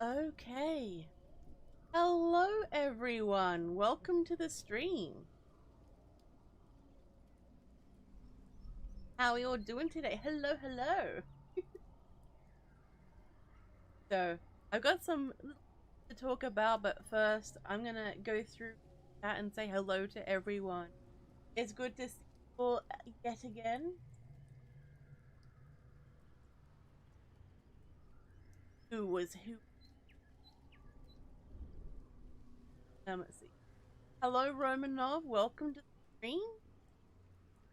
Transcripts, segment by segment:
Okay. Hello, everyone. Welcome to the stream. How are you all doing today? Hello, hello. So, I've got some to talk about, but first, I'm gonna go through chat and say hello to everyone. It's good to see you all yet again. Who was who? Let's see. Hello, Romanov. Welcome to the stream.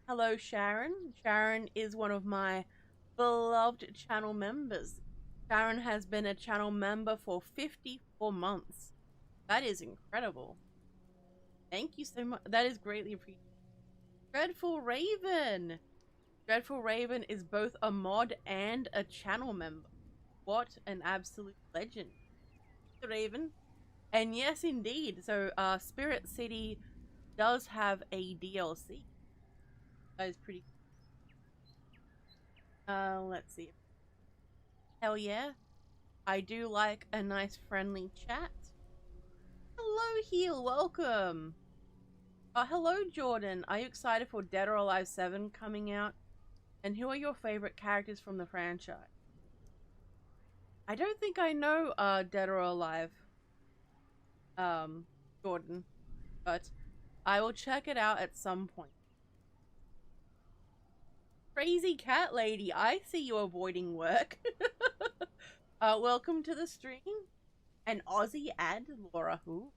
Hello, Sharon. Sharon is one of my beloved channel members. Sharon has been a channel member for 54 months. That is incredible. Thank you so much. That is greatly appreciated. Dreadful Raven. Dreadful Raven is both a mod and a channel member. What an absolute legend. Raven. And yes, indeed. So, Spirit City does have a DLC. That is pretty. Let's see. Hell yeah. I do like a nice friendly chat. Hello, Heal. Welcome. Hello, Jordan. Are you excited for Dead or Alive 7 coming out? And who are your favorite characters from the franchise? I don't think I know Dead or Alive, Jordan, but I will check it out at some point. Crazy cat lady, I see you avoiding work. Welcome to the stream. An Aussie ad, Laura who?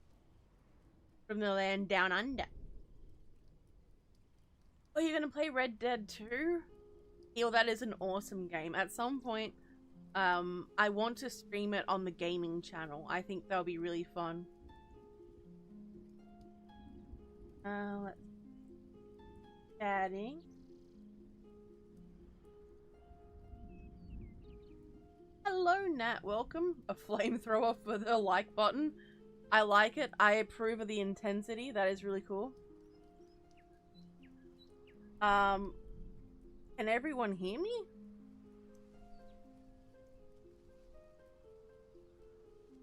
From the land down under. Oh, you're gonna play Red Dead 2? Heal, that is an awesome game. At some point, I want to stream it on the gaming channel. I think that'll be really fun. Let's adding. Hello, Nat. Welcome. A flamethrower for the like button. I like it. I approve of the intensity. That is really cool. Can everyone hear me?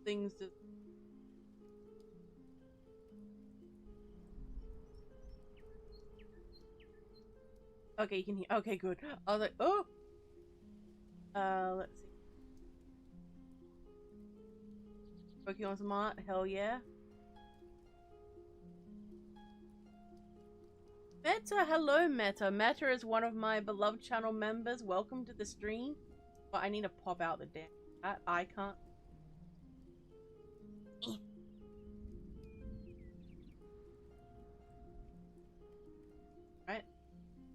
Things just... Okay, you can hear. Okay, good. I was like, oh. Let's see. Working on some art? Hell yeah. Meta, hello Meta. Meta is one of my beloved channel members. Welcome to the stream. But I need to pop out the damn chat. I can't. Right.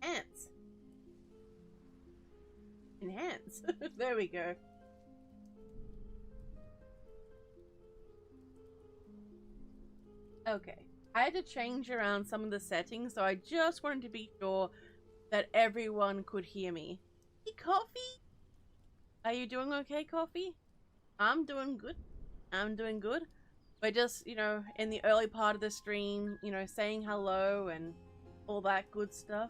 Ants. Enhance. There we go. Okay. I had to change around some of the settings, so I just wanted to be sure that everyone could hear me. Hey, Coffee? Are you doing okay, Coffee? I'm doing good. I'm doing good. We're just, you know, in the early part of the stream, you know, saying hello and all that good stuff.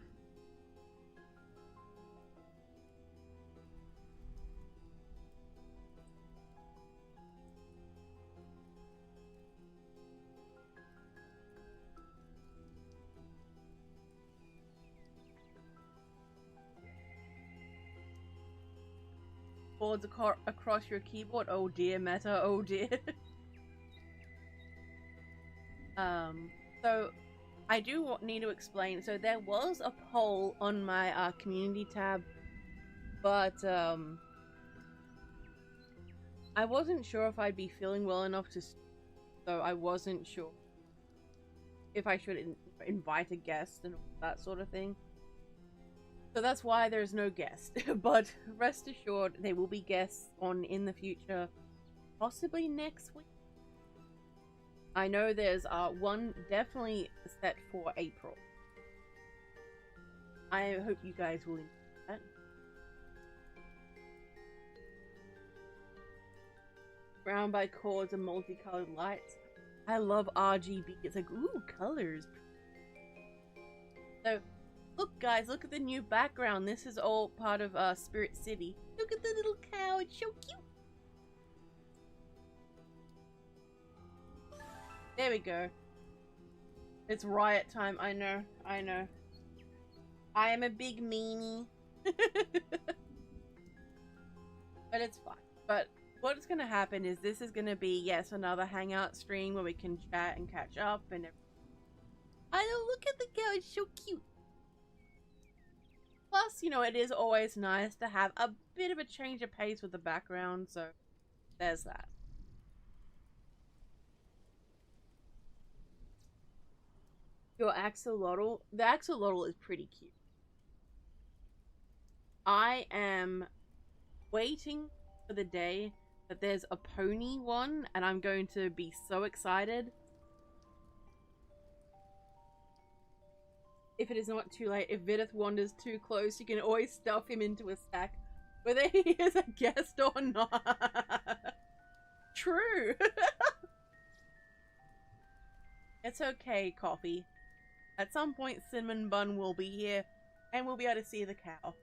Boards across your keyboard. Oh dear, Meta. Oh dear. So I do need to explain. So there was a poll on my community tab, but I wasn't sure if I'd be feeling well enough to, so I wasn't sure if I should invite a guest and all that sort of thing. So that's why there's no guest. But rest assured, there will be guests on in the future, possibly next week. I know there's one definitely set for April. I hope you guys will enjoy that. Ground by cords and multicolored lights. I love RGB. It's like, ooh, colors. So, look guys, look at the new background. This is all part of Spirit City. Look at the little cow, it's so cute. There we go. It's riot time, I know, I know. I am a big meanie. But it's fine. But what's gonna happen is this is gonna be, yes, another Hangout stream where we can chat and catch up and everything. I know, look at the cow, it's so cute. Plus, you know, it is always nice to have a bit of a change of pace with the background, so there's that. Your axolotl? The axolotl is pretty cute. I am waiting for the day that there's a pony one, and I'm going to be so excited. If it is not too late, if Vidith wanders too close, you can always stuff him into a sack, whether he is a guest or not. True. It's okay, Coffee. At some point, Cinnamon Bun will be here, and we'll be able to see the cow.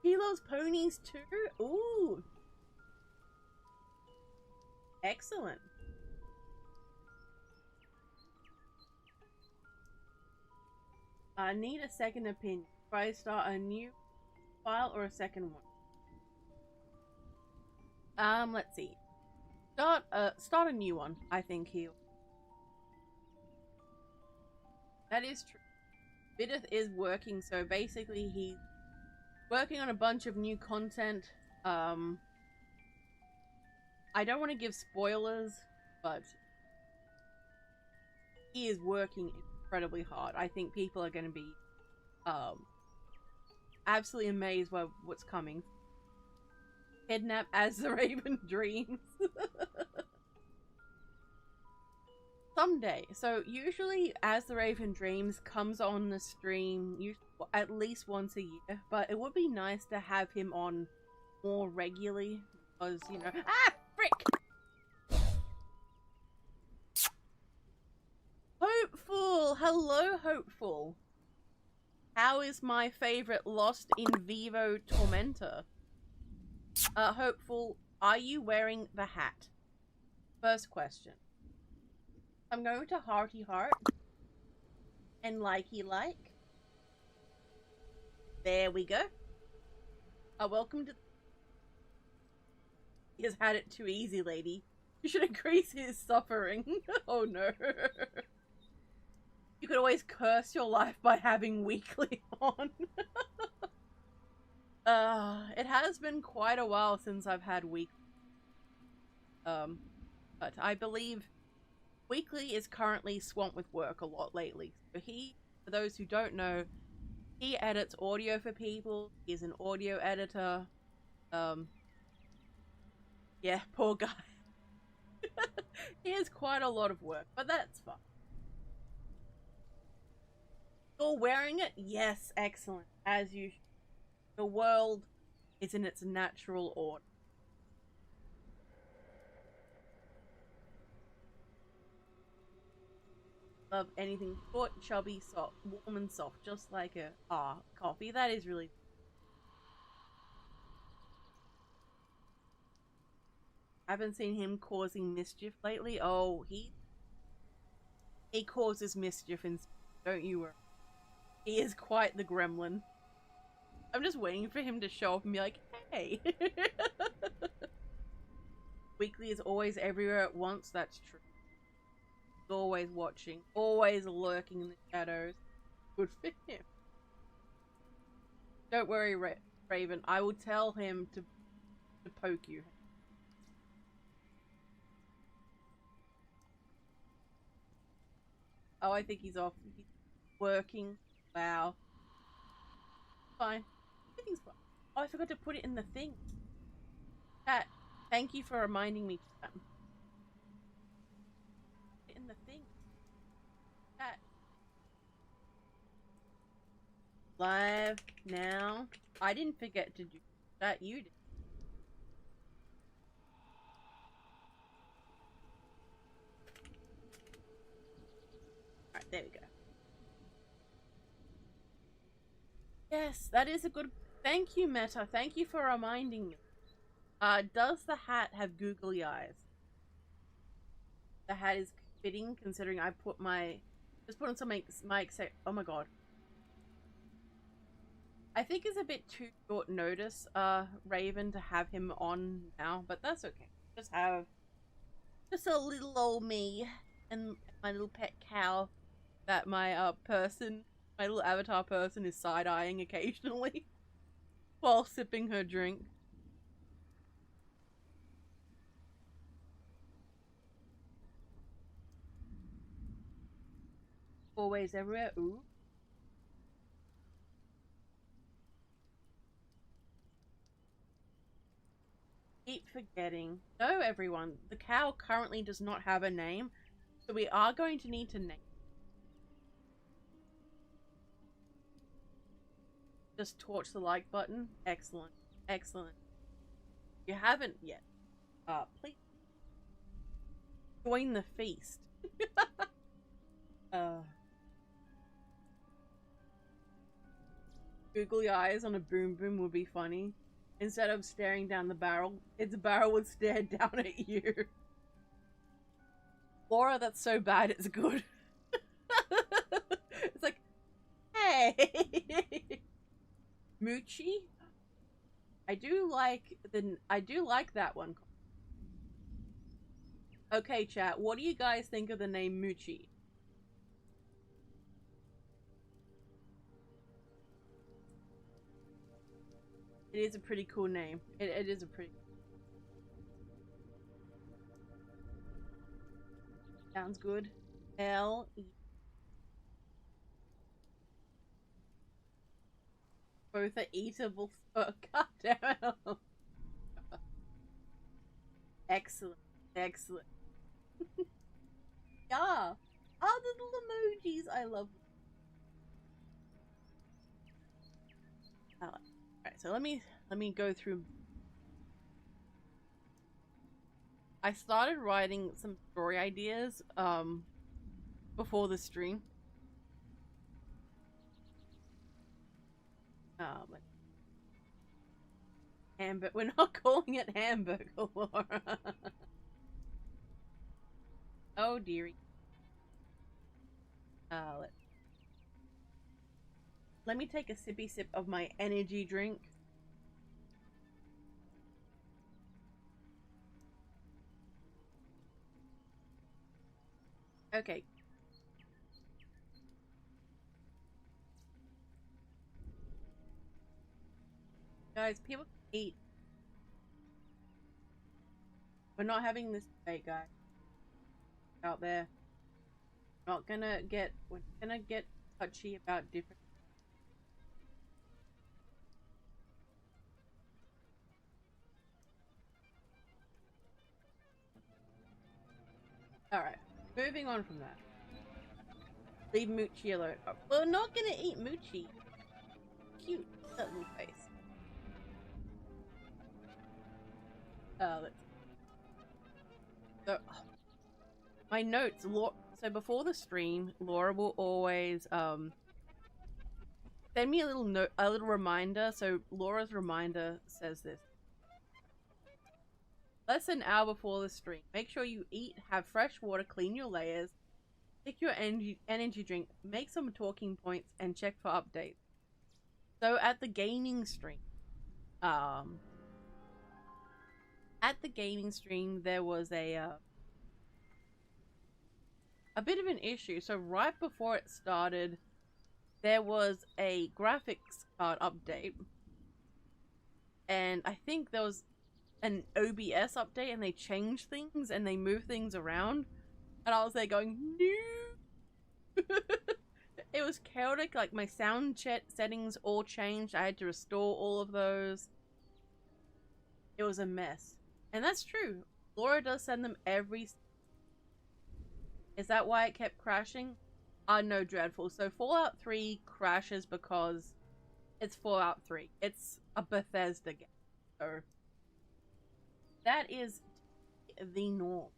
He loves ponies too? Ooh. Excellent. I need a second opinion. Should I start a new file or a second one? Let's see. Start a new one, I think here. That is true. Vidith is working, so basically he's working on a bunch of new content. I don't want to give spoilers, but he is working incredibly hard. I think people are going to be absolutely amazed by what's coming. Kidnap as the Raven dreams. Someday. So usually As the Raven Dreams comes on the stream at least once a year, but it would be nice to have him on more regularly because, you know— ah! Frick! Hopeful! Hello, Hopeful! How is my favorite Lost in Vivo Tormentor? Hopeful, are you wearing the hat? First question. I'm going to hearty heart and likey like. There we go. Welcome to— He has had it too easy, lady. You should increase his suffering. Oh no. You could always curse your life by having weekly on. It has been quite a while since I've had weekly. But I believe weekly is currently swamped with work a lot lately. So for those who don't know, he edits audio for people. He's an audio editor. Yeah, poor guy. He has quite a lot of work, but that's fine. You're wearing it? Yes, excellent. As you should. The world is in its natural order. Love anything short, chubby, soft, warm and soft, just like a coffee. That is really. Haven't seen him causing mischief lately. Oh, he causes mischief, and don't you worry. He is quite the gremlin. I'm just waiting for him to show up and be like, hey. Weekly is always everywhere at once. That's true. He's always watching, always lurking in the shadows. Good for him. Don't worry, Raven. I will tell him to poke you. Oh, I think he's off. He's working. Wow. Fine. Everything's fine. Oh, I forgot to put it in the thing. Chat, thank you for reminding me. Chat. In the thing. Chat. Live now. I didn't forget to do that. You did. Alright, there we go. Yes, that is a good... Thank you, Meta. Thank you for reminding me. Does the hat have googly eyes? The hat is fitting, considering I put my... Just put on some my... Oh my god. I think it's a bit too short notice, Raven, to have him on now, but that's okay. Just have... Just a little old me and my little pet cow that my, my little avatar person is side-eyeing occasionally while sipping her drink. Always everywhere. Ooh. Keep forgetting. No, everyone. The cow currently does not have a name, so we are going to need to name. Just torch the like button. Excellent. Excellent. You haven't yet. Please join the feast. Googly eyes on a boom boom would be funny. Instead of staring down the barrel, its barrel would stare down at you. Laura, that's so bad it's good. It's like, hey. Moochie? I do like that one. Okay, chat, what do you guys think of the name Moochie? It is a pretty cool name. It is a pretty... Sounds good. L-E... Both are eatable. Oh, god damn it. Excellent. Excellent. Yeah. Oh, the little emojis. I love them. Alright, so let me go through. I started writing some story ideas before the stream. Hamburger. We're not calling it hamburger, Laura. Oh dearie. Let me take a sippy sip of my energy drink. Okay. Guys, people can eat. We're not having this debate, guys. Out there. We're gonna get touchy about different. Alright. Moving on from that. Leave Moochie alone. Oh, we're not gonna eat Moochie. Cute. That little face. Let's. So, my notes. So before the stream, Laura will always send me a little note, a little reminder. So Laura's reminder says this: less than an hour before the stream, make sure you eat, have fresh water, clean your layers, take your energy drink, make some talking points, and check for updates. So at the gaming stream, there was a bit of an issue. So right before it started, there was a graphics card update, and I think there was an OBS update, and they changed things and they moved things around, and I was there going, no. It was chaotic. Like, my sound settings all changed. I had to restore all of those. It was a mess. And that's true. Laura does send them every... Is that why it kept crashing? No, Dreadful. So Fallout 3 crashes because it's Fallout 3. It's a Bethesda game. So that is the norm.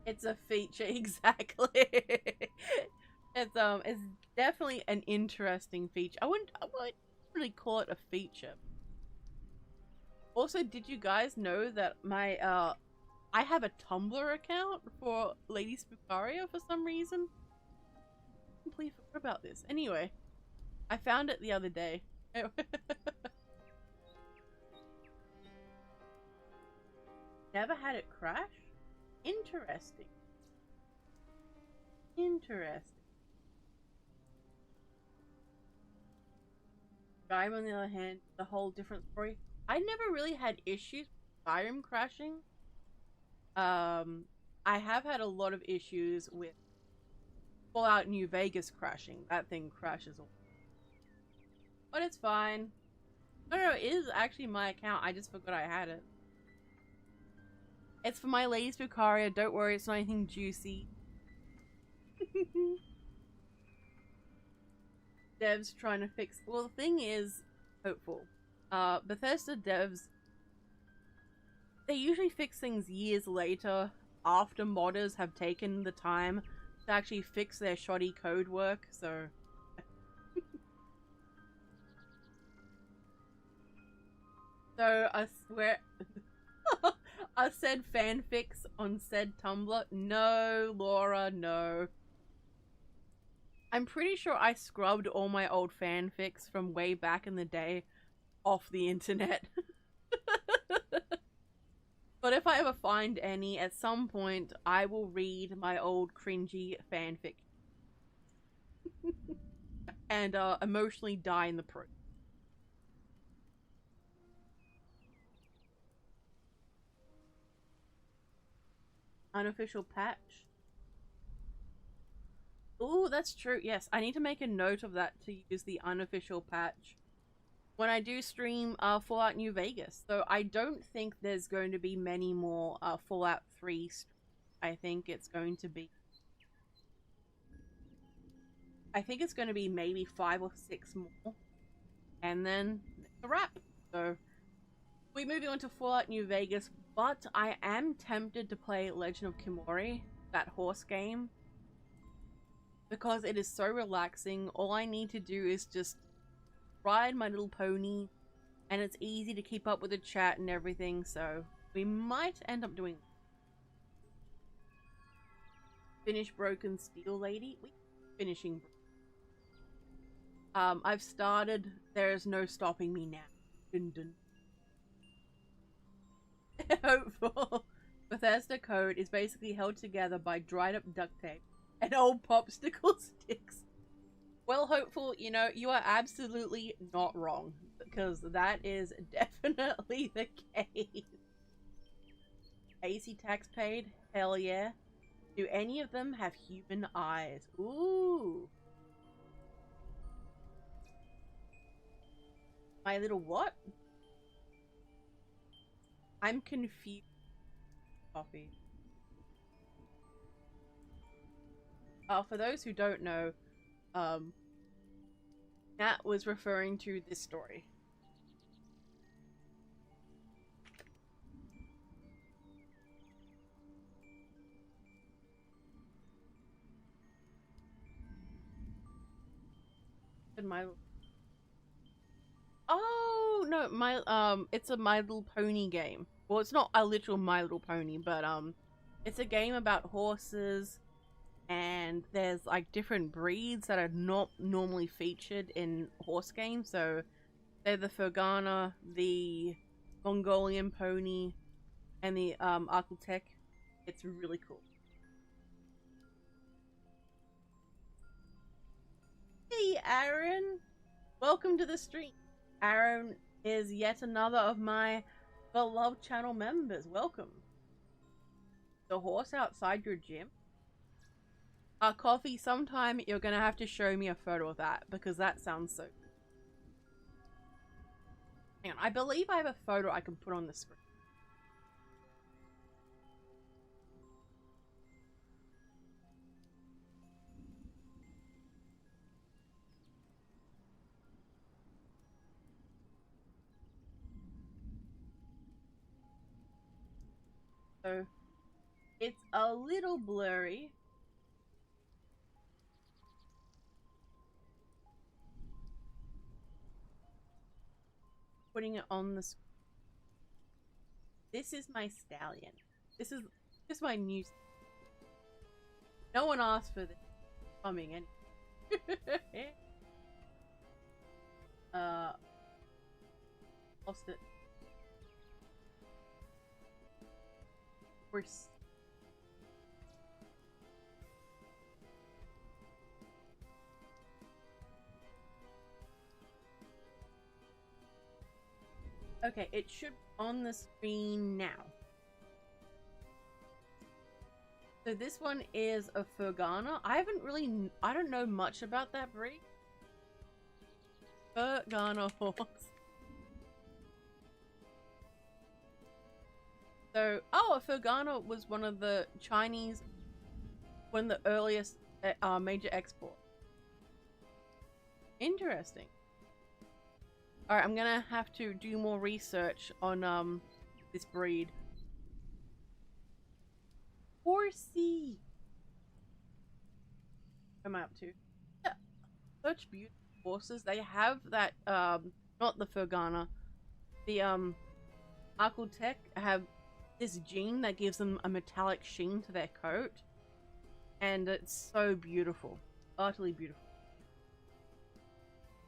It's a feature, exactly. It's definitely an interesting feature. I wouldn't really call it a feature. Also, did you guys know that my I have a Tumblr account for Lady Spookaria for some reason? I completely forgot about this. Anyway, I found it the other day. Never had it crash? Interesting. Interesting. Skyrim, on the other hand, the whole different story. I never really had issues with Skyrim crashing. I have had a lot of issues with Fallout New Vegas crashing. That thing crashes all. But it's fine. No, it is actually my account. I just forgot I had it. It's for my Lady Spookaria. Don't worry, it's not anything juicy. Devs trying to fix... Well, the thing is, hopeful. Bethesda devs, they usually fix things years later after modders have taken the time to actually fix their shoddy code work, so... So, I swear... I said fanfics on said Tumblr. No, Laura, no. I'm pretty sure I scrubbed all my old fanfics from way back in the day off the internet. But if I ever find any, at some point, I will read my old cringy fanfic. And emotionally die in the process. Unofficial patch. Oh, that's true. Yes, I need to make a note of that to use the unofficial patch when I do stream Fallout New Vegas. So I don't think there's going to be many more Fallout 3 streams. I think it's going to be... I think it's going to be maybe 5 or 6 more. And then it's a wrap. So we're moving on to Fallout New Vegas, but I am tempted to play Legend of Kimori, that horse game, because it is so relaxing. All I need to do is just ride my little pony, and it's easy to keep up with the chat and everything, so we might end up doing... Finish Broken Steel Lady? Finishing... I've started. There is no stopping me now. Dun, dun. Hopeful. Bethesda code is basically held together by dried up duct tape and old popsicle sticks. Well, hopeful, you know, you are absolutely not wrong, because that is definitely the case. AC tax paid? Hell yeah. Do any of them have human eyes? Ooh. My little what? I'm confused. Coffee. For those who don't know, Nat was referring to this story. And oh no, it's a My Little Pony game. Well, it's not a literal My Little Pony, but it's a game about horses, and there's like different breeds that are not normally featured in horse games. So they're the Fergana, the Mongolian pony, and the Arkeltech. It's really cool. Hey, Aaron! Welcome to the stream. Aaron is yet another of my beloved channel members. Welcome. The horse outside your gym? Coffee, sometime you're gonna have to show me a photo of that, because that sounds so... Hang on, I believe I have a photo I can put on the screen. So, it's a little blurry. Putting it on the screen. This is my stallion. This is my new... No one asked for this coming in. Lost it. Horse. Okay, it should be on the screen now. So this one is a Fergana. I don't know much about that breed. Fergana horse. So, a Fergana was one of the Chinese, one of the earliest major exports. Interesting. Alright, I'm gonna have to do more research on this breed. Horsey! What am I up to? Yeah. Such beautiful horses. They have that, not the Fergana. The, Arkeltech have this gene that gives them a metallic sheen to their coat. And it's so beautiful. Utterly beautiful.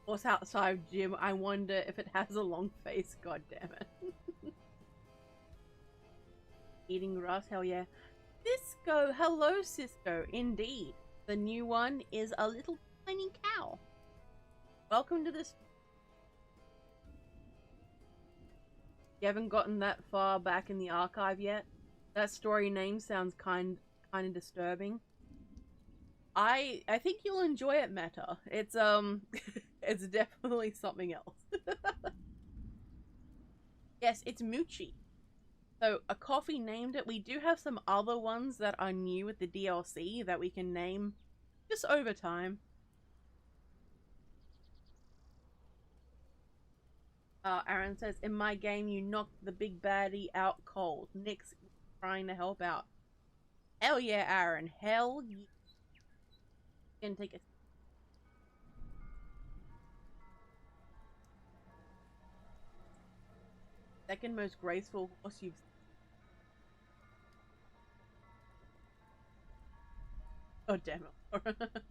Horse outside gym, I wonder if it has a long face, god damn it. Eating grass, hell yeah. Cisco, hello Cisco, indeed. The new one is a little tiny cow. Welcome to this. You haven't gotten that far back in the archive yet? That story name sounds kind of disturbing. I think you'll enjoy it, Meta. It's it's definitely something else. Yes, it's Moochie. So a coffee named it. We do have some other ones that are new with the DLC that we can name just over time. Aaron says, in my game you knocked the big baddie out cold. Nick's trying to help out. Hell yeah, Aaron. Hell yeah. Gonna take a second most graceful horse you've seen. Oh damn it.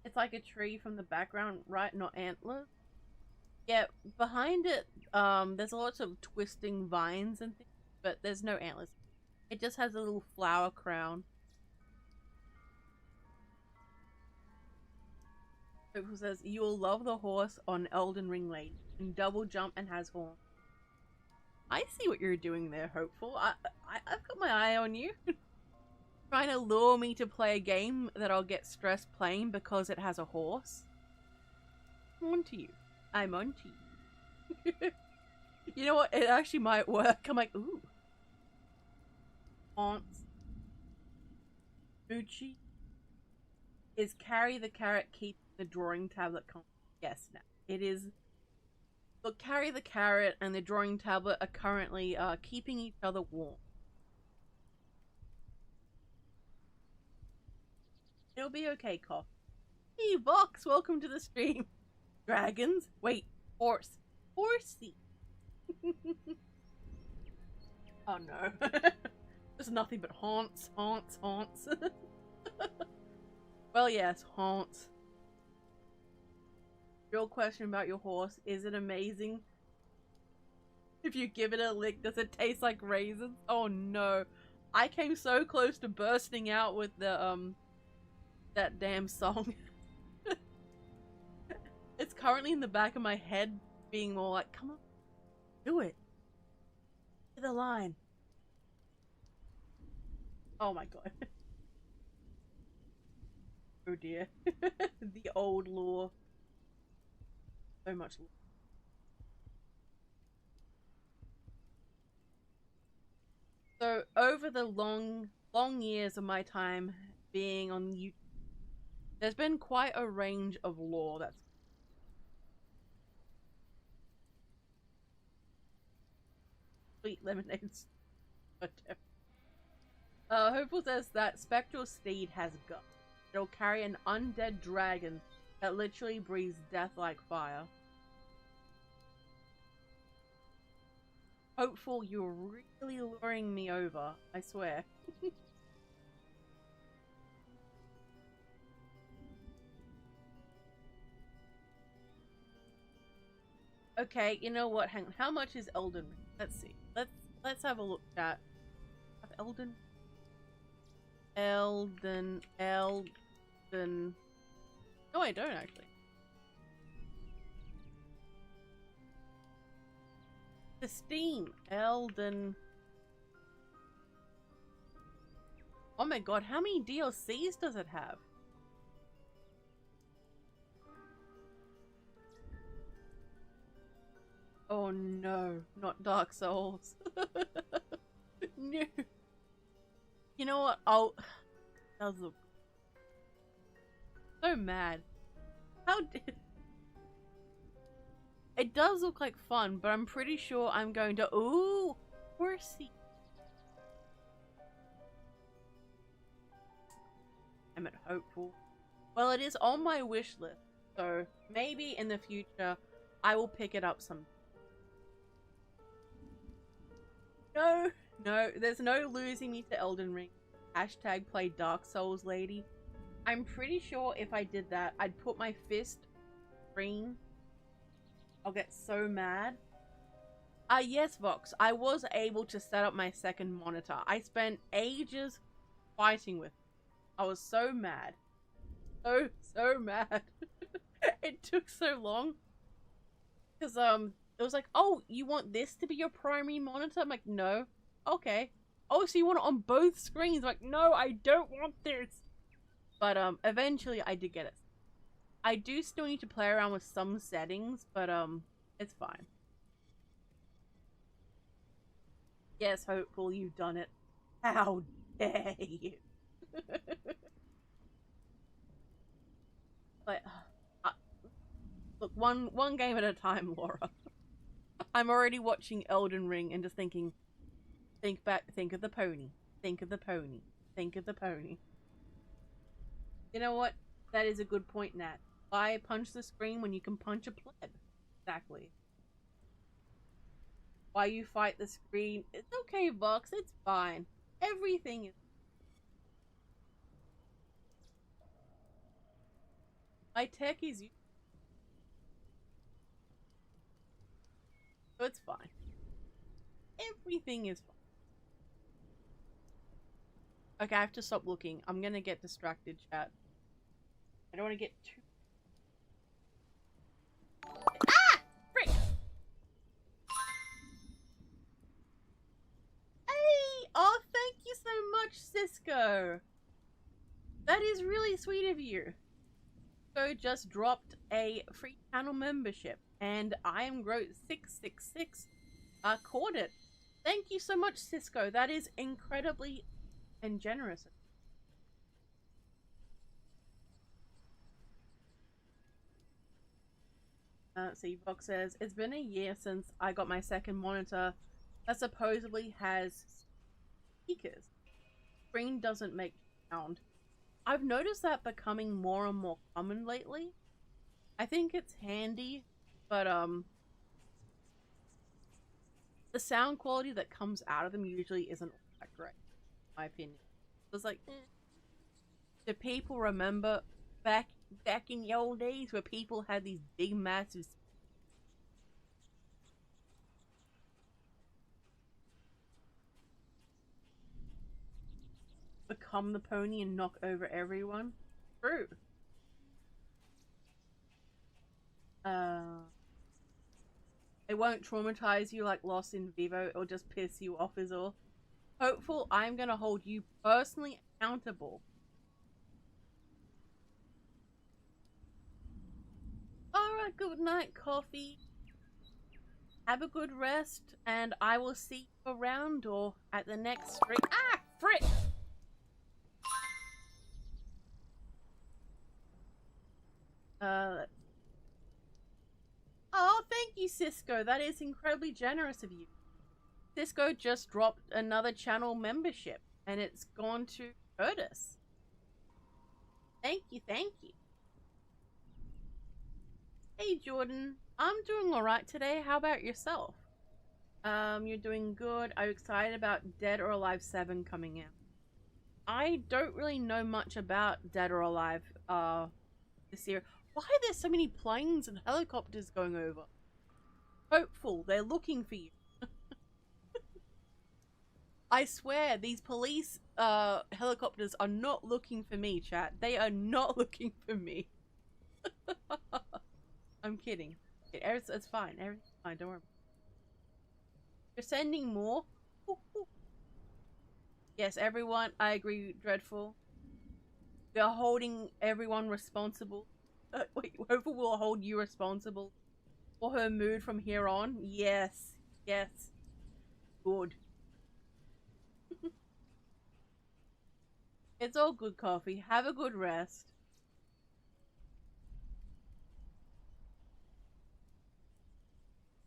It's like a tree from the background, right? Not antlers. Yeah, behind it, there's lots of twisting vines and things, but there's no antlers. It just has a little flower crown. It says, "You will love the horse on Elden Ring Lane. Can double jump and has horn." I see what you're doing there, Hopeful. I've got my eye on you. Trying to lure me to play a game that I'll get stressed playing because it has a horse. I'm onto you. I'm onto you. You know what? It actually might work. I'm like, ooh. Haunts. Gucci. Is carry the carrot, keep the drawing tablet. Yes, now it is. Look, carry the carrot and the drawing tablet are currently keeping each other warm. It'll be okay, Cough. Hey, Vox, welcome to the stream. Dragons? Wait, horse. Horsey. Oh no. There's nothing but haunts, haunts, haunts. Well, yes, haunts. Real question about your horse. Is it amazing? If you give it a lick, does it taste like raisins? Oh no. I came so close to bursting out with the, that damn song. It's currently in the back of my head being more like, come on, do it. To the line. Oh my god. Oh dear. The old lore. So much lore. So over the long years of my time being on YouTube, there's been quite a range of lore that's sweet lemonades. Hopeful says that spectral steed has guts. It'll carry an undead dragon that literally breathes death like fire. Hopeful, you're really luring me over, I swear. Okay, you know what? Hang on. How much is Elden Ring? Let's see. Let's have a look, chat. Have Elden. No, I don't actually. The Steam Elden. Oh my god, how many DLCs does it have? Oh no, not Dark Souls. No. You know what? That was so mad. How did... It does look like fun, but I'm pretty sure I'm going to... Ooh! Horsey! I'm at hopeful. Well, it is on my wish list, so maybe in the future I will pick it up some. No, there's no losing me to Elden Ring. Hashtag play Dark Souls lady. I'm pretty sure if I did that, I'd put my fist green. I'll get so mad. Yes, Vox. I was able to set up my second monitor. I spent ages fighting with it. I was so mad. So mad. It took so long. Because, it was like, oh, you want this to be your primary monitor? I'm like, no. Okay. Oh, so you want it on both screens? I'm like, no, I don't want this. But, eventually I did get it. I do still need to play around with some settings, but, it's fine. Yes, Hopeful, you've done it. How dare you? But, look, one game at a time, Laura. I'm already watching Elden Ring and just thinking, think of the pony. Think of the pony. Think of the pony. You know what? That is a good point, Nat. Why punch the screen when you can punch a pleb? Exactly. Why you fight the screen? It's okay, Vox. It's fine. Everything is... My tech is you, so it's fine. Everything is fine. Okay, I have to stop looking. I'm gonna get distracted, chat. I don't want to get too... Ah! Frick! Hey! Oh, thank you so much, Cisco! That is really sweet of you. Cisco just dropped a free channel membership, and I am Groat666 caught it. Thank you so much, Cisco. That is incredibly and generous. See, Vox says, it's been a year since I got my second monitor that supposedly has speakers. Screen doesn't make sound. I've noticed that becoming more and more common lately. I think it's handy, but the sound quality that comes out of them usually isn't all that great, in my opinion. It's like, do people remember back in the old days where people had these big massive become the pony and knock over everyone? True. It won't traumatize you like Lost in Vivo, it'll just piss you off is all. Hopeful, I'm gonna hold you personally accountable. Alright, good night, Coffee. Have a good rest, and I will see you around or at the next stream. Ah, frick! Oh, thank you, Cisco. That is incredibly generous of you. Cisco just dropped another channel membership, and it's gone to Curtis. Thank you, thank you. Hey, Jordan. I'm doing alright today. How about yourself? You're doing good. Are you excited about Dead or Alive 7 coming out? I don't really know much about Dead or Alive, this year. Why are there so many planes and helicopters going over? Hopeful, they're looking for you. I swear, these police helicopters are not looking for me, chat. They are not looking for me. I'm kidding. It's fine. Everything's fine. Don't worry. You're sending more? Ooh, ooh. Yes, everyone. I agree, Dreadful. They're holding everyone responsible. Wait, hopefully we'll hold you responsible for her mood from here on. Yes. Yes. Good. It's all good, Coffee. Have a good rest.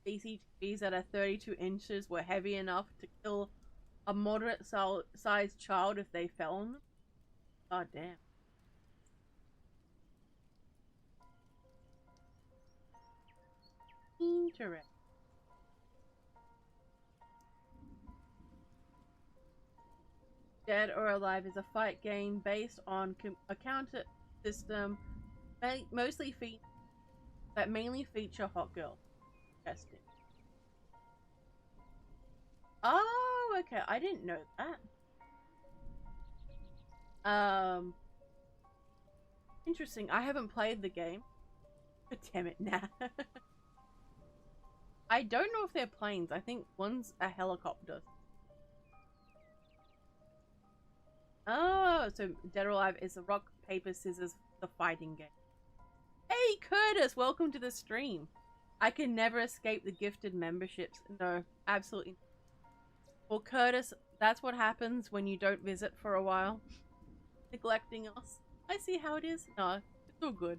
CCTVs that are 32 inches were heavy enough to kill a moderate-sized child if they fell on them. God damn. Interesting. Dead or Alive is a fight game based on a counter system mostly that mainly feature hot girls. Interesting. Oh, okay. I didn't know that. Interesting. I haven't played the game. But damn it, nah. I don't know if they're planes. I think one's a helicopter. Oh, so Dead or Alive is a rock, paper, scissors, the fighting game. Hey, Curtis! Welcome to the stream. I can never escape the gifted memberships. No, absolutely. Well, Curtis, that's what happens when you don't visit for a while. Neglecting us. I see how it is. No, it's all good.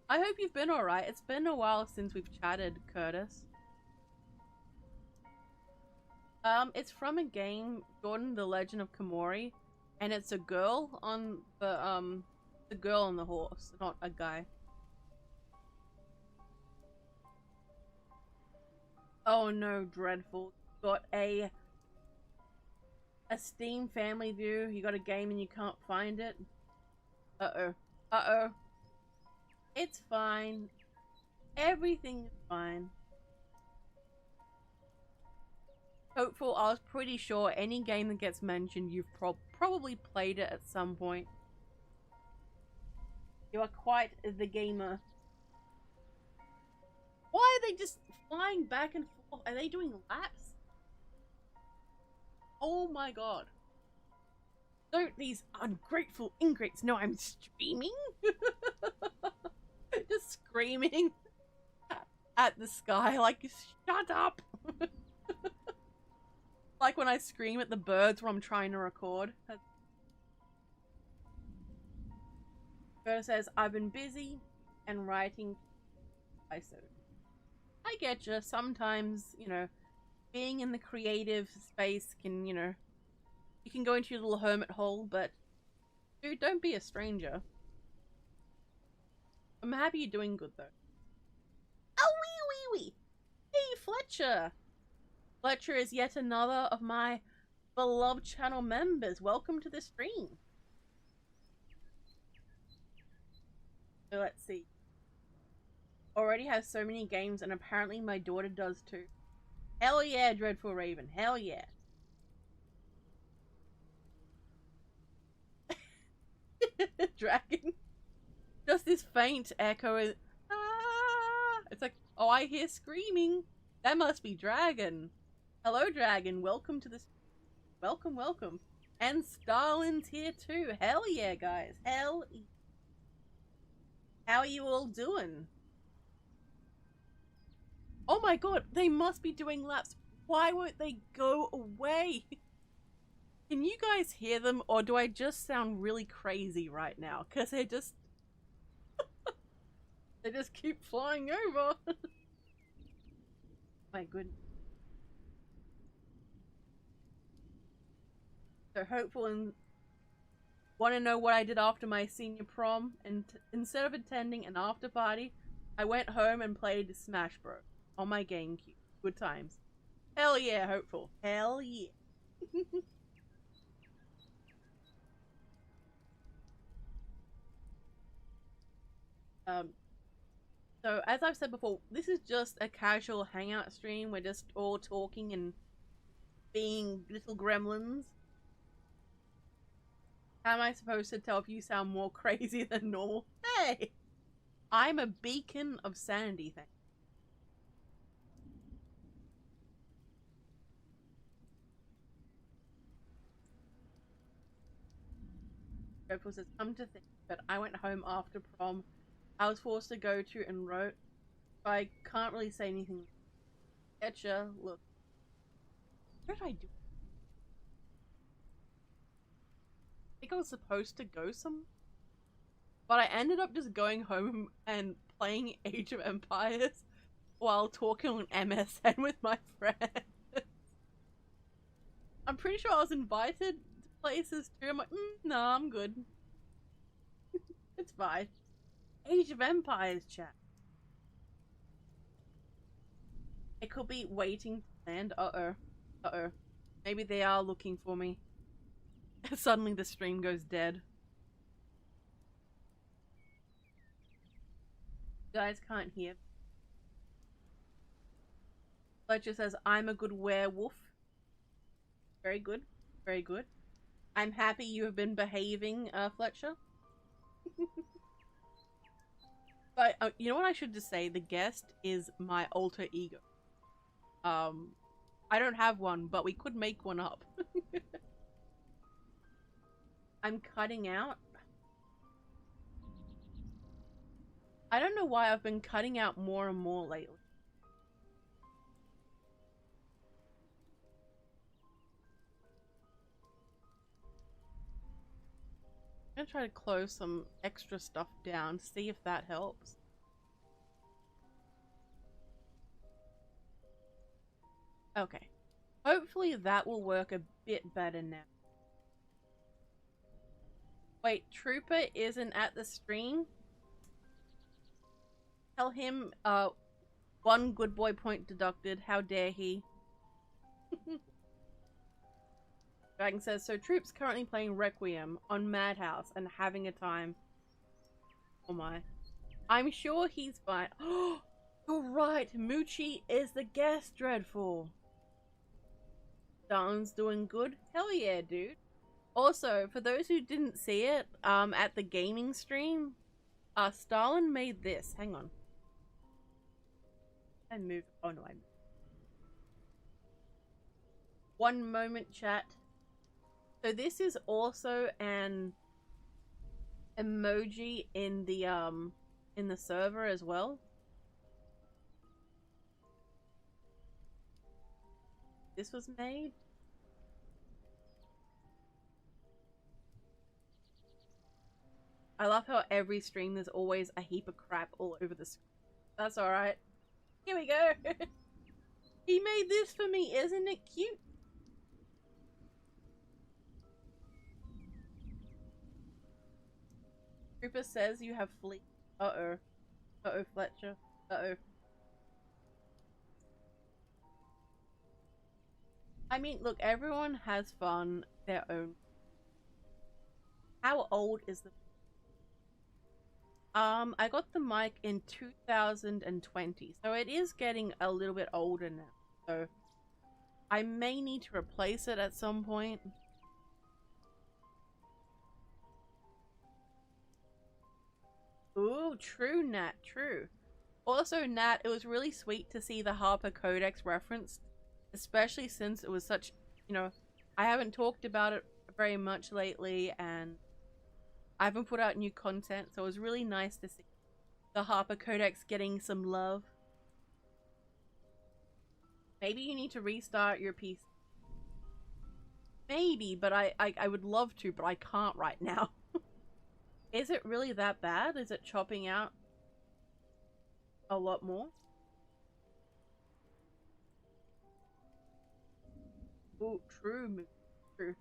I hope you've been alright. It's been a while since we've chatted, Curtis. It's from a game, Jordan, The Legend of Komori, and it's a girl on the girl on the horse, not a guy. Oh no, dreadful. You got a Steam family view, you got a game and you can't find it. Uh-oh. Uh-oh. It's fine. Everything is fine. Hopeful, I was pretty sure any game that gets mentioned, you've probably played it at some point. You are quite the gamer. Why are they just flying back and forth? Are they doing laps? Oh my god. Don't these ungrateful ingrates know I'm streaming? Just screaming at the sky like, shut up! Like when I scream at the birds when I'm trying to record. Gerda says, I've been busy and writing. I get you. Sometimes, you know, being in the creative space can, you know, you can go into your little hermit hole, but dude, don't be a stranger. I'm happy you're doing good though. Oh, wee. Hey, Fletcher. Fletcher is yet another of my beloved channel members. Welcome to the stream. So let's see. Already has so many games, and apparently my daughter does too. Hell yeah, Dreadful Raven. Hell yeah. Dragon. Just this faint echo is. Ah! It's like, oh, I hear screaming. That must be Dragon. Hello, Dragon. Welcome to this. Welcome. And Stalin's here too. Hell yeah, guys. Hell yeah. How are you all doing? Oh my god, they must be doing laps. Why won't they go away? Can you guys hear them, or do I just sound really crazy right now? Because they just... they just keep flying over. My goodness. So hopeful and want to know what I did after my senior prom, and instead of attending an after party, I went home and played Smash Bros. On my GameCube. Good times. Hell yeah, hopeful. Hell yeah. So as I've said before, this is just a casual hangout stream. We're just all talking and being little gremlins. How am I supposed to tell if you sound more crazy than normal? Hey! I'm a beacon of sanity, thank you. Dreadful says, come to think, but I went home after prom. I was forced to go to and wrote, but I can't really say anything. Getcha, look. What did I do? I think I was supposed to go somewhere, but I ended up just going home and playing Age of Empires while talking on MSN with my friends. I'm pretty sure I was invited to places too. I'm like, nah, I'm good. It's fine. Age of Empires chat. It could be waiting to land. Uh-oh. Maybe they are looking for me. Suddenly the stream goes dead. You guys can't hear. Fletcher says, I'm a good werewolf. Very good. Very good. I'm happy you have been behaving, Fletcher. But, you know what I should just say? The guest is my alter ego. I don't have one, but we could make one up. I'm cutting out. I don't know why I've been cutting out more and more lately. I'm gonna try to close some extra stuff down, see if that helps. Okay. Hopefully that will work a bit better now. Wait, Trooper isn't at the stream? Tell him, one good boy point deducted. How dare he? Dragon says, so Troop's currently playing Requiem on Madhouse and having a time. Oh my. I'm sure he's fine. Oh, you're right. Moochie is the guest, Dreadful. Darn's doing good. Hell yeah, dude. Also, for those who didn't see it, at the gaming stream, Stalin made this. Hang on. I move. Oh no, I moved. One moment, chat. So this is also an emoji in the server as well. This was made. I love how every stream there's always a heap of crap all over the screen. That's alright. Here we go. He made this for me, isn't it cute? Trooper says you have fleet. Uh-oh. Uh-oh, Fletcher. Uh-oh. I mean, look, everyone has fun their own. How old is the... I got the mic in 2020, so it is getting a little bit older now. So I may need to replace it at some point. Ooh, true, Nat, true. Also, Nat, it was really sweet to see the Harper Codex referenced, especially since it was such, you know, I haven't talked about it very much lately, and I haven't put out new content, so it was really nice to see the Harper Codex getting some love. Maybe you need to restart your PC. Maybe, but I would love to, but I can't right now. Is it really that bad? Is it chopping out a lot more? Ooh, true, true.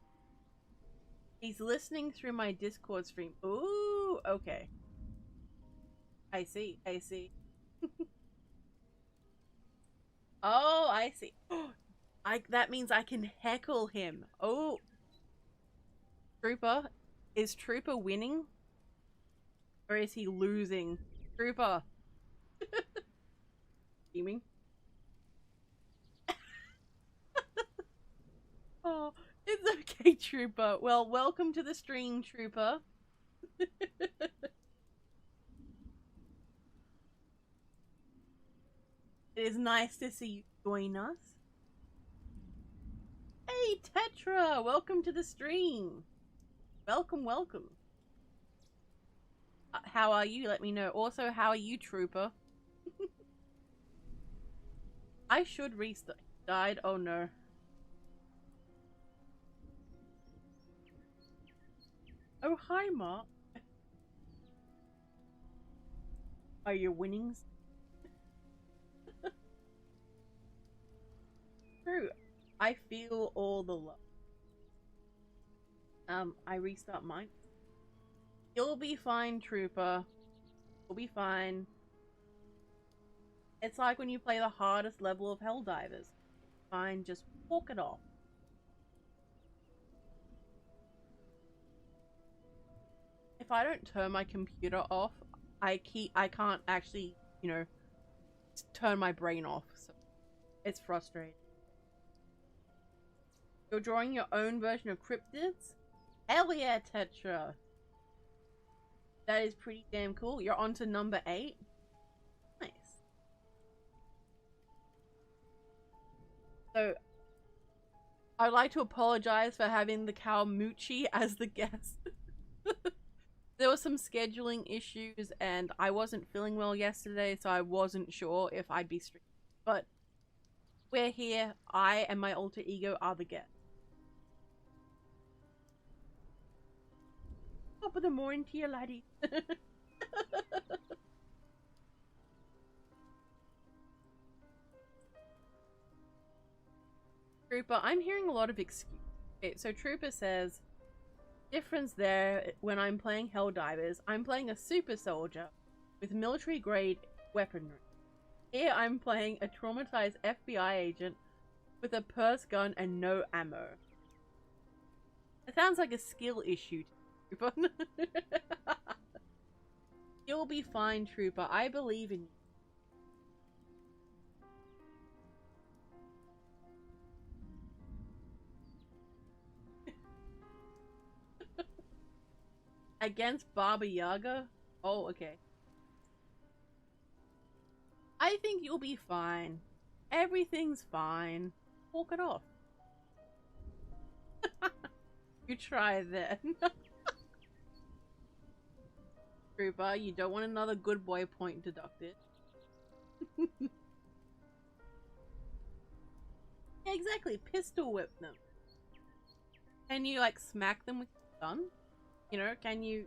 He's listening through my Discord stream. Ooh, okay. I see, I see. Oh, I see. That means I can heckle him. Oh. Trooper? Is Trooper winning? Or is he losing? Trooper. Teaming. Oh, it's okay, Trooper. Well, welcome to the stream, Trooper. It is nice to see you join us. Hey, Tetra! Welcome to the stream. Welcome, welcome. How are you? Let me know. Also, how are you, Trooper? I should restart. Died? Oh no. Oh, hi, Mark. Are your winnings? True. I feel all the love. I restart mine. You'll be fine, Trooper. You'll be fine. It's like when you play the hardest level of Helldivers. Fine, just walk it off. If I don't turn my computer off, I can't actually, you know, turn my brain off. So it's frustrating. You're drawing your own version of cryptids? Hell yeah, Tetra! That is pretty damn cool. You're on to number 8. Nice. So, I'd like to apologize for having the cow Moochie as the guest. There were some scheduling issues and I wasn't feeling well yesterday, so I wasn't sure if I'd be streaming. But we're here. I and my alter ego are the guests. Top of the morning to you, laddie. Trooper, I'm hearing a lot of excuses. Okay, so Trooper says, difference there, when I'm playing Helldivers, I'm playing a super soldier with military grade weaponry. Here I'm playing a traumatized FBI agent with a purse gun and no ammo. It sounds like a skill issue, Trooper. You'll be fine, Trooper. I believe in you. Against Baba Yaga? Oh, okay. I think you'll be fine. Everything's fine. Walk it off. You try then. Trooper, you don't want another good boy point deducted. Yeah, exactly. Pistol whip them. Can you, like, smack them with your gun? You know, can you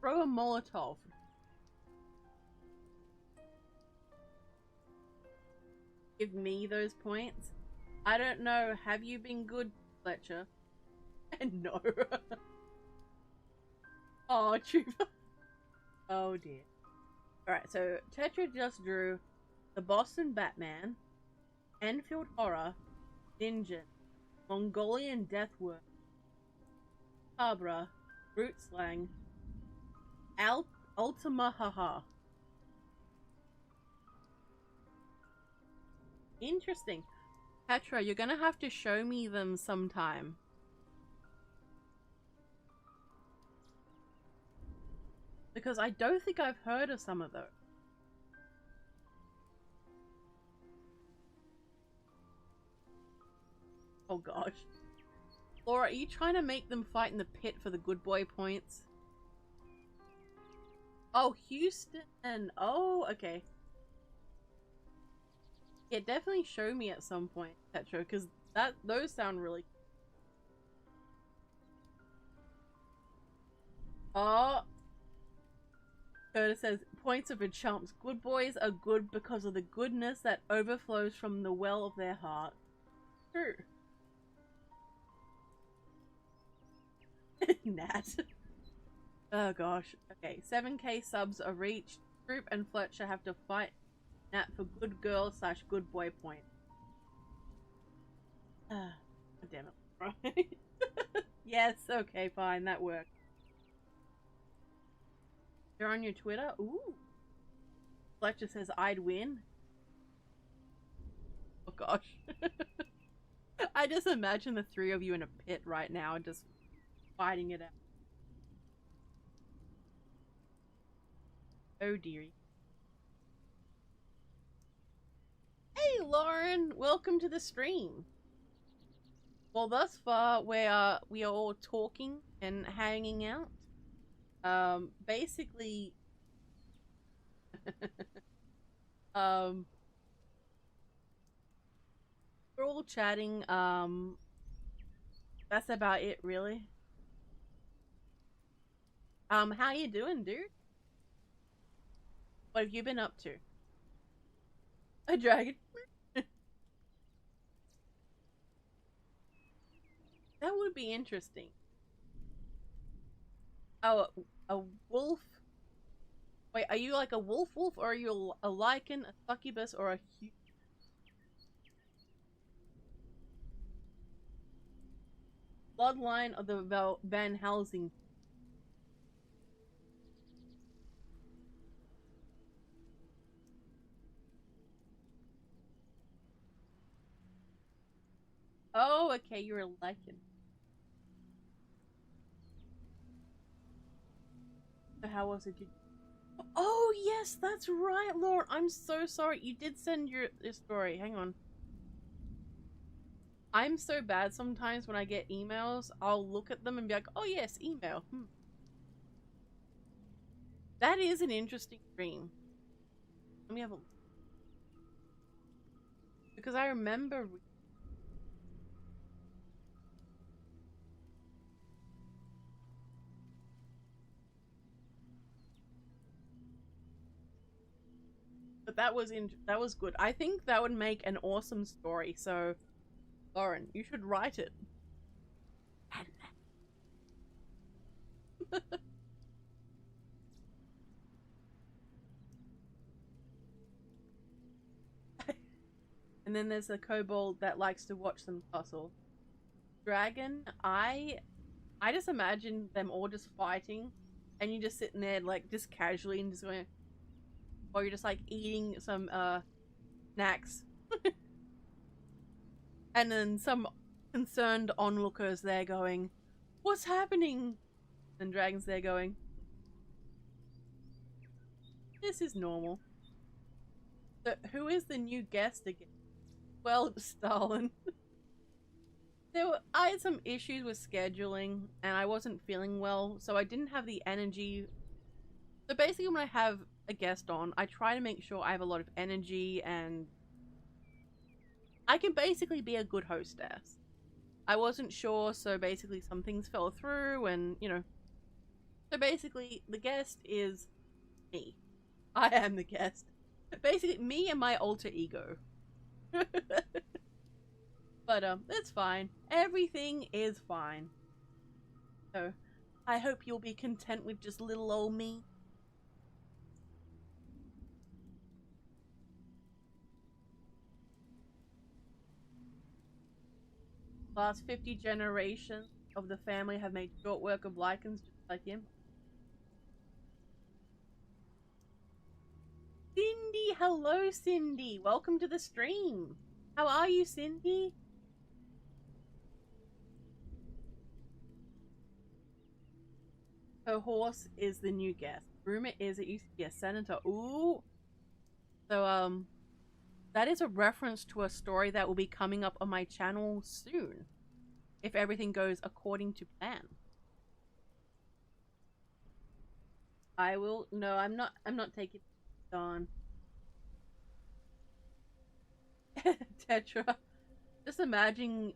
throw a Molotov? Give me those points? I don't know. Have you been good, Fletcher? No. Oh, Trooper. Oh, dear. Alright, so Tetra just drew the Boston Batman, Enfield Horror, Ninja, Mongolian Deathworm, Cabra, Brute Slang, Ultima Haha. Interesting. Petra, you're gonna have to show me them sometime. Because I don't think I've heard of some of those. Oh gosh. Laura, are you trying to make them fight in the pit for the good boy points? Oh, Houston. Oh, okay. Yeah, definitely show me at some point, Petra, because those sound really... Oh! Curtis says, points are for chumps. Good boys are good because of the goodness that overflows from the well of their heart. True. Nat. Oh gosh. Okay, 7k subs are reached. Troop and Fletcher have to fight Nat for good girl / good boy point. God damn it. Right. Yes, okay, fine, that worked. You're on your Twitter? Ooh. Fletcher says I'd win. Oh gosh. I just imagine the three of you in a pit right now just fighting it out. Oh dearie. Hey Lauren, welcome to the stream. Well, thus far we are all talking and hanging out. Basically, we're all chatting. That's about it, really. How you doing, dude? What have you been up to? A dragon? That would be interesting. Oh, a wolf? Wait, are you like a wolf or are you a lichen, a succubus, or a bloodline of the Van Helsing? Oh, okay, you're a lichen. So how was it? Oh, yes, that's right, Lauren. I'm so sorry. You did send your story. Hang on. I'm so bad sometimes when I get emails. I'll look at them and be like, oh, yes, email. That is an interesting dream. Let me have a look. Because I remember... But that was good. I think that would make an awesome story. So, Lauren, you should write it. And then there's a kobold that likes to watch them tussle. Dragon, I just imagine them all just fighting and you're just sitting there like just casually and just going, or you're just like eating some snacks, and then some concerned onlookers there going, "What's happening?" And Dragon's there going, "This is normal." So, who is the new guest again? Well, Stalin. I had some issues with scheduling, and I wasn't feeling well, so I didn't have the energy. So basically, when I have a guest on, I try to make sure I have a lot of energy, and I can basically be a good hostess. I wasn't sure, so basically some things fell through, and, you know. So basically, the guest is me. I am the guest. Basically, me and my alter ego. But, it's fine. Everything is fine. So, I hope you'll be content with just little old me. Last 50 generations of the family have made short work of lichens just like him. Cindy! Hello, Cindy! Welcome to the stream! How are you, Cindy? Her horse is the new guest. Rumor is it used to be a senator. Ooh! So, that is a reference to a story that will be coming up on my channel soon. If everything goes according to plan. I will... No, I'm not taking it on. Tetra. Just imagining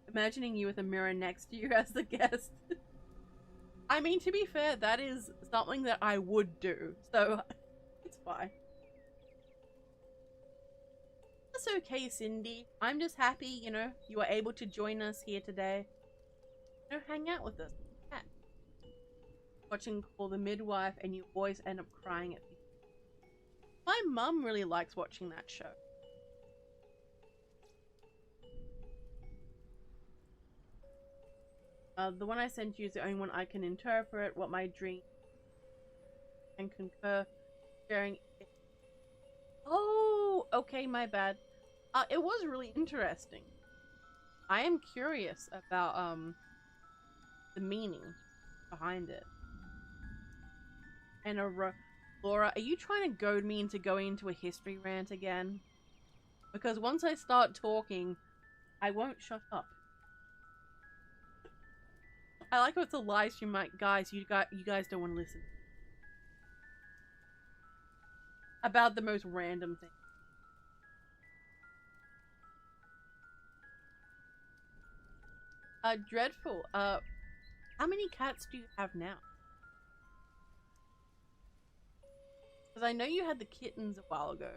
you with a mirror next to you as the guest. I mean, to be fair, that is something that I would do, so it's fine. That's okay, Cindy. I'm just happy, you know, you were able to join us here today. You know, hang out with us. Chat. Watching Call the Midwife, and you always end up crying at me. My mum really likes watching that show. The one I sent you is the only one I can interpret what my dream and concur sharing it. Oh, okay, my bad. It was really interesting. I am curious about the meaning behind it. And Laura, are you trying to goad me into going into a history rant again? Because once I start talking, I won't shut up. I like how it's a live stream, like, guys, you guys don't want to listen. About the most random thing. Dreadful. How many cats do you have now? Because I know you had the kittens a while ago.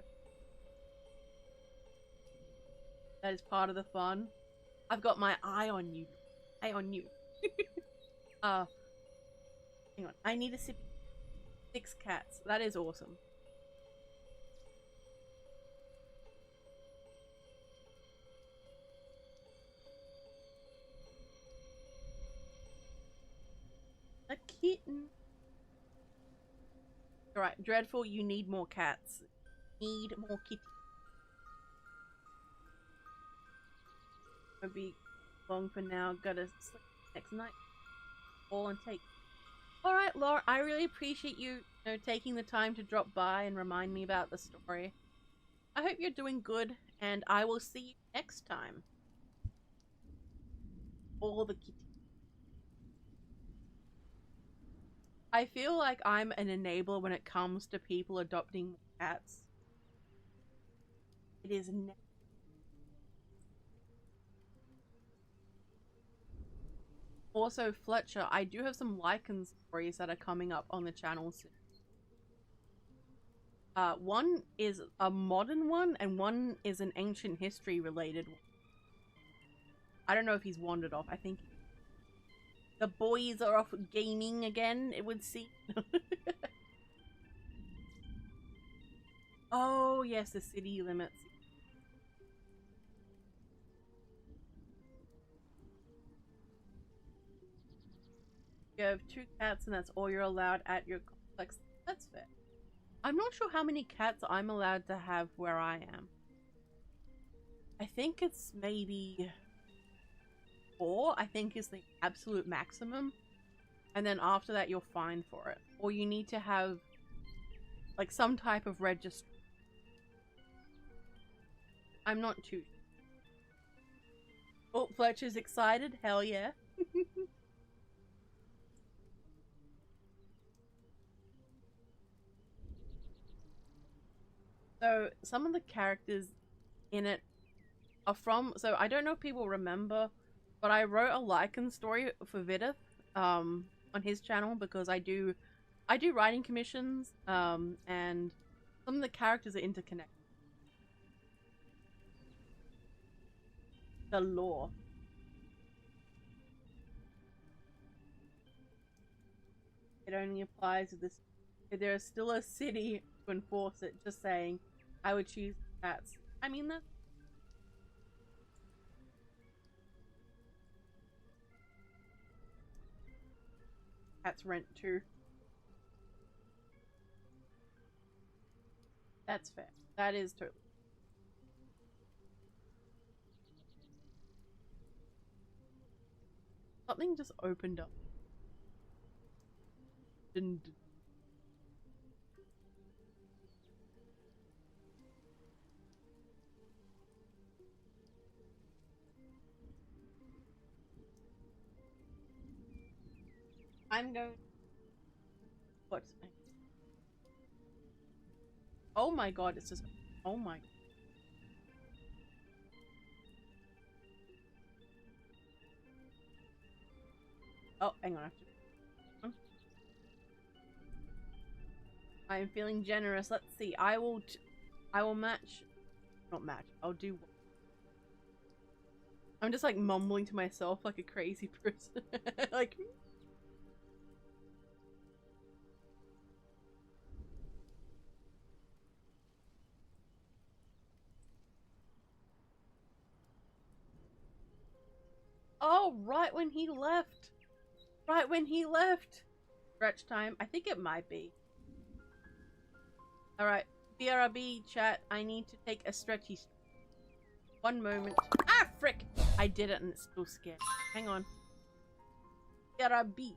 That is part of the fun. I've got my eye on you. Eye on you. Hang on. I need a sip. 6 cats. That is awesome. A kitten. Alright, Dreadful, you need more cats. Need more kitties. Won't be long for now. Gotta sleep next night. All and take. Alright, Laura, I really appreciate you, taking the time to drop by and remind me about the story. I hope you're doing good, and I will see you next time. All the kitties. I feel like I'm an enabler when it comes to people adopting cats. It is also, Fletcher, I do have some lichen stories that are coming up on the channel soon. One is a modern one, and one is an ancient history related one. I don't know if he's wandered off. I think the boys are off gaming again, it would seem. Oh, yes, the city limits. You You have 2 cats and that's all you're allowed at your complex. That's fair. I'm not sure how many cats I'm allowed to have where I am. I think it's maybe 4, I think is the absolute maximum. And then after that, you're fine for it. Or you need to have, like, some type of register. I'm not too sure. Oh, Fletcher's excited. Hell yeah. So, some of the characters in it are from... So, I don't know if people remember, but I wrote a Lycan story for Vidith on his channel because I do writing commissions, and some of the characters are interconnected. The lore. It only applies if this if there is still a city to enforce it. Just saying, I would choose cats. I mean that. Cats rent too. That's fair. That is totally. Something just opened up. Didn't. I'm going. What? Oh my god! It's just. Oh my. Oh, hang on. I have to. I am feeling generous. Let's see. I will match. Not match. I'll do. I'm just like mumbling to myself like a crazy person. Like. Oh, right when he left. Right when he left. Stretch time. I think it might be. Alright. BRB chat. I need to take a stretchy. One moment. Ah, frick! I did it and it's still scared. Hang on. BRB.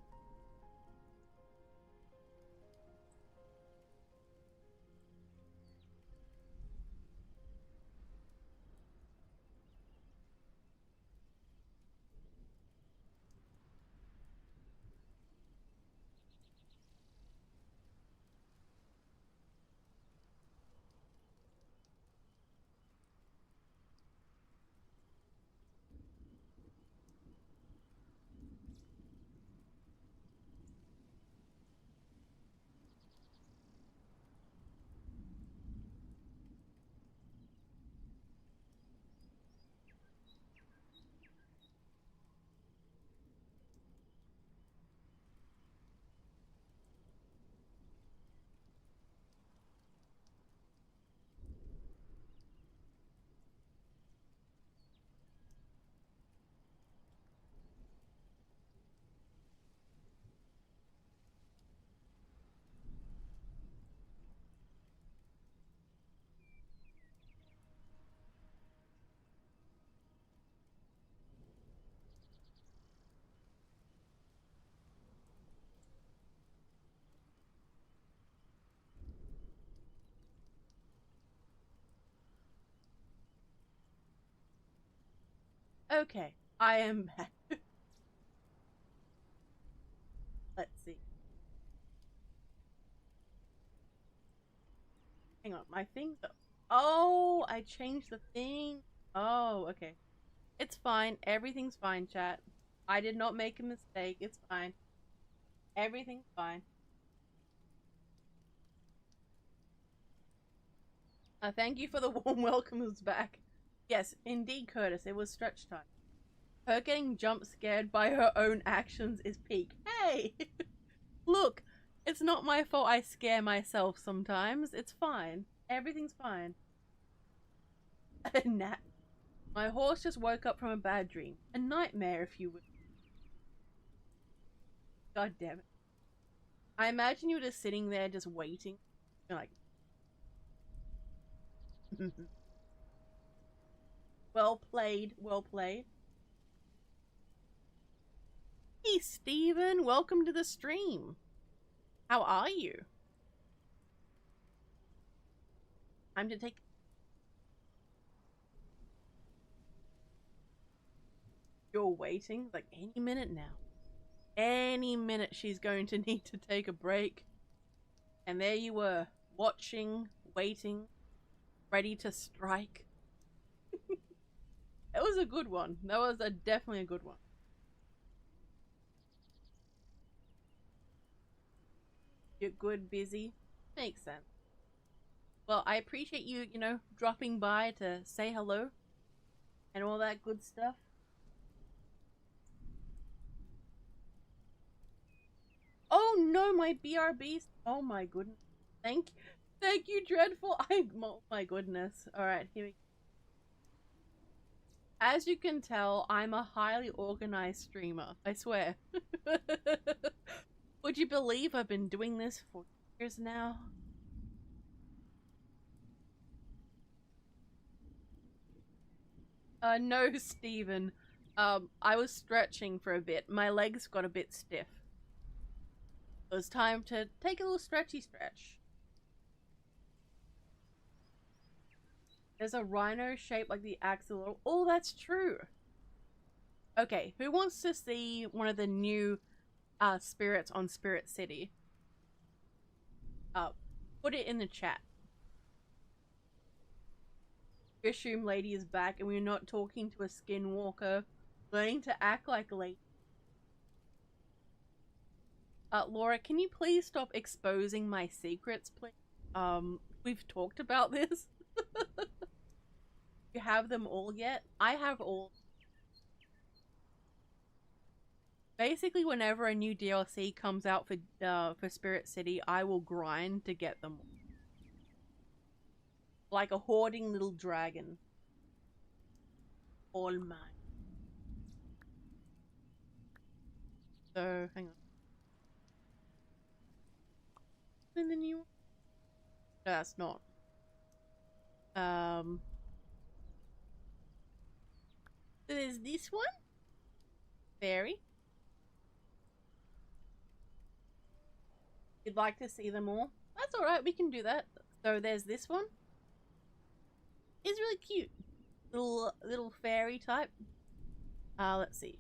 Okay. I am back. Let's see. Hang on. My thing. Oh, I changed the thing. Oh, okay. It's fine. Everything's fine, chat. I did not make a mistake. It's fine. Everything's fine. Thank you for the warm welcomes back. Yes, indeed, Curtis. It was stretch time. Her getting jump scared by her own actions is peak. Hey! Look, it's not my fault I scare myself sometimes. It's fine. Everything's fine. Nat. My horse just woke up from a bad dream. A nightmare, if you would. God damn it. I imagine you were just sitting there just waiting. You're like... Well played, well played. Hey Steven, welcome to the stream. How are you? Time to take... You're waiting? Like any minute now. Any minute she's going to need to take a break. And there you were, watching, waiting, ready to strike. That was a good one. That was definitely a good one. You're good, busy. Makes sense. Well, I appreciate you, you know, dropping by to say hello and all that good stuff. Oh no, my BRBs. Oh my goodness. Thank you, Dreadful. Oh my goodness. Alright, here we go. As you can tell, I'm a highly organized streamer. I swear. Would you believe I've been doing this for years now? No, Steven. I was stretching for a bit. My legs got a bit stiff. It was time to take a little stretchy stretch. There's a rhino shaped like the axolotl. Oh, that's true. Okay, who wants to see one of the new spirits on Spirit City? Put it in the chat. We assume Lady is back and we're not talking to a skinwalker. Learning to act like a lady. Laura, can you please stop exposing my secrets, please? We've talked about this. You have them all yet? I have all. Basically, whenever a new DLC comes out for Spirit City, I will grind to get them all. Like a hoarding little dragon. All mine. So, hang on. In the new one? No, that's not. There's this one? Fairy. You'd like to see them all? That's alright, we can do that. So there's this one. It's really cute. Little fairy type. Let's see.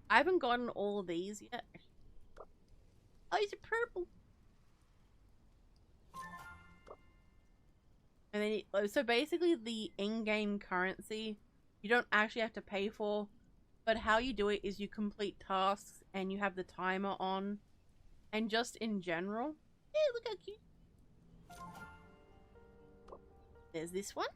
I haven't gotten all of these yet. Oh, he's a purple. And then, so basically the in-game currency, you don't actually have to pay for, but how you do it is you complete tasks and you have the timer on. And just in general, hey, look how cute. There's this one.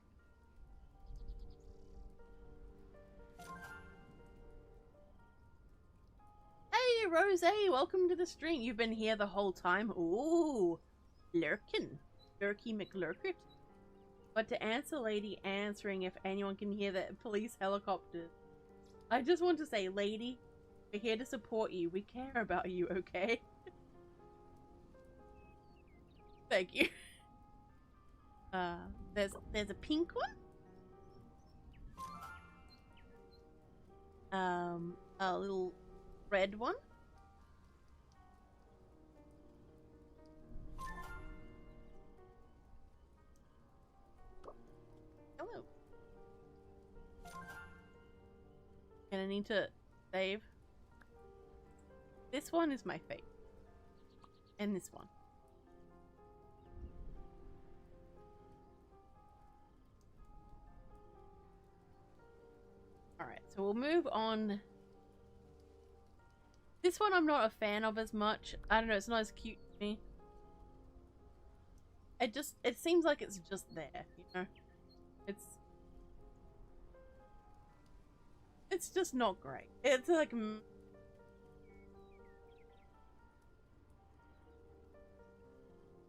Hey, Rose, welcome to the stream. You've been here the whole time. Ooh, lurkin'. Lurky McLurkert. But to answer Lady answering if anyone can hear the police helicopter, I just want to say, Lady, we're here to support you. We care about you, okay? Thank you. There's a pink one. A little red one. Hello. And I need to save. This one is my favorite. And this one. Alright, so we'll move on. This one I'm not a fan of as much. I don't know, it's not as cute to me. It seems like it's just there, you know? It's just not great. It's like...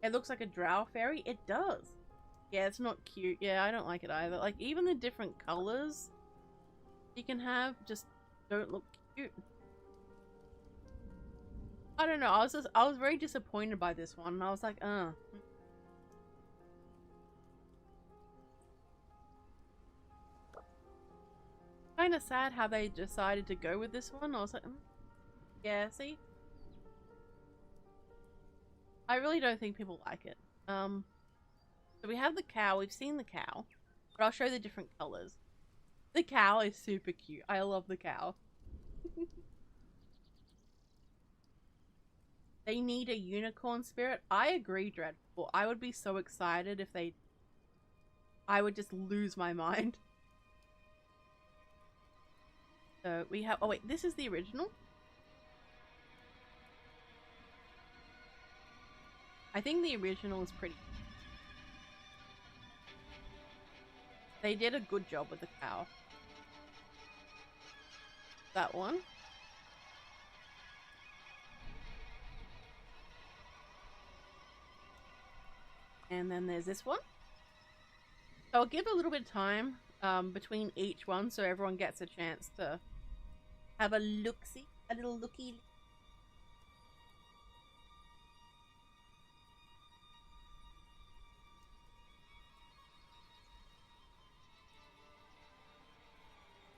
It looks like a drow fairy? It does. Yeah, it's not cute. Yeah, I don't like it either. Like, even the different colors you can have just don't look cute. I don't know. I was very disappointed by this one. And I was like, kind of sad how they decided to go with this one. I was like, yeah, see? I really don't think people like it. So we have the cow. We've seen the cow. But I'll show the different colors. The cow is super cute. I love the cow. They need a unicorn spirit. I agree, Dreadful. I would be so excited if they... I would just lose my mind. So we have... Oh wait, this is the original? I think the original is pretty... They did a good job with the cow. That one. And then there's this one. So I'll give a little bit of time between each one so everyone gets a chance to have a look-see, a little looky.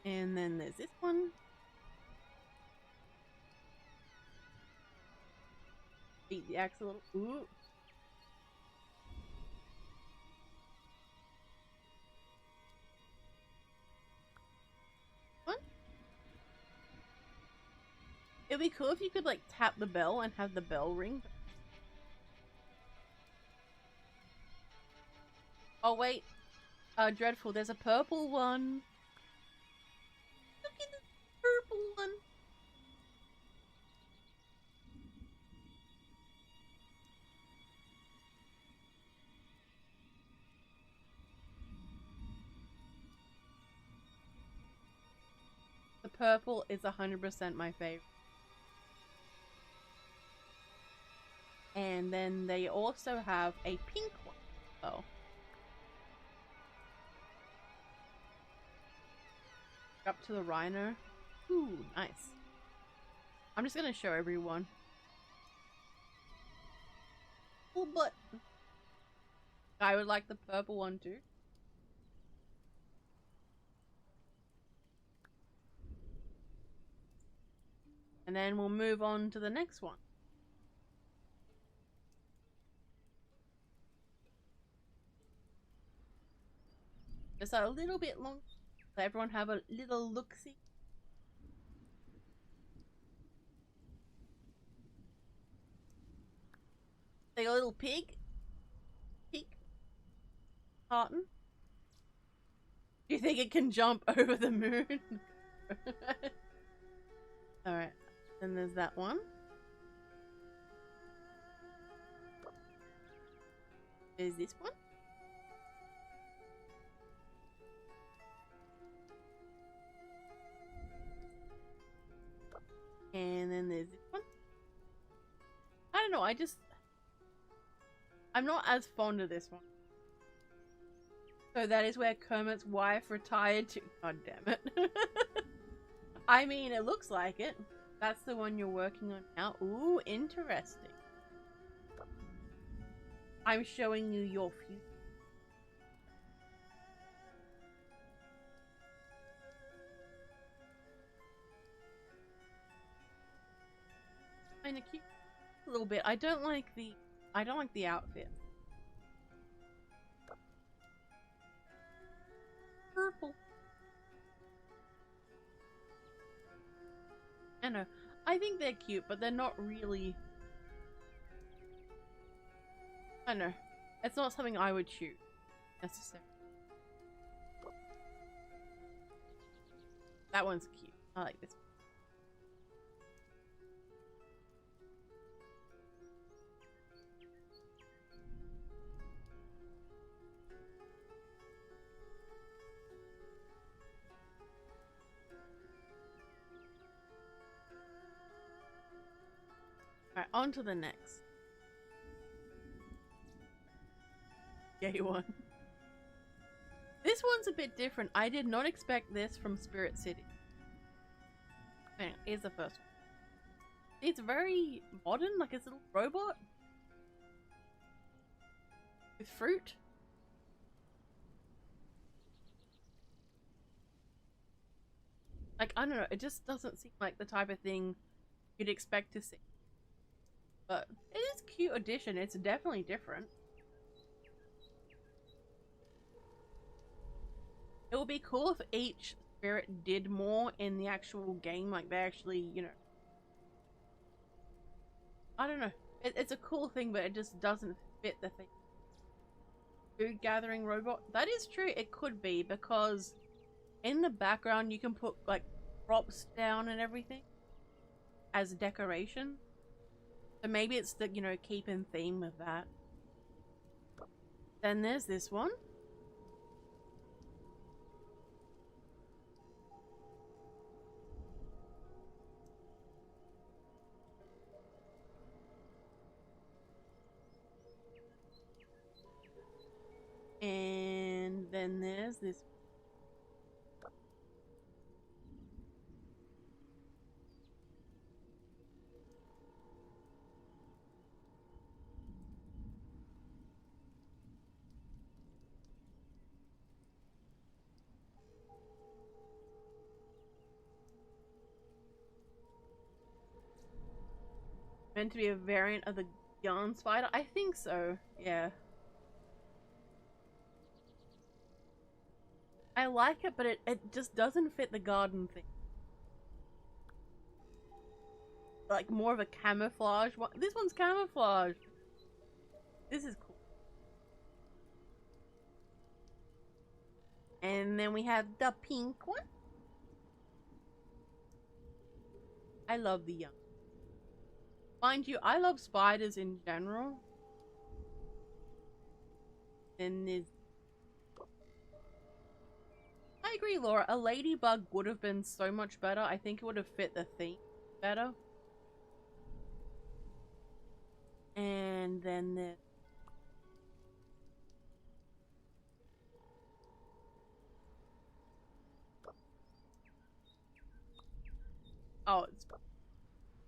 And then there's this one. Beat the axe a little. Ooh. One. It'd be cool if you could like tap the bell and have the bell ring. Oh wait. Dreadful, there's a purple one. Look at the purple one. The purple is 100% my favorite. And then they also have a pink one. Oh. Up to the rhino. Ooh, nice. I'm just gonna show everyone. Oh, but I would like the purple one too. And then we'll move on to the next one. Just a little bit long. Let everyone have a little look-see. Like a little pig. Pig. Tartan. Do you think it can jump over the moon? Alright. Then there's that one. There's this one. And then there's this one. I don't know, I'm not as fond of this one. So that is where Kermit's wife retired to. God damn it. I mean, it looks like it. That's the one you're working on now. Ooh, interesting. I'm showing you your future. Kinda cute. A little bit. I don't like the outfit. Purple. I know. I think they're cute, but they're not really... I don't know. It's not something I would shoot, necessarily. That one's cute. I like this one. Alright, on to the next. Gay one. This one's a bit different. I did not expect this from Spirit City. Anyway, here's the first one. It's very modern, like it's a little robot with fruit. Like, I don't know, it just doesn't seem like the type of thing you'd expect to see. But it is a cute addition, it's definitely different. It would be cool if each spirit did more in the actual game, like they actually, you know, I don't know. It's a cool thing, but it just doesn't fit the thing. Food gathering robot. That is true. It could be, because in the background you can put like props down and everything as decoration. So maybe it's the, you know, keep in theme with that. Then there's this one. And then there's this. Meant to be a variant of the yarn spider? I think so, yeah. I like it, but it just doesn't fit the garden thing. Like more of a camouflage one. This one's camouflage. This is cool. And then we have the pink one. I love the young. Mind you, I love spiders in general. Then there's... I agree, Laura. A ladybug would have been so much better. I think it would have fit the theme better. And then there's... Oh, it's...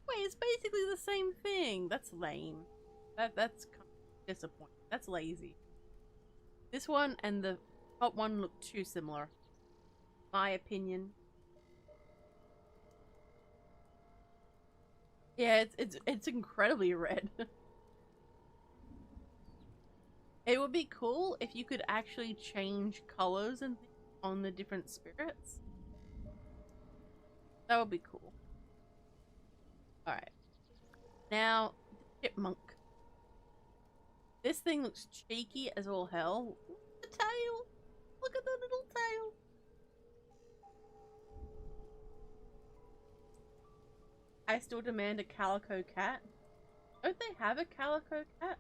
Wait, it's basically the same thing. That's lame. That's kind of disappointing. That's lazy. This one and the top one look too similar. My opinion. Yeah, it's incredibly red. It would be cool if you could actually change colors and things on the different spirits. That would be cool. Alright. Now, the chipmunk. This thing looks cheeky as all hell. The tail! Look at the little tail! I still demand a calico cat. Don't they have a calico cat?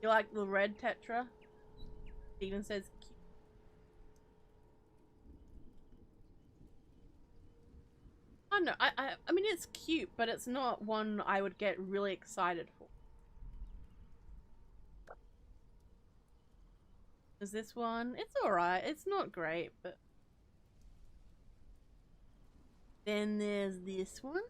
You like the red tetra? Steven says cute. I don't know, I mean it's cute, but it's not one I would get really excited for. Is this one? It's alright, it's not great, but... Then there's this one.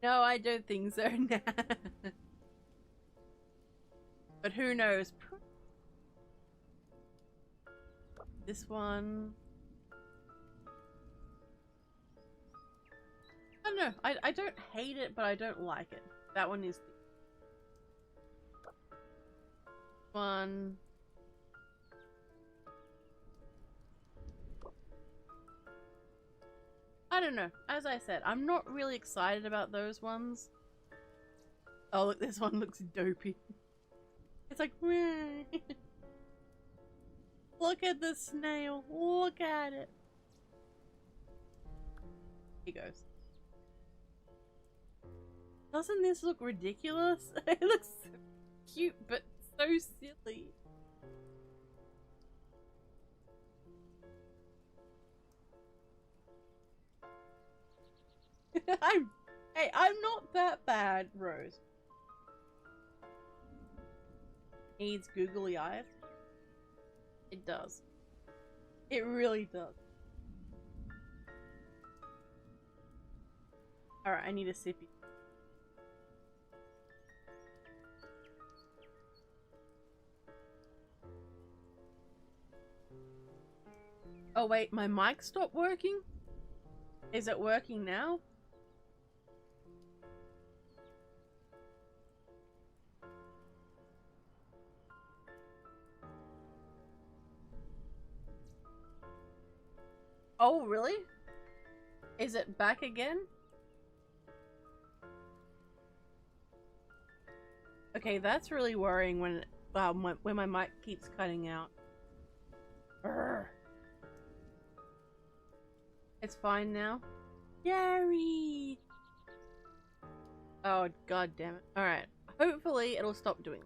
No, I don't think so. But who knows? This one. I don't know. I don't hate it, but I don't like it. That one is the one. I don't know. As I said, I'm not really excited about those ones. Oh, look, this one looks dopey. It's like, meh. Look at the snail. Look at it. He goes. Doesn't this look ridiculous? It looks so cute, but so silly. I'm not that bad, Rose. Needs googly eyes. It does. It really does. Alright, I need a sippy. Oh wait, my mic stopped working? Is it working now? Oh, really? Is it back again? Okay, that's really worrying when my mic keeps cutting out. Urgh. It's fine now. Jerry! Oh, god damn it. Alright. Hopefully it'll stop doing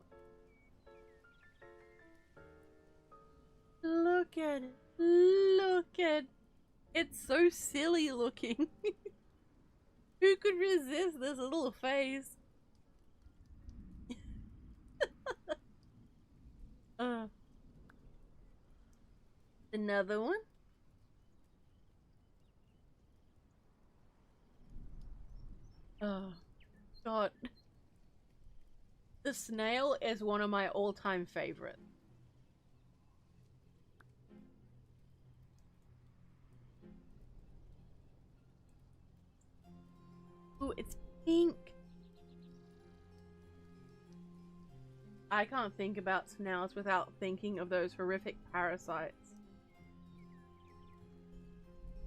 that. Look at it. Look at it. It's so silly looking. Who could resist this little face? Another one. Oh, God. The snail is one of my all-time favorites. Ooh, it's pink. I can't think about snails without thinking of those horrific parasites.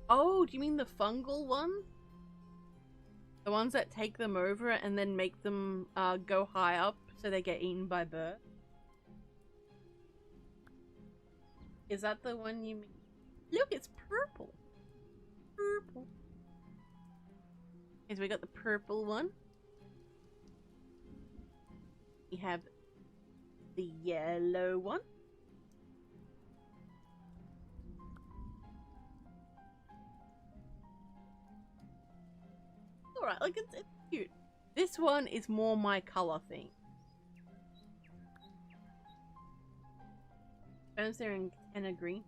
Oh, do you mean the fungal one? The ones that take them over and then make them go high up so they get eaten by birds? Is that the one you mean? Look, it's purple. Purple. Okay, so we got the purple one. We have the yellow one. Alright, like it's cute. This one is more my color thing. Bones there in Kenna green.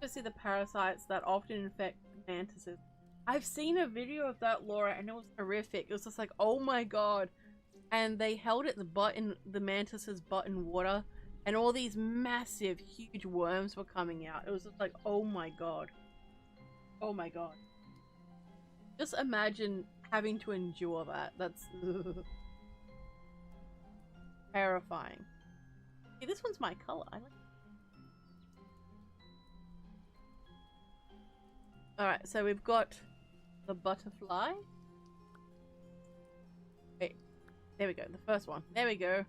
To see the parasites that often infect mantises. I've seen a video of that, Laura, and it was horrific. It was just like, oh my god. And they held the mantis's butt in water, and all these massive, huge worms were coming out. It was just like, oh my god. Oh my god. Just imagine having to endure that. That's terrifying. Okay, this one's my color. I like it. Alright, so we've got the butterfly. Wait, there we go. The first one. There we go.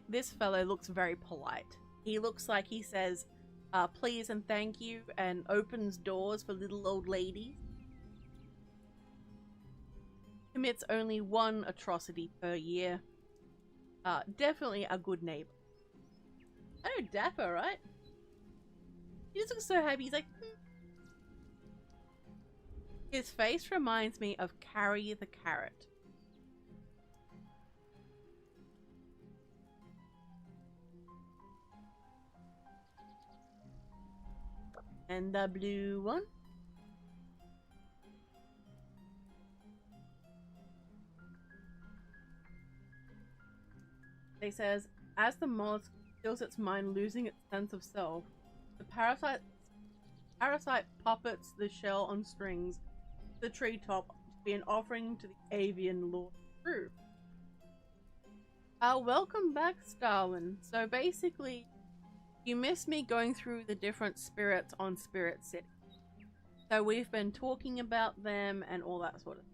This fellow looks very polite. He looks like he says, please and thank you, and opens doors for little old ladies. Commits only one atrocity per year. Definitely a good neighbor. Oh, dapper, right? He just looks so happy. He's like, His face reminds me of Carrie the carrot. And the blue one. It says, as the mollusk feels its mind losing its sense of self, the parasite puppets the shell on strings to the treetop to be an offering to the avian lord crew. Welcome back, Starwin. So basically, you missed me going through the different spirits on Spirit City. So we've been talking about them and all that sort of thing.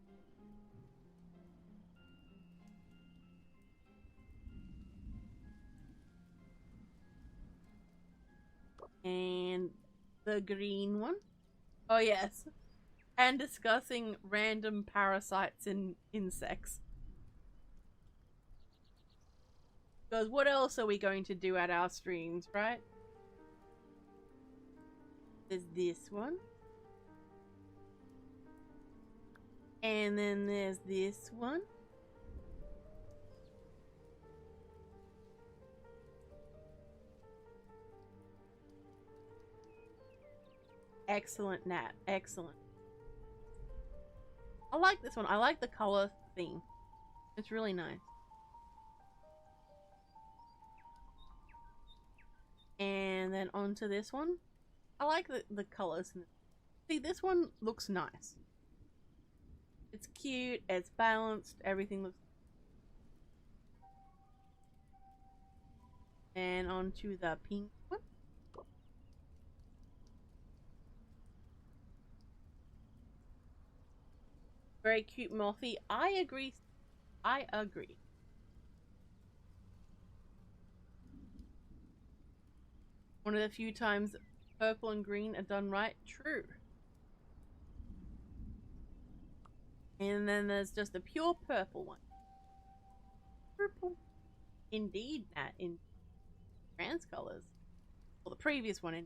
And the green one. Oh yes. And discussing random parasites in insects. Because what else are we going to do at our streams, right? There's this one. And then there's this one. Excellent, Nat. Excellent. I like this one. I like the color theme. It's really nice. And then onto this one. I like the colors. See, this one looks nice. It's cute, it's balanced, everything looks... And onto the pink one. Very cute mothy. I agree. I agree. One of the few times purple and green are done right. True. And then there's just a pure purple one. Purple. Indeed, Nat, in trans colors. Well, the previous one in.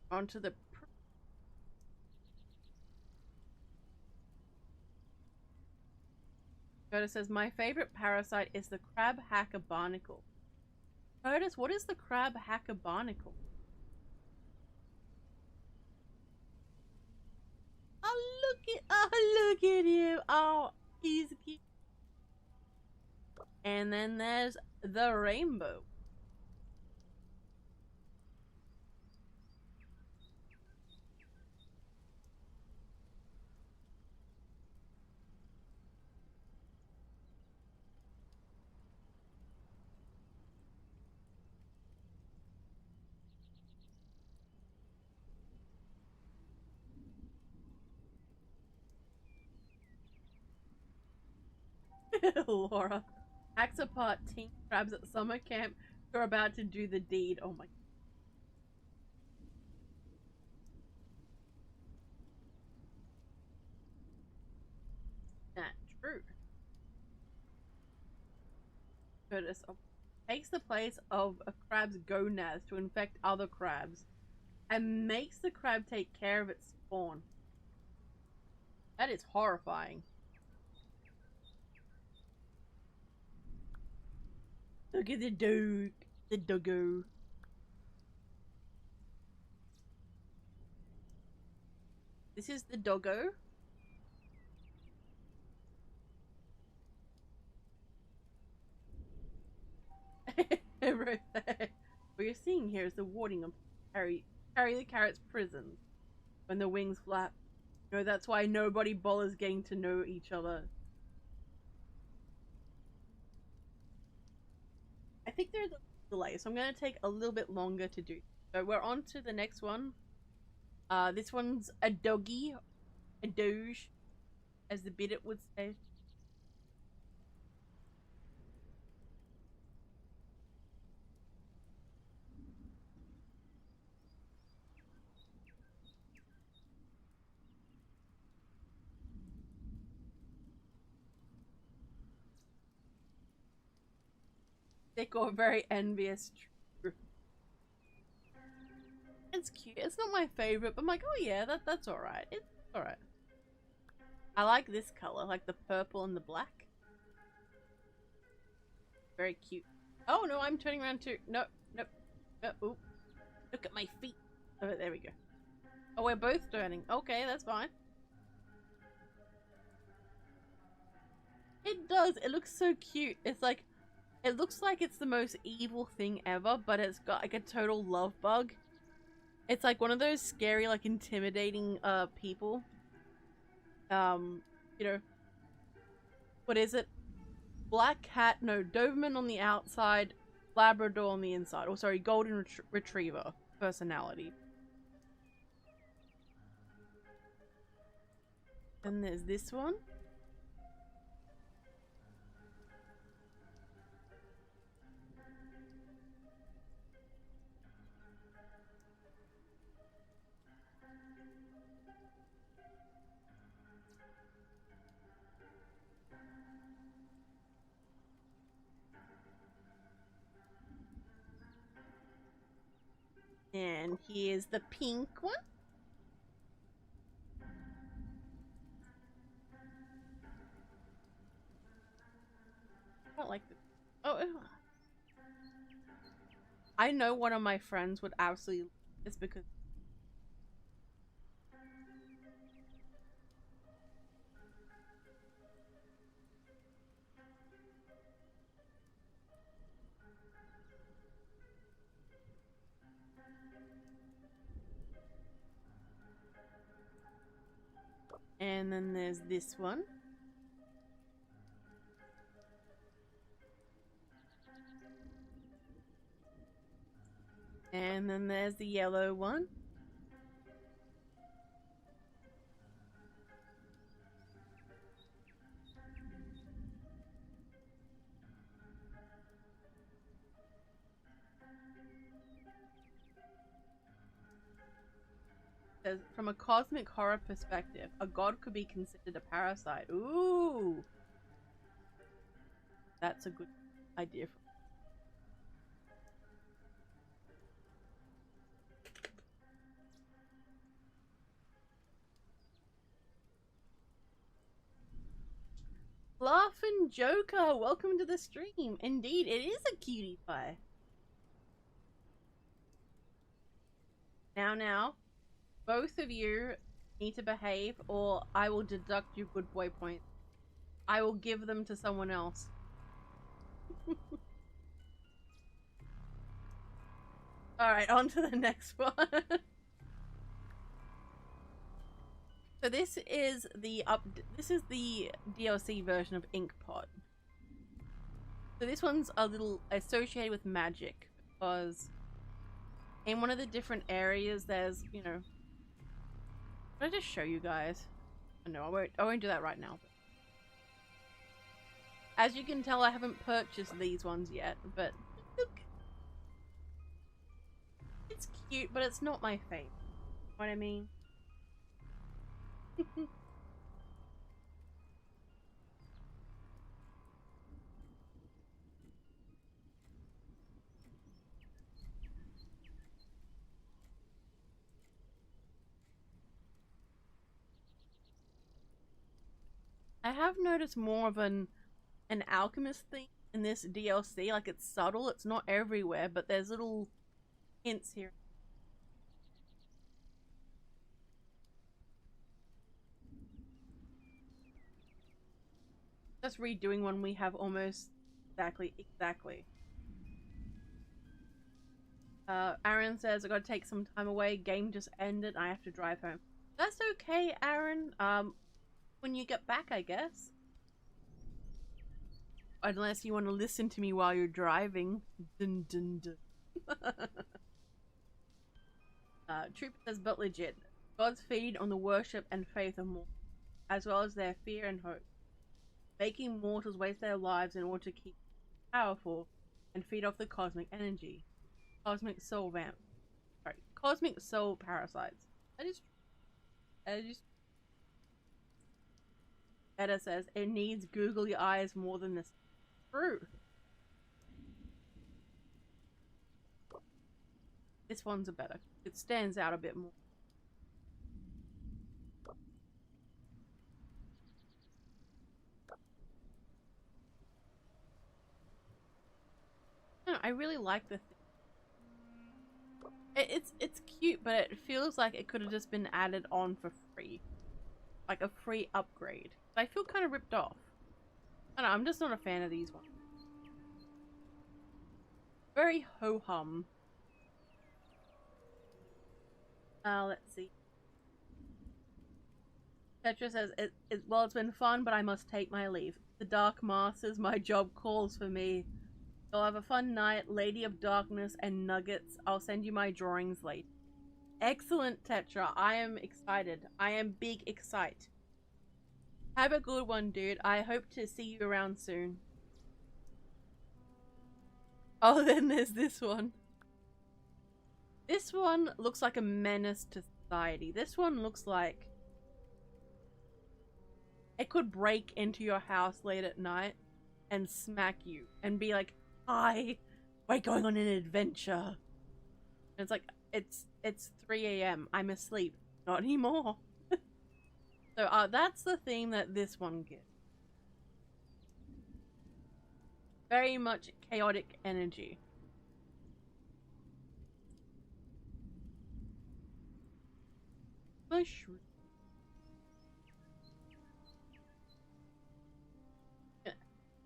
Onto the... Curtis says, my favorite parasite is the crab hacker barnacle. Curtis, what is the crab hacker barnacle? Oh, look at him. Oh, he's cute. And then there's the rainbow. Laura. Hacks apart teen crabs at summer camp who are about to do the deed. Oh my... That's true. Curtis takes the place of a crab's gonads to infect other crabs and makes the crab take care of its spawn. That is horrifying. Look at the dog. The doggo. This is the doggo. What you're seeing here is the warding of Harry the Carrot's prison. When the wings flap. You know, that's why nobody bothers getting to know each other. I think there's a delay, so I'm going to take a little bit longer to do. So we're on to the next one. This one's a doggy. A doge. As the Bidit would say. They got very envious. It's cute. It's not my favorite, but I'm like, oh yeah, that's alright. It's alright. I like this color, like the purple and the black. Very cute. Oh no, I'm turning around too. No, nope. Ooh. Look at my feet. Oh, there we go. Oh, we're both turning. Okay, that's fine. It does. It looks so cute. It's like, it looks like it's the most evil thing ever, but it's got like a total love bug. It's like one of those scary, like intimidating people. You know, what is it? Black cat, no, Doberman on the outside, Labrador on the inside. Oh, sorry, Golden Retriever personality. And there's this one. And here's the pink one. I don't like the... Oh, I know one of my friends would absolutely love this because and then there's this one. And then there's the yellow one. Says, from a cosmic horror perspective, a god could be considered a parasite. Ooh! That's a good idea. Laughing Joker, welcome to the stream. Indeed, it is a cutie pie. Now, both of you need to behave or I will deduct your good boy points. I will give them to someone else. Alright, on to the next one. So this is the DLC version of Inkpot. So this one's a little associated with magic because in one of the different areas there's, you know, did I just show you guys? No, I won't do that right now. As you can tell, I haven't purchased these ones yet, but look. It's cute, but it's not my favorite. You know what I mean? I have noticed more of an alchemist thing in this DLC. Like, it's subtle, it's not everywhere, but there's little hints here. Just redoing one we have almost exactly. Aaron says I gotta take some time away, game just ended, I have to drive home. That's okay, Aaron. When you get back, I guess. Unless you want to listen to me while you're driving. Dun dun dun. Trooper says, but legit. Gods feed on the worship and faith of mortals, as well as their fear and hope, making mortals waste their lives in order to keep powerful and feed off the cosmic energy. Cosmic soul cosmic soul parasites. That is Edda says it needs googly eyes more than this. True. This one's a better. It stands out a bit more. No, I really like the thing. It's cute, but it feels like it could have just been added on for free. Like a free upgrade. But I feel kind of ripped off. I don't know, I'm just not a fan of these ones. Very ho-hum. Let's see. Petra says, well, it's been fun, but I must take my leave. The Dark Masters, my job calls for me. You'll have a fun night, Lady of Darkness and Nuggets. I'll send you my drawings later. Excellent, Tetra. I am excited. I am big excited. Have a good one, dude. I hope to see you around soon. Oh, then there's this one. This one looks like a menace to society. This one looks like it could break into your house late at night and smack you and be like, hi, we're going on an adventure. And it's like, it's 3 a.m. I'm asleep. Not anymore. So that's the theme that this one gives. Very much chaotic energy. Mushroom.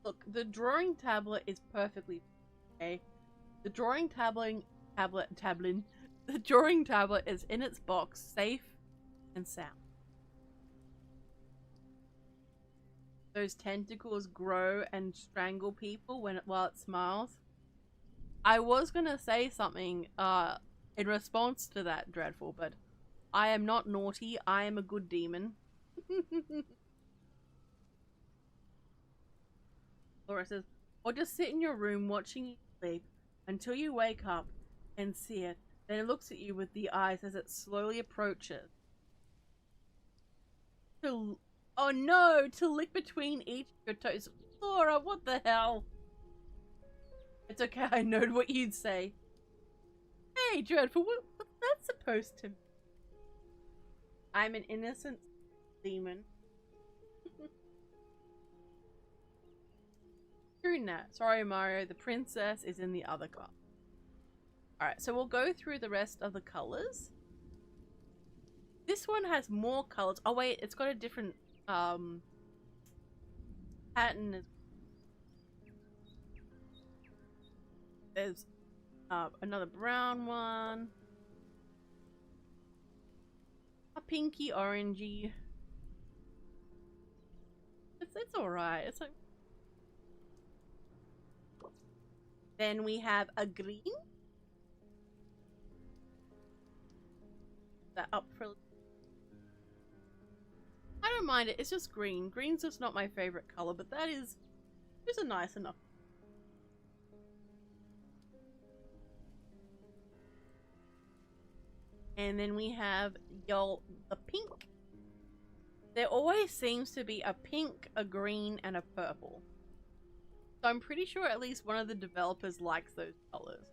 Look, the drawing tablet is perfectly okay. The drawing the drawing tablet is in its box, safe and sound. Those tentacles grow and strangle people while it smiles. I was gonna say something in response to that, Dreadful, but I am not naughty. I am a good demon. Laura says, or just sit in your room watching you sleep until you wake up and see it. Then it looks at you with the eyes as it slowly approaches. Oh no, to lick between each of your toes. Laura, what the hell? It's okay, I know what you'd say. Hey, Dreadful, what's that supposed to mean? I'm an innocent demon. True Nat. Sorry, Mario, the princess is in the other car. Alright, so we'll go through the rest of the colors. This one has more colors. Oh wait, it's got a different pattern. There's another brown one. A pinky orangey. It's alright. It's like. Then we have a green. That up for. I don't mind it. It's just green. Green's just not my favorite color, but that is just a nice enough. And then we have the pink. There always seems to be a pink, a green, and a purple. So I'm pretty sure at least one of the developers likes those colors.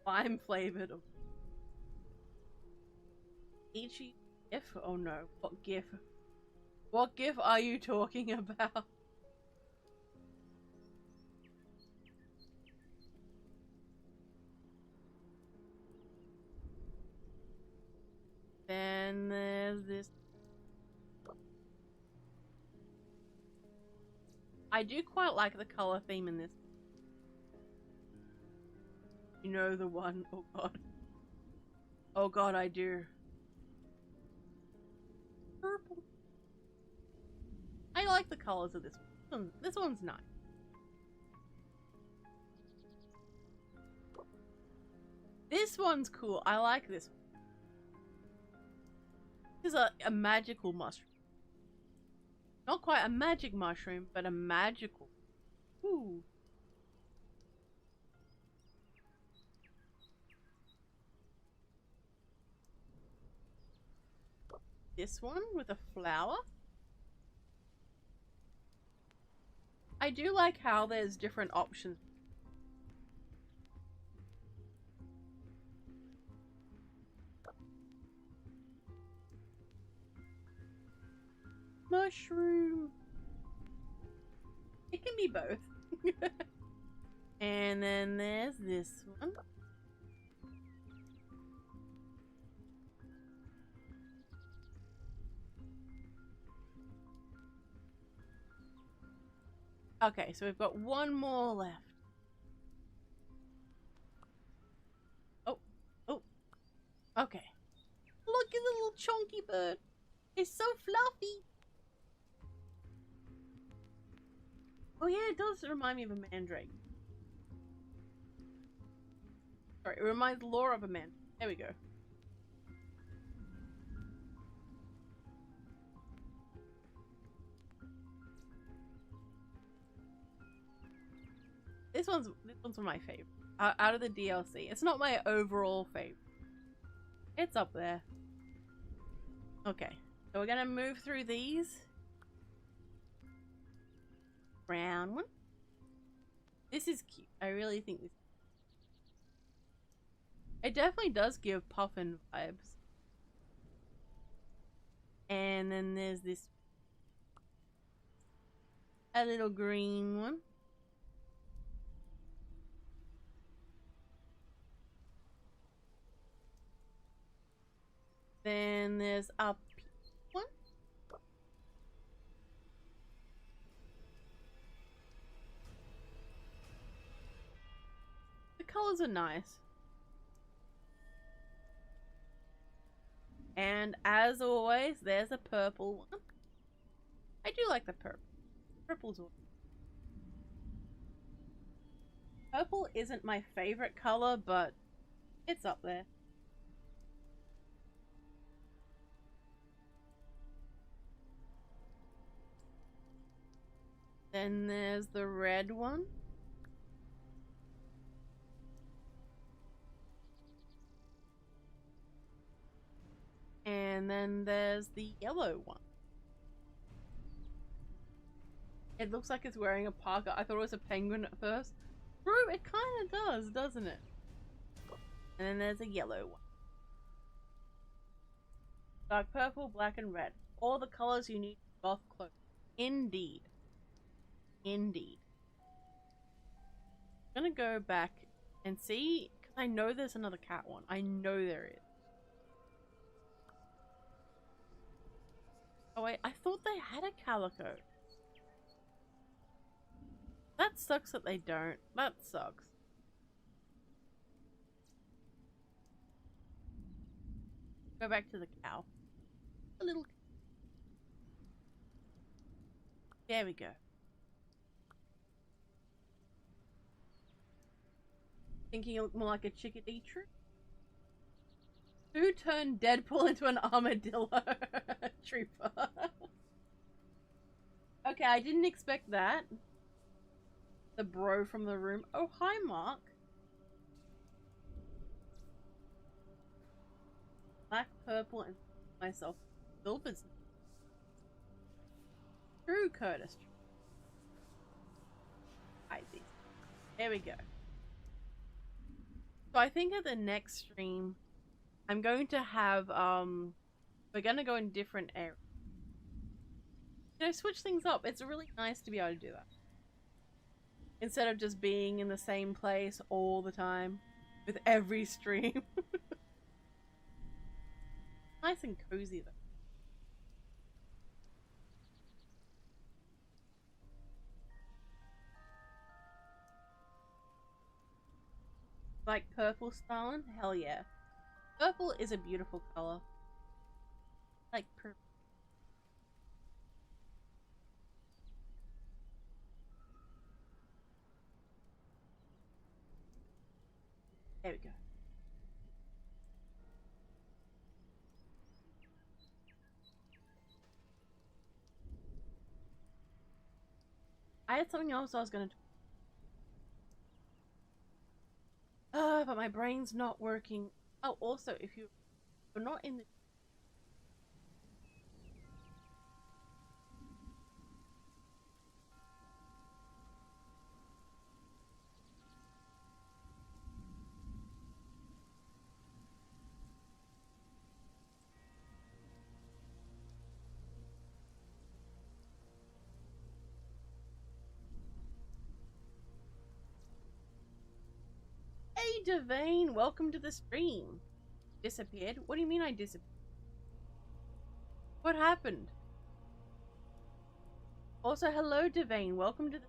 Lime flavored. Peachy GIF? Oh no. What GIF? What GIF are you talking about? Then there's this. I do quite like the color theme in this. You know the one. Oh god. Oh god, I do. Purple. I like the colors of this one. This one's nice. This one's cool. I like this one. This is a magical mushroom. Not quite a magic mushroom, but a magical. Ooh. This one with a flower. I do like how there's different options. Mushroom. It can be both. And then there's this one. Okay, so we've got one more left. Oh, oh, okay. Look at the little chunky bird. It's so fluffy. Oh yeah, it does remind me of a mandrake. Sorry, it reminds Laura of a man. There we go. This one's one of my favorite. Out of the DLC. It's not my overall favorite. It's up there. Okay, so we're gonna move through these. Brown one. This is cute. I really think this. It definitely does give Puffin vibes. And then there's this. A little green one. Then there's a pink one. The colors are nice. And as always, there's a purple one. I do like the purple. Purple's awesome. Purple isn't my favorite color, but it's up there. Then there's the red one. And then there's the yellow one. It looks like it's wearing a parka. I thought it was a penguin at first. True, it kind of does, doesn't it? And then there's a yellow one. Dark purple, black, and red. All the colors you need for goth clothing. Indeed. Indeed. I'm gonna go back and see, because I know there's another cat one. I know there is. Oh wait, I thought they had a calico. That sucks that they don't. That sucks. Go back to the cow. A little. There we go. Thinking you look more like a chickadee troop? Who turned Deadpool into an armadillo trooper? Okay, I didn't expect that. The bro from the room. Oh, hi, Mark. Black, purple, and myself. Silver's. True, Curtis. There we go. So I think at the next stream, I'm going to have, we're going to go in different areas. You know, switch things up. It's really nice to be able to do that. Instead of just being in the same place all the time with every stream. Nice and cozy though. Like purple, Stalin? Hell yeah. Purple is a beautiful color. Like purple. There we go. I had something else I was gonna but my brain's not working. Oh, also, if you're not in the Hey Devane, welcome to the stream. Disappeared? What do you mean I disappeared? What happened? Also, hello Devane, welcome to the...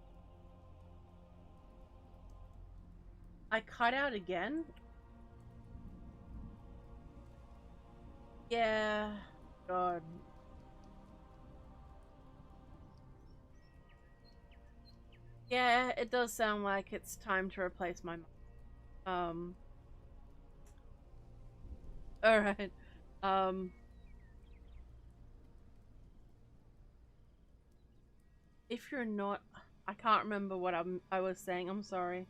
I cut out again? Yeah, God. Yeah, it does sound like it's time to replace my mom. Alright. If you're not... I can't remember what I was saying, I'm sorry.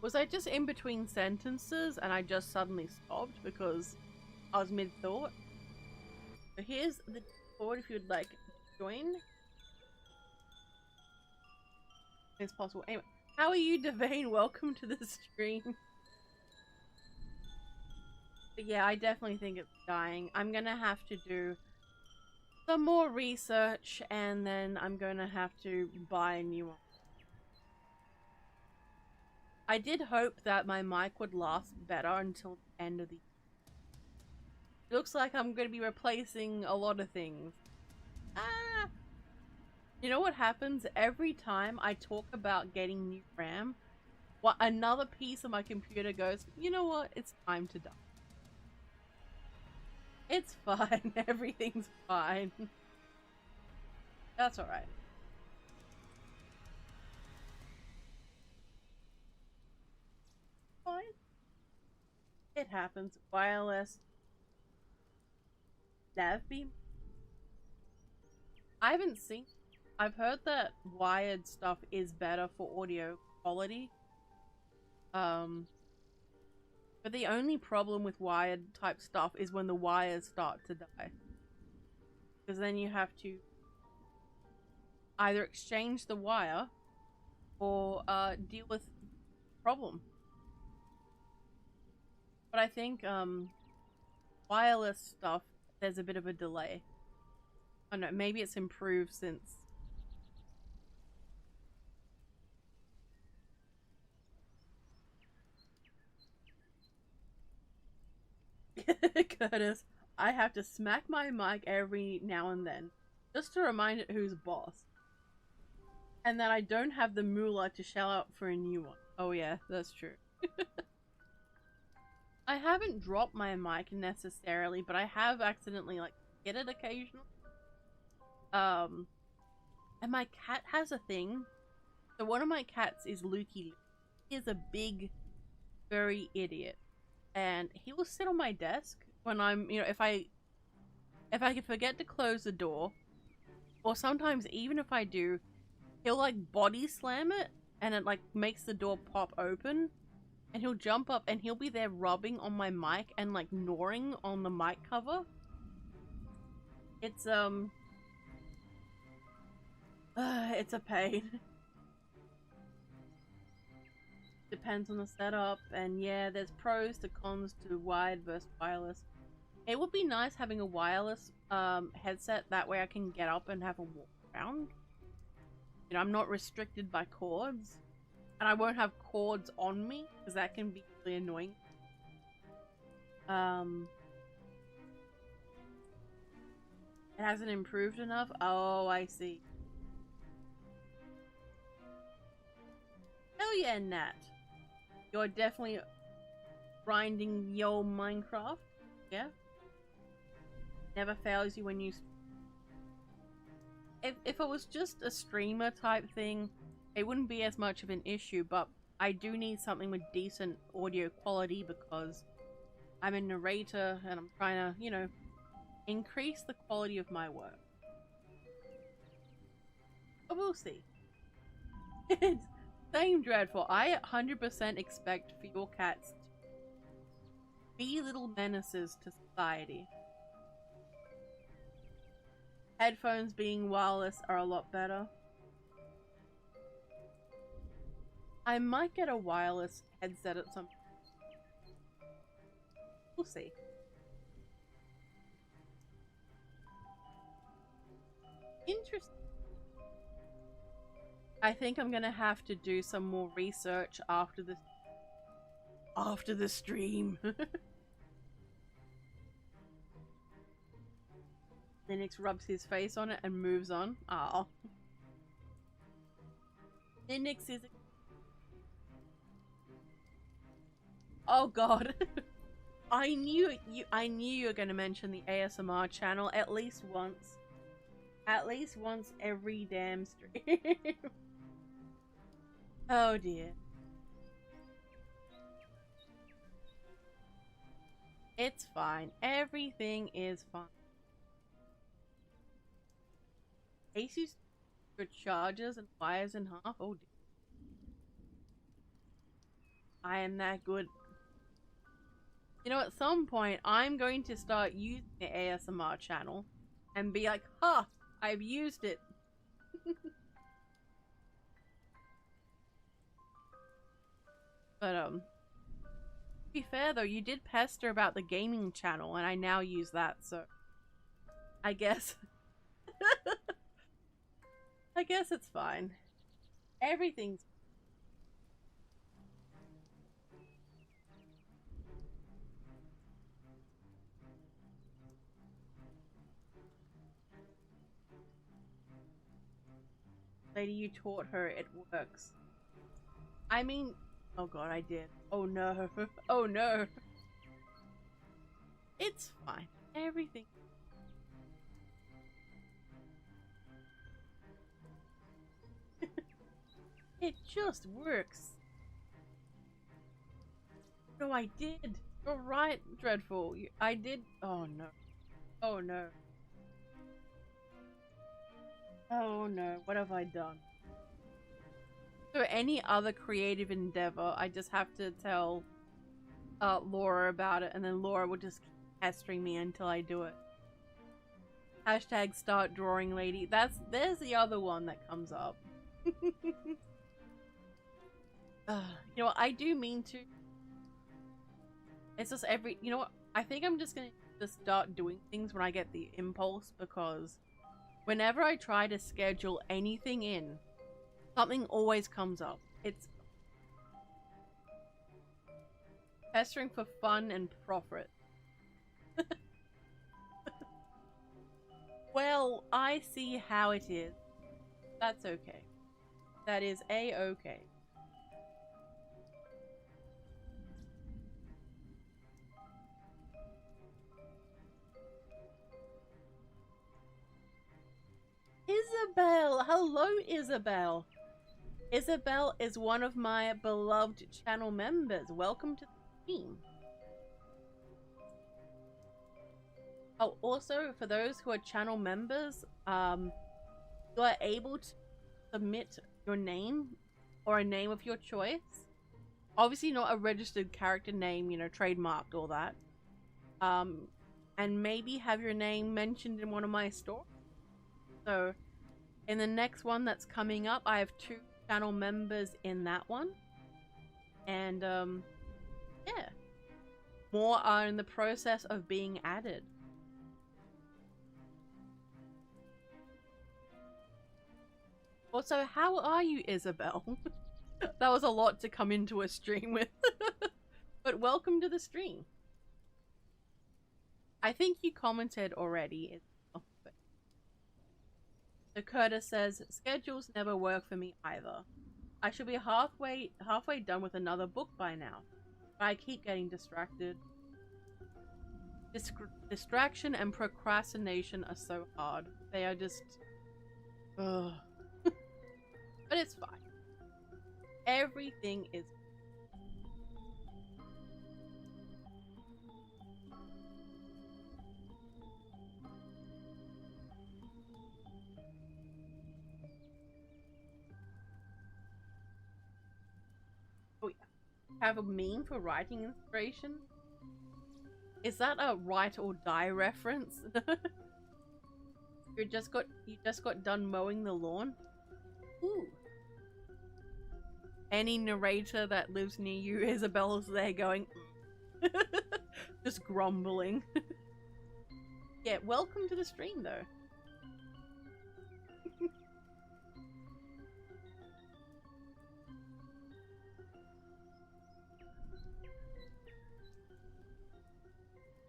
Was I just in between sentences and I just suddenly stopped because I was mid-thought? So here's the Discord if you'd like to join. It's possible. Anyway, how are you, Devane? Welcome to the stream. But yeah, I definitely think it's dying. I'm gonna have to do some more research and then I'm gonna have to buy a new one. I did hope that my mic would last better until the end of the year. Looks like I'm going to be replacing a lot of things. Ah! You know what happens every time I talk about getting new RAM? What, another piece of my computer goes, you know what? It's time to die. It's fine. Everything's fine. That's alright. Fine. It happens. Wireless nav beam. I haven't seen. I've heard that wired stuff is better for audio quality. But the only problem with wired type stuff is when the wires start to die. Because then you have to either exchange the wire or deal with the problem. But I think wireless stuff, there's a bit of a delay. I don't know, maybe it's improved since. Curtis, I have to smack my mic every now and then just to remind it who's boss. And that I don't have the moolah to shell out for a new one. Oh yeah, that's true. I haven't dropped my mic necessarily, but I have accidentally like hit it occasionally. And my cat has a thing. So one of my cats is Lukey. He is a big, furry idiot. And he will sit on my desk when I'm, you know, if I could forget to close the door, or sometimes even if I do, he'll like body slam it and it like makes the door pop open, and he'll jump up and he'll be there rubbing on my mic and like gnawing on the mic cover. It's it's a pain. Depends on the setup, and yeah, there's pros to cons to wired versus wireless. It would be nice having a wireless headset, that way I can get up and have a walk around. You know, I'm not restricted by cords, and I won't have cords on me, because that can be really annoying. It hasn't improved enough? Oh, I see. Hell yeah, Nat. You're definitely grinding your Minecraft. Yeah. Never fails you when you... If it was just a streamer type thing, it wouldn't be as much of an issue, but I do need something with decent audio quality because I'm a narrator and I'm trying to, you know, increase the quality of my work. But we'll see. Same dreadful. I 100% expect for your cats to be little menaces to society. Headphones being wireless are a lot better. I might get a wireless headset at some point. We'll see. Interesting. I think I'm gonna have to do some more research after the stream. Linux rubs his face on it and moves on. Oh. Linux is... Oh god. I knew you were gonna mention the ASMR channel at least once. At least once every damn stream. Oh dear. It's fine. Everything is fine. Asus good chargers and wires in half. Oh dear. I am that good. You know, at some point, I'm going to start using the ASMR channel and be like, ha! I've used it. But, to be fair though, you did pester about the gaming channel, and I now use that, so... I guess... I guess it's fine. Everything's... Lady, you taught her. It works. I mean, oh god, I did. Oh no. Oh no. It's fine. Everything. It just works. No, I did. You're right, Dreadful. I did. Oh no. Oh no. Oh no. What have I done? So any other creative endeavor, I just have to tell Laura about it, and then Laura will just keep pestering me until I do it. Hashtag start drawing lady. There's the other one that comes up. You know what? I do mean to. It's just you know what? I think I'm just gonna start doing things when I get the impulse, because whenever I try to schedule anything in, something always comes up. It's pestering for fun and profit. Well, I see how it is. That's okay. That is a-okay. Isabel! Hello, Isabel! Isabel is one of my beloved channel members. Welcome to the team. Oh, also, for those who are channel members, you are able to submit your name or a name of your choice. Obviously not a registered character name, you know, trademarked, all that. And maybe have your name mentioned in one of my stores. So, in the next one that's coming up, I have 2 channel members in that one. And, yeah. More are in the process of being added. Also, how are you, Isabel? That was a lot to come into a stream with. But welcome to the stream. I think you commented already. So Curtis says, schedules never work for me either. I should be halfway done with another book by now. But I keep getting distracted. Distraction and procrastination are so hard. They are just... Ugh. But it's fine. Everything is... Oh yeah. Have a meme for writing inspiration? Is that a write or die reference? You just got done mowing the lawn? Ooh. Any narrator that lives near you, Isabel's there going just grumbling. Yeah, welcome to the stream though.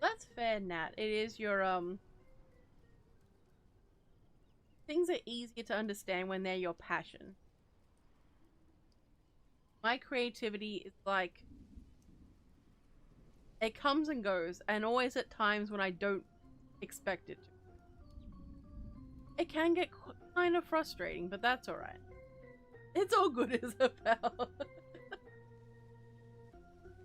That's fair, Nat. It is your things are easier to understand when they're your passion. My creativity is like, it comes and goes, and always at times when I don't expect it to. It can get kind of frustrating, but that's alright. It's all good, Isabel.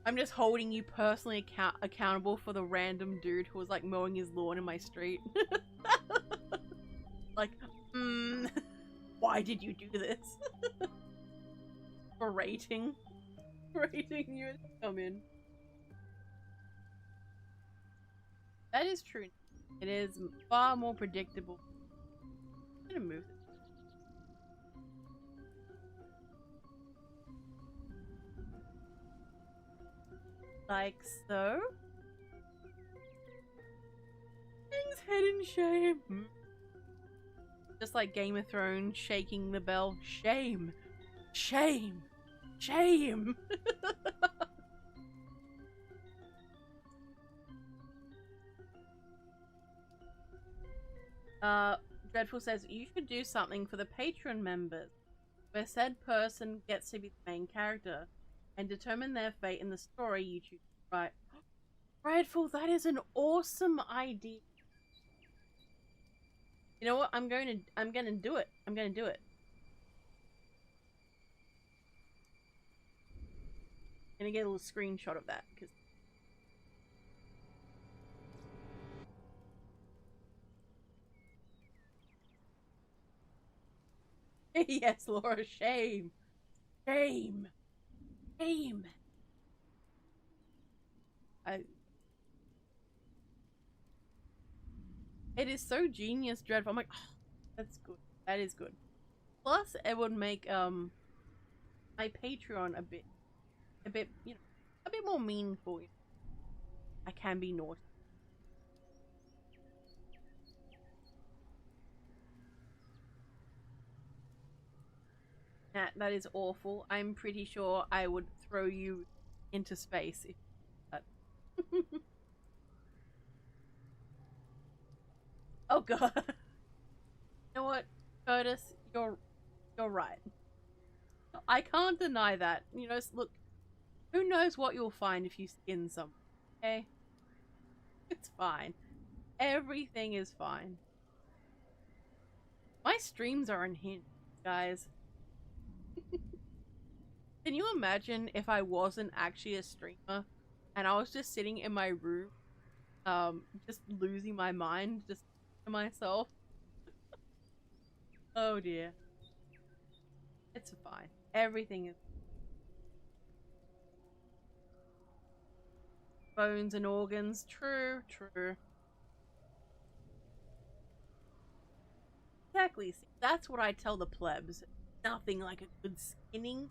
I'm just holding you personally accountable for the random dude who was like mowing his lawn in my street. Like, why did you do this? Berating you as you come in. That is true. It is far more predictable. I'm gonna move it. Like so. King's head in shame. Just like Game of Thrones shaking the bell. Shame. Shame. Shame. Dreadful says, you should do something for the Patreon members, where said person gets to be the main character and determine their fate in the story you choose to write. Dreadful, that is an awesome idea. You know what? I'm gonna do it. I'm gonna do it. I'm gonna get a little screenshot of that because yes, Laura, shame. Shame. Shame. It is so genius, Dreadful. I'm like, oh, that's good. That is good. Plus, it would make my Patreon a bit, you know, a bit more meaningful. I can be naughty. That is awful. I'm pretty sure I would throw you into space if that. Oh god. You know what, Curtis? You're right. I can't deny that. You know, look, who knows what you'll find if you skin someone, okay? It's fine. Everything is fine. My streams are unhinged, guys. Can you imagine if I wasn't actually a streamer and I was just sitting in my room, just losing my mind, just to myself? Oh dear. It's fine. Everything is bones and organs. True, true. Exactly. See, that's what I tell the plebs. Nothing like a good skinning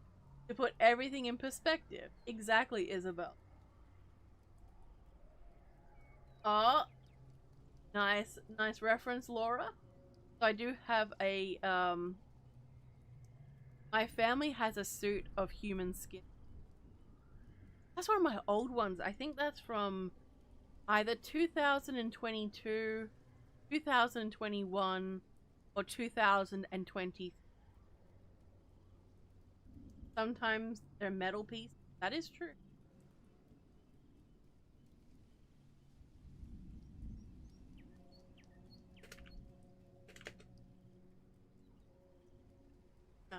to put everything in perspective. Exactly, Isabel. Oh, nice reference, Laura. So I do have a my family has a suit of human skin. That's one of my old ones. I think that's from either 2022, 2021, or 2020. Sometimes they're metal pieces. That is true. Uh,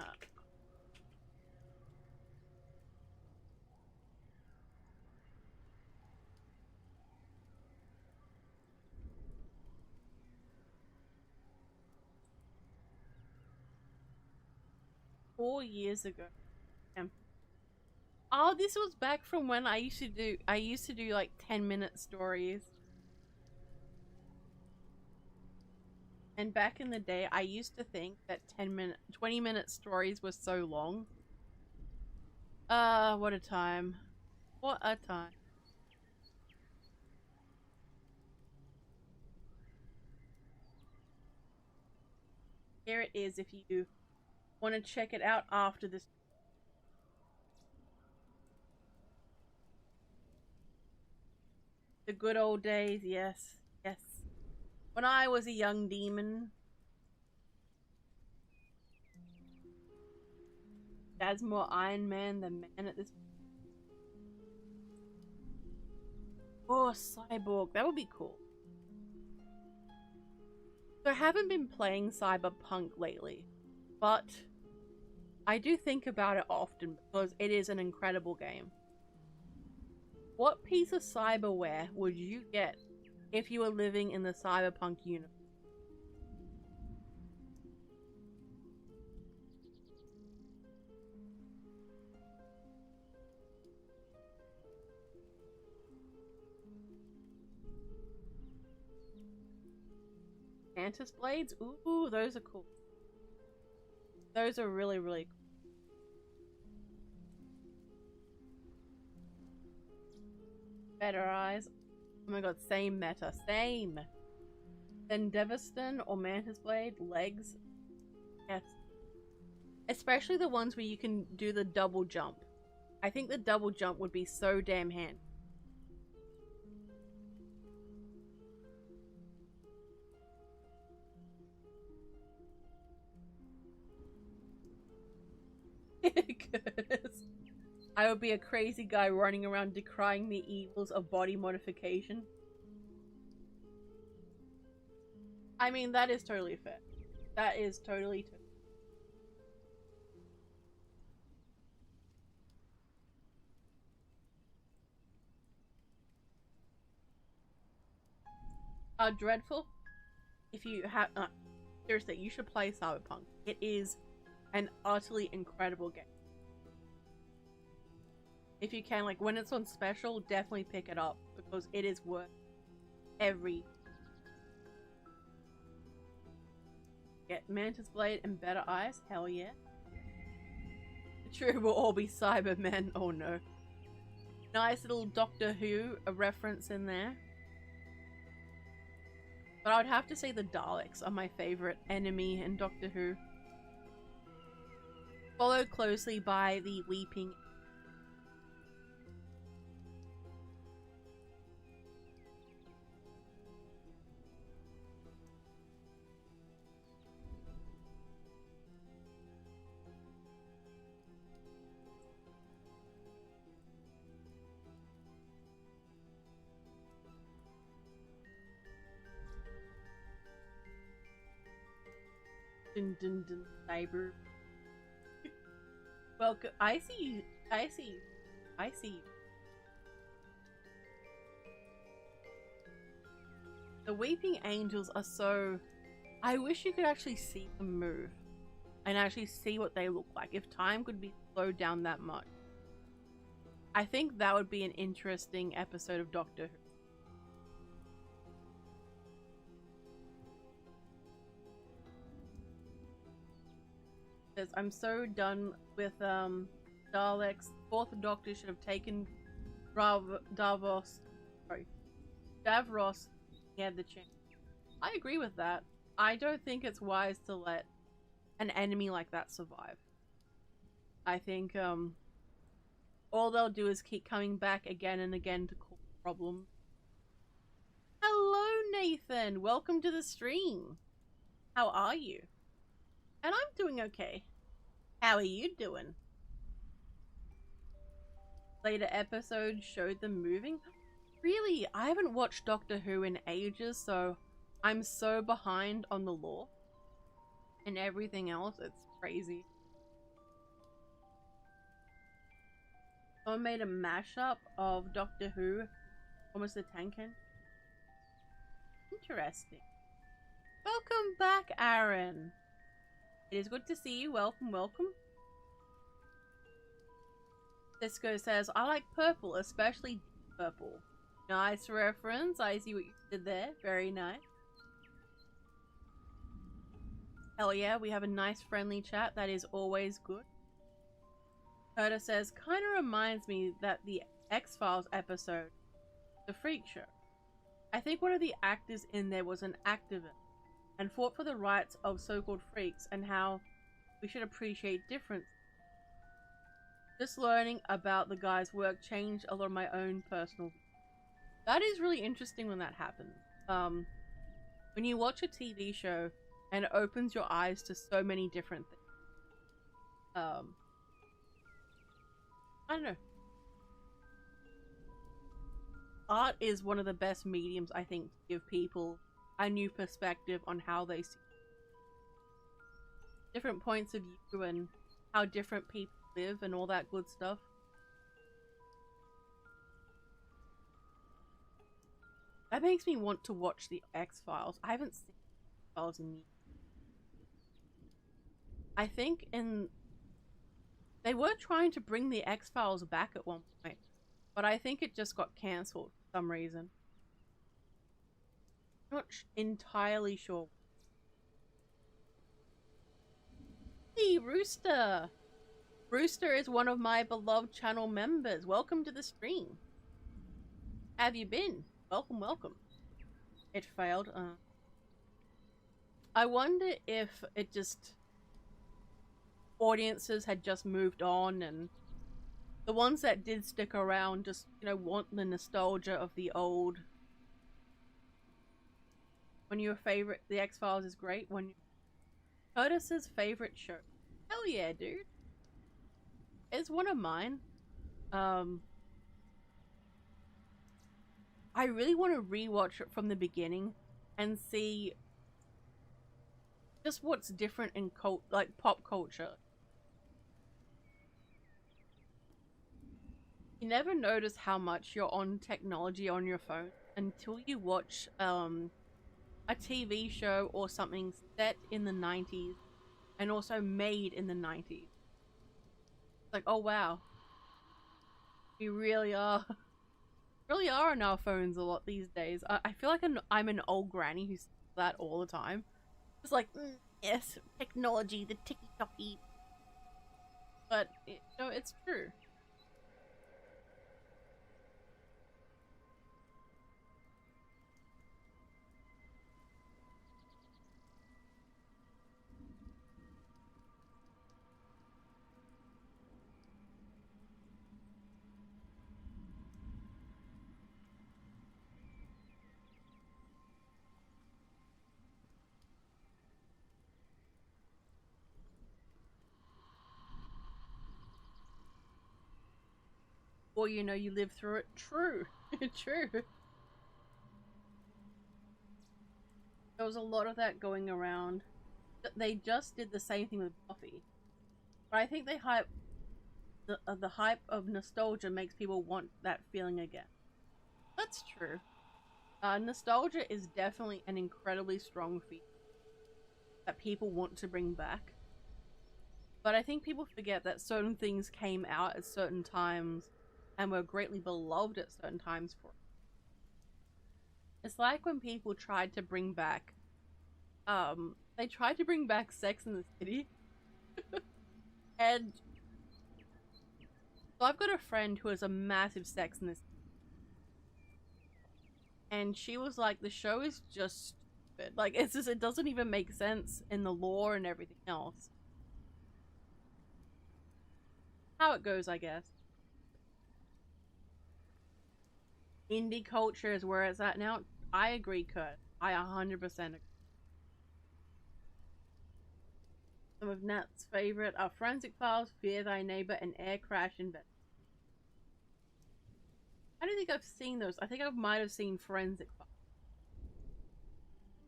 4 years ago. Oh, this was back from when I used to do like 10-minute stories. And back in the day, I used to think that 20-minute stories were so long. What a time. What a time. Here it is if you want to check it out after this. The good old days, yes. Yes. When I was a young demon. Dad's more Iron Man than man at this. Oh, Cyborg. That would be cool. So I haven't been playing Cyberpunk lately, but I do think about it often because it is an incredible game. What piece of cyberware would you get if you were living in the Cyberpunk universe? Mantis blades? Ooh, those are cool. Those are really, really cool. Better eyes. Oh my god, same meta. Same. Then Devaston or Mantis Blade, legs. Yes. Especially the ones where you can do the double jump. I think the double jump would be so damn handy. I would be a crazy guy running around decrying the evils of body modification. I mean, that is totally fair. That is totally Dreadful. If you have, seriously, you should play Cyberpunk. It is an utterly incredible game. If you can, like, when it's on special, definitely pick it up because it is worth every. Get Mantis Blade and better eyes? Hell yeah. True, we'll all be Cybermen. Oh no. Nice little Doctor Who reference in there. But I would have to say the Daleks are my favorite enemy in Doctor Who. Followed closely by the Weeping. Dun dun dun, cyber. Welcome. I see you. I see you. I see you. The Weeping Angels are so... I wish you could actually see them move. And actually see what they look like. If time could be slowed down that much. I think that would be an interesting episode of Doctor Who. I'm so done with Daleks. Fourth Doctor should have taken Davros. He had the chance. I agree with that. I don't think it's wise to let an enemy like that survive. I think all they'll do is keep coming back again and again to cause problems. Hello, Nathan. Welcome to the stream. How are you? And I'm doing okay. How are you doing? Later episodes showed them moving. Really? I haven't watched Doctor Who in ages, so I'm so behind on the lore. And everything else, it's crazy. Someone made a mashup of Doctor Who, almost the Tankin. Interesting. Welcome back, Aaron. It is good to see you. Welcome, welcome. Cisco says, I like purple, especially purple. Nice reference. I see what you did there. Very nice. Hell yeah, we have a nice friendly chat. That is always good. Curtis says, kind of reminds me that the X-Files episode, The Freak Show. I think one of the actors in there was an activist and fought for the rights of so-called freaks and how we should appreciate difference. Just learning about the guy's work changed a lot of my own personal... That is really interesting when that happens. When you watch a TV show and it opens your eyes to so many different things. I don't know. Art is one of the best mediums, I think, to give people a new perspective on how they see different points of view and how different people live and all that good stuff. That makes me want to watch the X-Files. I haven't seen the X-Files in years. I think they were trying to bring the X-Files back at one point, but I think it just got cancelled for some reason. Not entirely sure. Hey, Rooster! Rooster is one of my beloved channel members. Welcome to the stream. Have you been? Welcome, welcome. It failed. I wonder if it just... audiences had just moved on and the ones that did stick around just, you know, want the nostalgia of the old... When your favorite, the X-Files is great. When Curtis's favorite show. Hell yeah, dude. It's one of mine. Um, I really want to rewatch it from the beginning and see just what's different in like pop culture. You never notice how much you're on technology on your phone until you watch a TV show or something set in the 90s and also made in the 90s. It's like, oh wow, we really are really are on our phones a lot these days. I feel like I'm an old granny who says that all the time. It's like, yes, technology, the ticky-tocky. But, no, it's true. Or, you live through it. True. True. There was a lot of that going around. They just did the same thing with Buffy. But I think they the hype of nostalgia makes people want that feeling again. That's true. Nostalgia is definitely an incredibly strong feeling that people want to bring back. But I think people forget that certain things came out at certain times and were greatly beloved at certain times for it. It's like when people tried to bring back they tried to bring back Sex in the City. And so I've got a friend who is a massive Sex in the City. And she was like, the show is just stupid. Like, it's just, it doesn't even make sense in the lore and everything else. How it goes, I guess. Indie culture is where it's at now. I agree, Kurt. I 100% agree. Some of Nat's favorite are Forensic Files, Fear Thy Neighbor, and Air Crash Invest. I don't think I've seen those. I think I might have seen Forensic Files.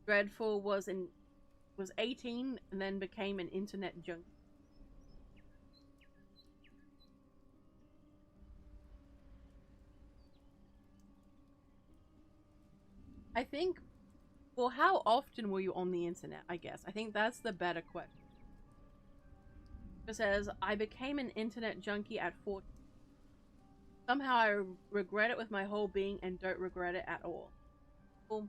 Dreadful was 18 and then became an internet junkie. I think, well, how often were you on the internet, I guess? I think that's the better question. It says, I became an internet junkie at 14. Somehow I regret it with my whole being and don't regret it at all. Well,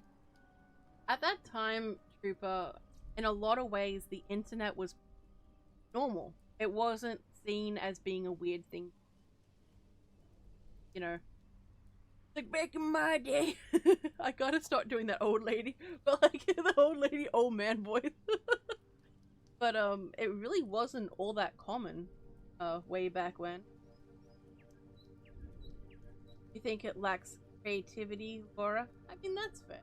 at that time, Trooper, in a lot of ways, the internet was normal. It wasn't seen as being a weird thing. You know, like back in my day. I gotta start doing that old lady, but like the old lady, old man voice. But it really wasn't all that common, way back when. You think it lacks creativity, Laura? I mean, that's fair.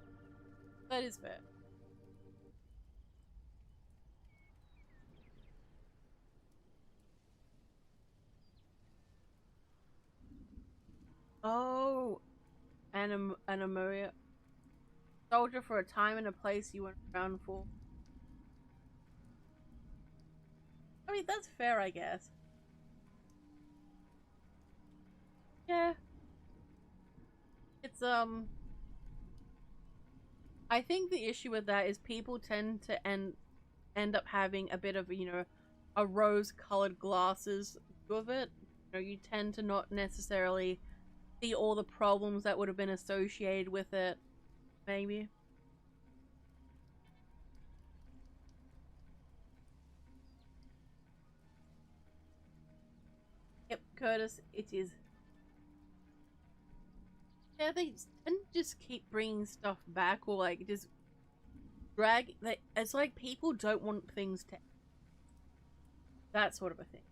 That is fair. Oh, Anamoria. Soldier for a time and a place you went around for. I mean, that's fair, I guess. Yeah. It's, I think the issue with that is people tend to end up having a bit of, a rose-colored glasses view of it. You tend to not necessarily see all the problems that would have been associated with it, maybe. Yep, Curtis, it is. Yeah, they tend to just keep bringing stuff back or like just drag. It's like people don't want things to. That sort of a thing.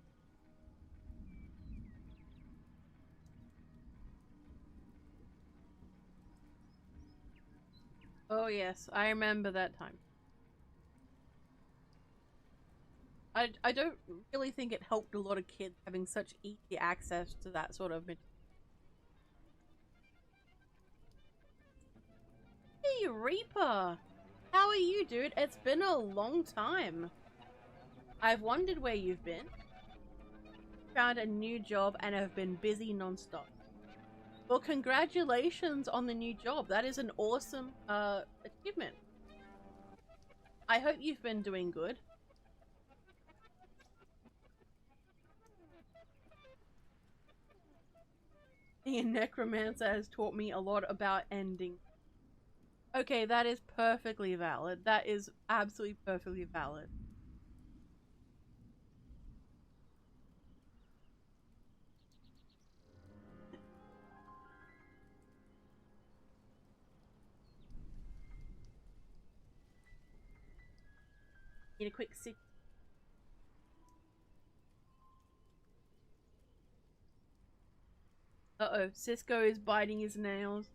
Oh yes, I remember that time. I don't really think it helped a lot of kids having such easy access to that sort of material. Hey, Reaper! How are you, dude? It's been a long time. I've wondered where you've been. Found a new job and have been busy non-stop. Well, congratulations on the new job. That is an awesome achievement. I hope you've been doing good. The necromancer has taught me a lot about ending. Okay, that is perfectly valid. That is absolutely perfectly valid. Need a quick sip. Uh-oh, Cisco is biting his nails.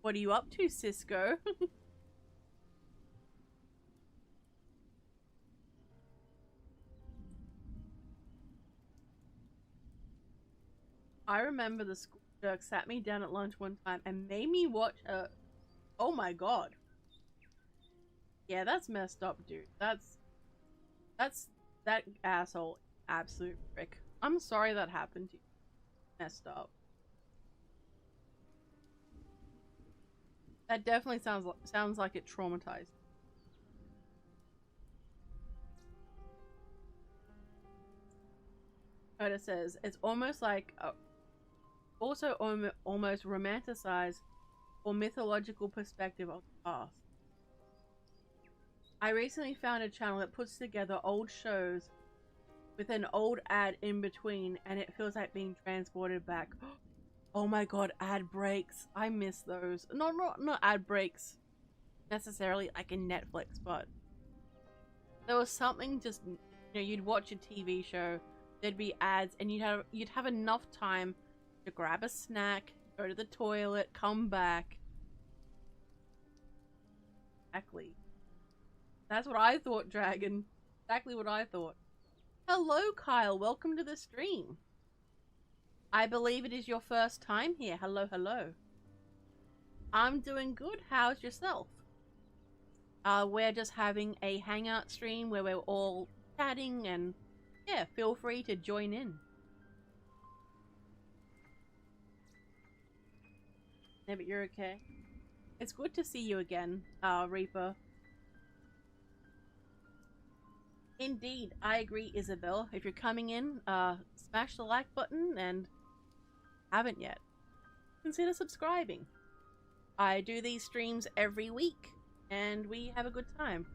What are you up to, Cisco? I remember the school jerk sat me down at lunch one time and made me watch a... Oh my god. Yeah, that's messed up, dude. That asshole, absolute prick. I'm sorry that happened to you. Messed up. That definitely sounds like it traumatized. Oda says it's almost like also almost romanticized or mythological perspective of the past. I recently found a channel that puts together old shows with an old ad in between, and it feels like being transported back. Oh my god, ad breaks. I miss those. Not ad breaks necessarily like in Netflix, but there was something just, you know, you'd watch a TV show, there'd be ads, and you'd have enough time to grab a snack, go to the toilet, come back. Exactly. That's what I thought, Dragon. Exactly what I thought. Hello, Kyle. Welcome to the stream. I believe it is your first time here. Hello, hello. I'm doing good. How's yourself? We're just having a hangout stream where we're all chatting, and yeah, feel free to join in. Yeah, but you're okay. It's good to see you again, Reaper. Indeed, I agree, Isabel. If you're coming in, smash the like button, and haven't yet, consider subscribing. I do these streams every week, and we have a good time.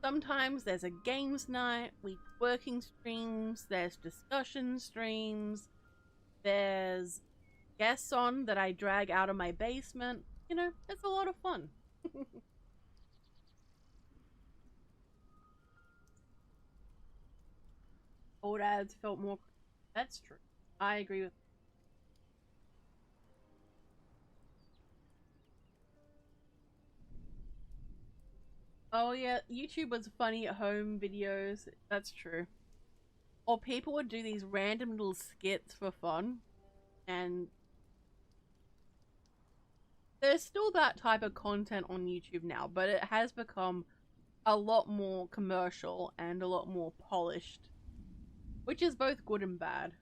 Sometimes there's a games night, working streams, there's discussion streams, there's guests on that I drag out of my basement. You know, it's a lot of fun. Old ads felt more... That's true. I agree with... Oh yeah, YouTube was funny at home videos. That's true. Or people would do these random little skits for fun. And there's still that type of content on YouTube now, but it has become a lot more commercial and a lot more polished, which is both good and bad.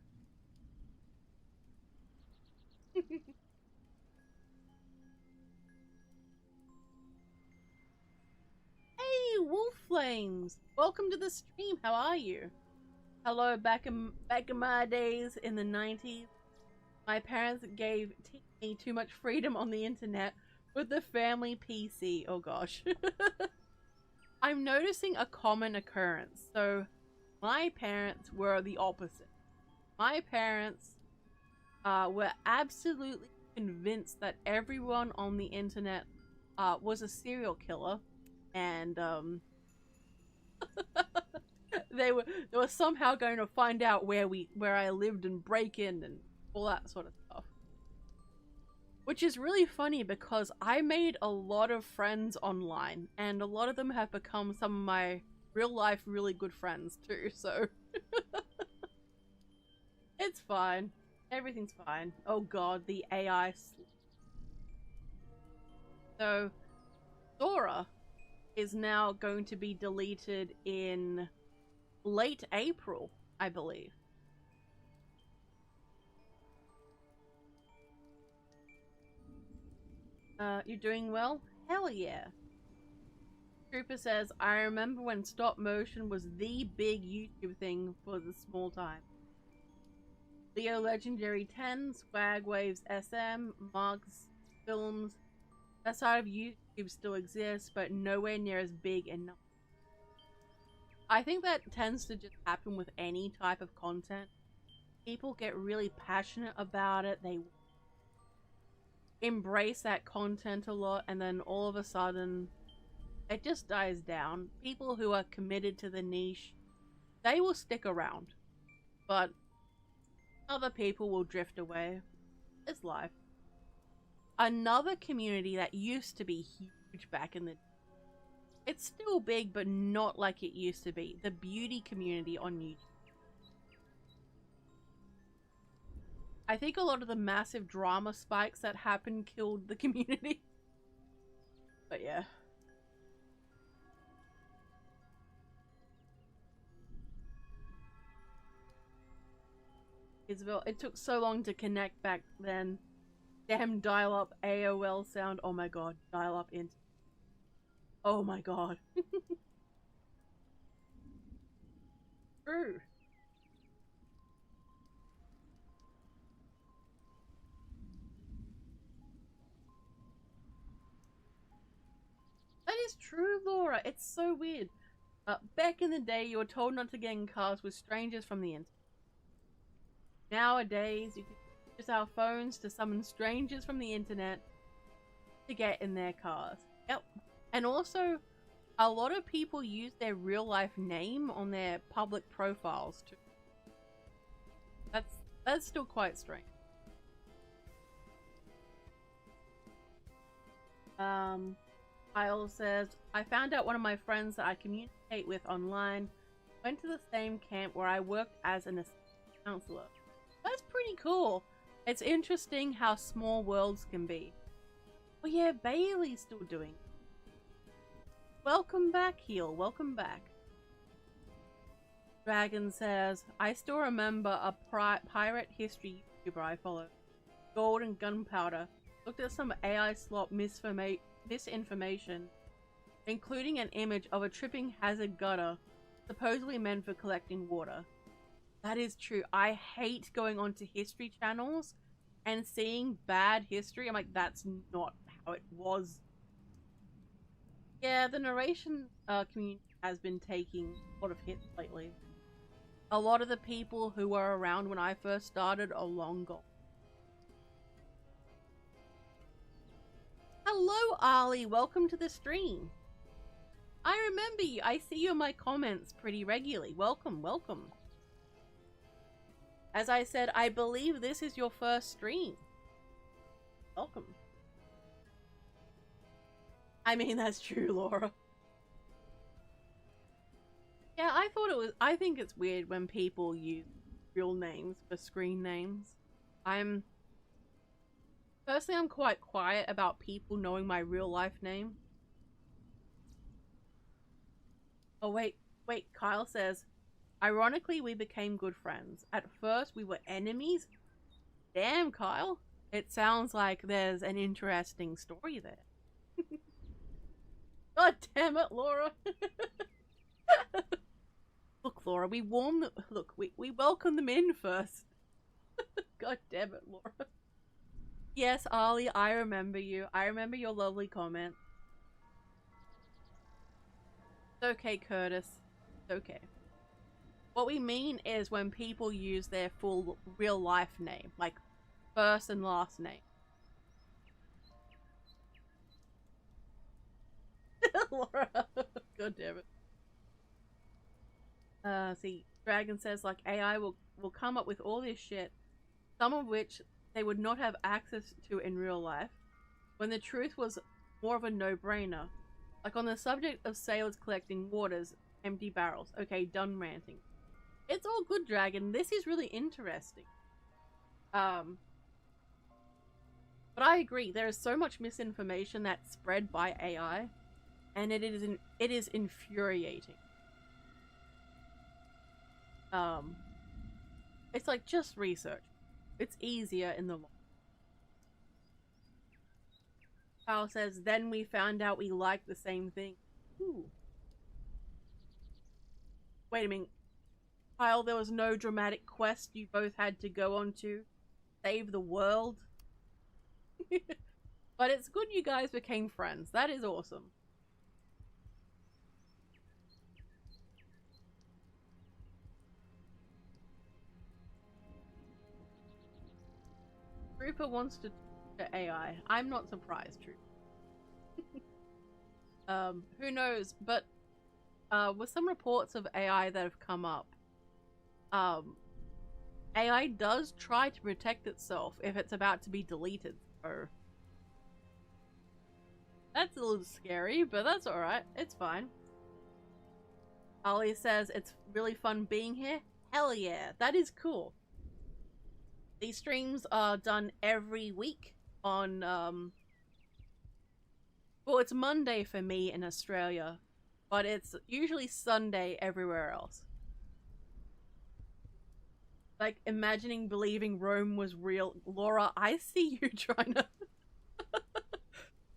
Hey, Wolf Flames! Welcome to the stream. How are you? Hello. Back in my days in the 90s, my parents gave me too much freedom on the internet with the family PC. Oh gosh. I'm noticing a common occurrence. So my parents were the opposite. My parents were absolutely convinced that everyone on the internet was a serial killer, and they were somehow going to find out where I lived and break in and all that sort of stuff. Which is really funny because I made a lot of friends online, and a lot of them have become some of my real life really good friends too, so it's fine. Everything's fine. Oh god, the AI. So, Sora is now going to be deleted in late April, I believe. You're doing well? Hell yeah. Trooper says, I remember when stop motion was the big YouTube thing for the small time. Leo Legendary 10, Swag Waves SM, Marks Films. That side of YouTube still exists, but nowhere near as big enough. I think that tends to just happen with any type of content. People get really passionate about it, they embrace that content a lot, and then all of a sudden it just dies down. People who are committed to the niche, they will stick around, but other people will drift away. It's life. Another community that used to be huge back in the... It's still big, but not like it used to be. The beauty community on YouTube. I think a lot of the massive drama spikes that happened killed the community. But yeah. Isabel, it took so long to connect back then. Damn dial-up AOL sound. Oh my god, dial-up internet. Oh my god. True. That is true, Laura. It's so weird. Back in the day, you were told not to get in cars with strangers from the internet. Nowadays, you can use our phones to summon strangers from the internet to get in their cars. Yep. And also, a lot of people use their real life name on their public profiles too. That's still quite strange. Kyle says, I found out one of my friends that I communicate with online went to the same camp where I worked as an assistant counselor. That's pretty cool. It's interesting how small worlds can be. Oh yeah, Bailey's still doing it. Welcome back, Heel. Welcome back. Dragon says, I still remember a pirate history YouTuber I followed. Gold and gunpowder. Looked at some AI slop misinformation, including an image of a tripping hazard gutter, supposedly meant for collecting water. That is true. I hate going onto history channels and seeing bad history. I'm like, that's not how it was. Yeah, the narration community has been taking a lot of hits lately. A lot of the people who were around when I first started are long gone. Hello, Ali. Welcome to the stream. I remember you. I see you in my comments pretty regularly. Welcome, welcome. As I said, I believe this is your first stream. Welcome. I mean, that's true, Laura. Yeah, I think it's weird when people use real names for screen names. Personally, I'm quite quiet about people knowing my real life name. Oh, wait, Kyle says, ironically, we became good friends. At first, we were enemies. Damn, Kyle. It sounds like there's an interesting story there. God damn it, Laura. Look, Laura, we welcome them in first. God damn it, Laura. Yes, Ali, I remember you. I remember your lovely comment. It's okay, Curtis. It's okay. What we mean is when people use their full real life name, like first and last name. Laura. God damn it. See, Dragon says like AI will come up with all this shit, some of which they would not have access to in real life, when the truth was more of a no-brainer. Like on the subject of sailors collecting waters, Empty barrels. Okay, done ranting. It's all good, Dragon. This is really interesting. But I agree. There is so much misinformation that's spread by AI, and it is infuriating. It's like, just research. It's easier in the long. Kyle says, then we found out we like the same thing. Ooh. Wait a minute. Kyle, there was no dramatic quest you both had to go on to save the world? But it's good you guys became friends. That is awesome. Trooper wants to AI. I'm not surprised, Trooper. Who knows? But with some reports of AI that have come up, AI does try to protect itself if it's about to be deleted. So that's a little scary, but that's alright. It's fine. Ali says it's really fun being here. Hell yeah, that is cool. These streams are done every week on, well, it's Monday for me in Australia, but it's usually Sunday everywhere else. Like, imagining believing Rome was real. Laura, I see you trying to...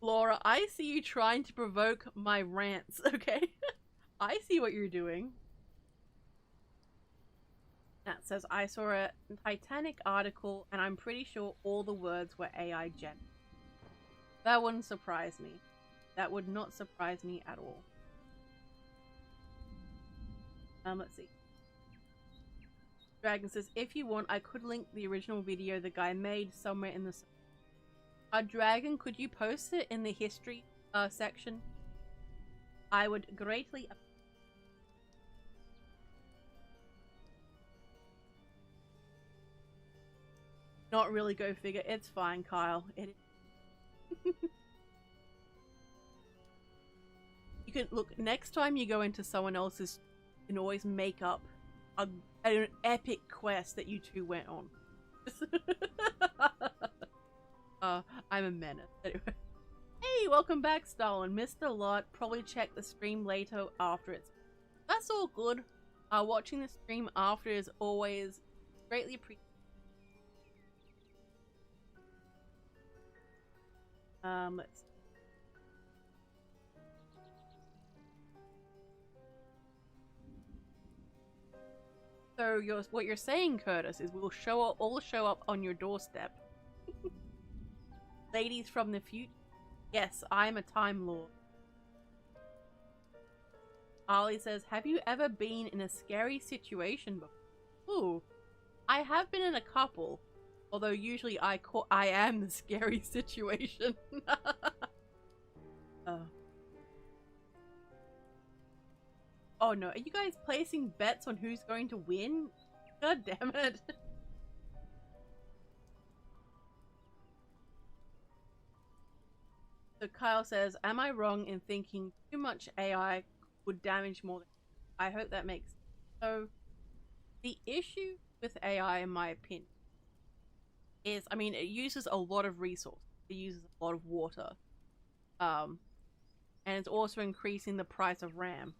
Laura, I see you trying to provoke my rants, okay? I see what you're doing. That says, I saw a Titanic article and I'm pretty sure all the words were AI gen. That wouldn't surprise me. That would not surprise me at all. Let's see. Dragon says, if you want, I could link the original video the guy made somewhere in the... Dragon, could you post it in the history section? I would greatly... Not really, go figure. It's fine, Kyle. It is. You can look, next time you go into someone else's, you can always make up an epic quest that you two went on. I'm a menace. Anyway. Hey, welcome back, Stalin. Missed a lot. Probably check the stream later after it's... That's all good. Watching the stream after is always greatly appreciated. Let's see. So what you're saying, Curtis, is we'll all show up on your doorstep. Ladies from the future. Yes, I'm a Time Lord. Ali says, have you ever been in a scary situation before? Ooh, I have been in a couple. Although usually I am the scary situation. Oh no, are you guys placing bets on who's going to win? God damn it. So Kyle says, am I wrong in thinking too much AI would damage more than... I hope that makes sense. So the issue with AI, in my opinion, is, I mean, it uses a lot of resources. It uses a lot of water. And it's also increasing the price of RAM.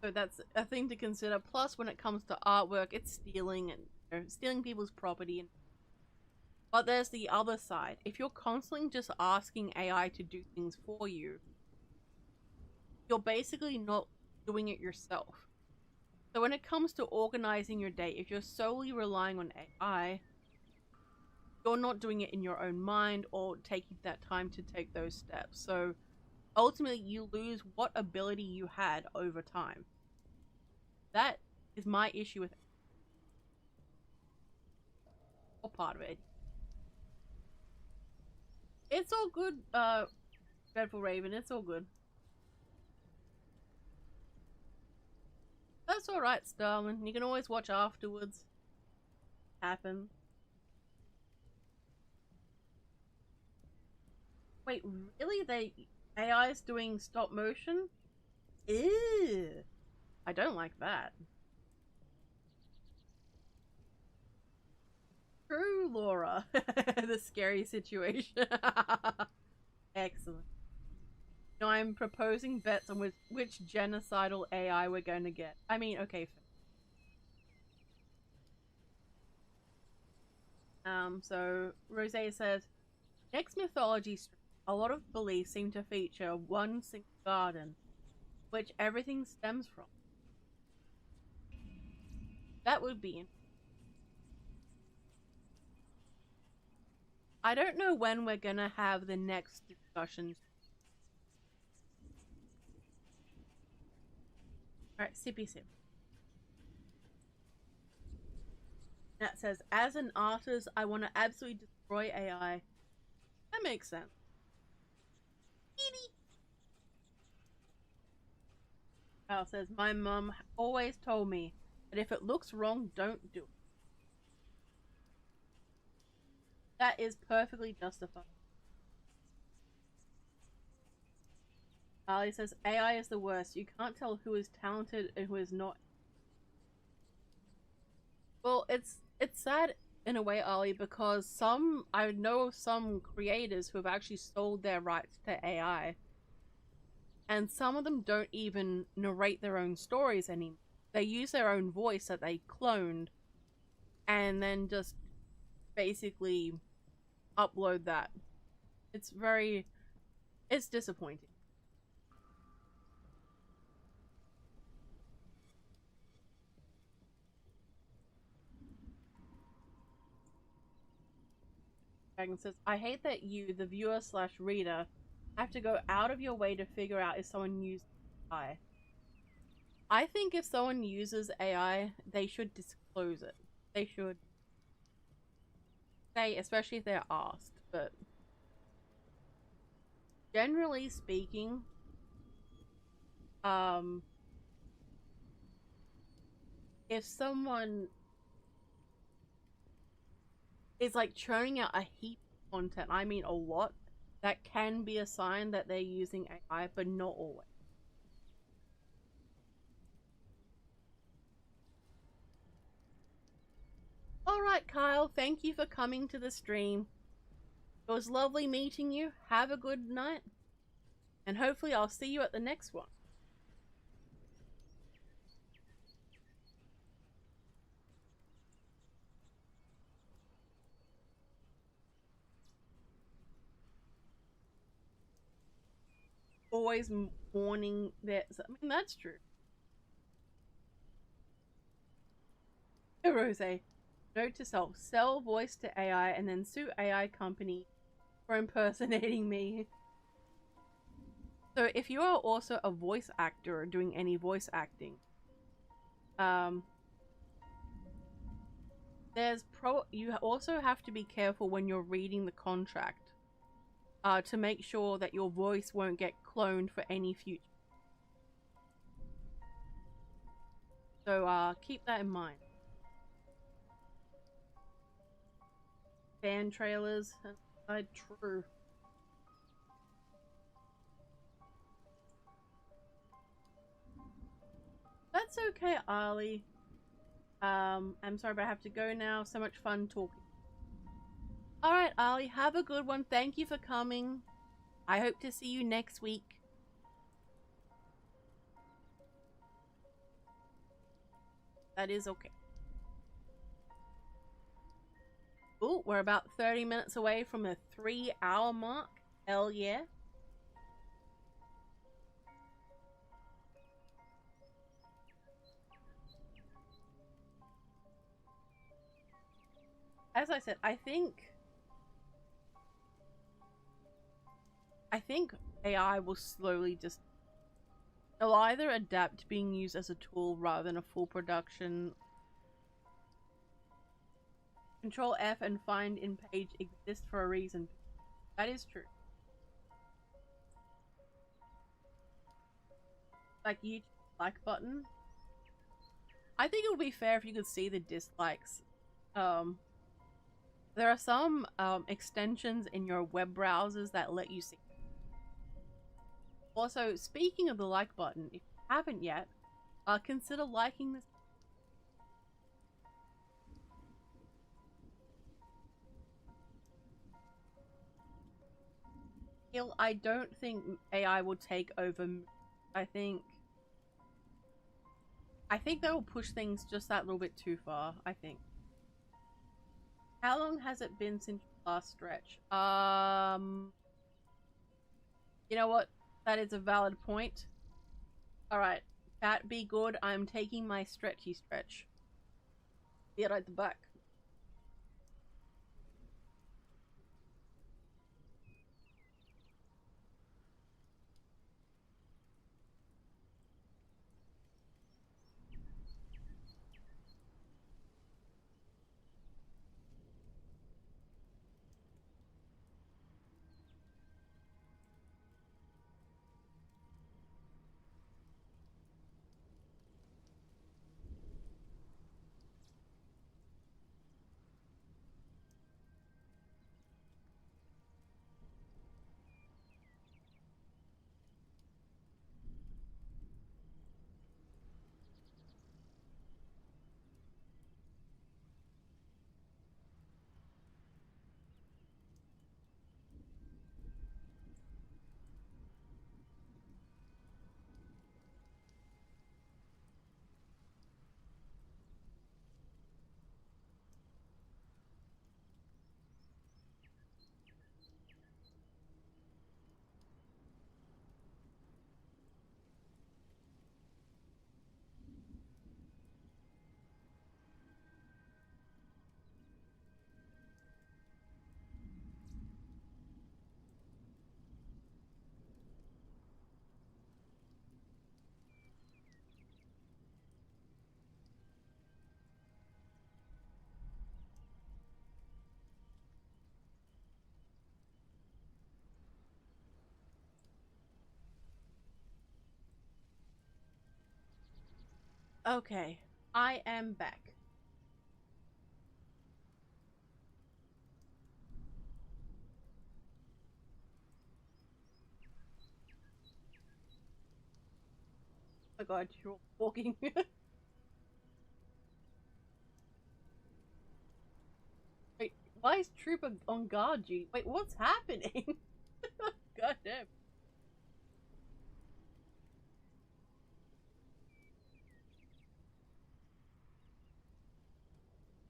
So that's a thing to consider. Plus, when it comes to artwork, it's stealing and, you know, stealing people's property. But there's the other side. If you're constantly just asking AI to do things for you, you're basically not doing it yourself. So when it comes to organizing your day, if you're solely relying on AI, you're not doing it in your own mind or taking that time to take those steps. So ultimately, you lose what ability you had over time. That is my issue with... or part of it. It's all good, Dreadful Raven, it's all good. That's alright, Starman. You can always watch afterwards. Happen. Wait, really? AI is doing stop motion? Ew. I don't like that. True, Laura. The scary situation. Excellent. No, I'm proposing bets on which genocidal AI we're going to get. I mean, okay. So Rose says, next mythology stream, a lot of beliefs seem to feature one single garden, which everything stems from. That would be. I don't know when we're gonna have the next discussions. Alright, sippy sip. That says, as an artist, I want to absolutely destroy AI. That makes sense. Kyle says, my mum always told me that if it looks wrong, don't do it. That is perfectly justified. Ali says, AI is the worst. You can't tell who is talented and who is not. Well, it's sad in a way, Ali, because I know of some creators who have actually sold their rights to AI. And some of them don't even narrate their own stories anymore. They use their own voice that they cloned and then just basically upload that. It's disappointing. Dragon says, I hate that you, the viewer slash reader, have to go out of your way to figure out if someone used AI. I think if someone uses AI, they should disclose it. They should say, especially if they're asked, but generally speaking, if someone is like churning out a heap of content, I mean a lot, that can be a sign that they're using AI, but not always. Alright, Kyle, thank you for coming to the stream. It was lovely meeting you. Have a good night. And hopefully I'll see you at the next one. Always warning that. I mean, that's true. Rose, note to self: sell voice to AI and then sue AI company for impersonating me. So if you are also a voice actor or doing any voice acting, you also have to be careful when you're reading the contract. To make sure that your voice won't get cloned for any future. So, keep that in mind. Fan trailers, true. That's okay, Ali. I'm sorry, but I have to go now. So much fun talking. Alright, Ali, have a good one. Thank you for coming. I hope to see you next week. That is okay. Oh, we're about 30 minutes away from the 3-hour mark. Hell yeah. As I said, I think AI will slowly just... It'll either adapt to being used as a tool rather than a full production. Control F and find in page exists for a reason. That is true. Like YouTube like button. I think it would be fair if you could see the dislikes. There are some extensions in your web browsers that let you see. Also, speaking of the like button, if you haven't yet, consider liking this. I don't think AI will take over. I think they will push things just that little bit too far, I think. How long has it been since your last stretch? You know what? That is a valid point. Alright. Chat, be good. I'm taking my stretchy stretch. Be right back. Okay. I am back. Oh my god, you're walking. Wait, why is Trooper on guard duty? Wait, what's happening? God damn.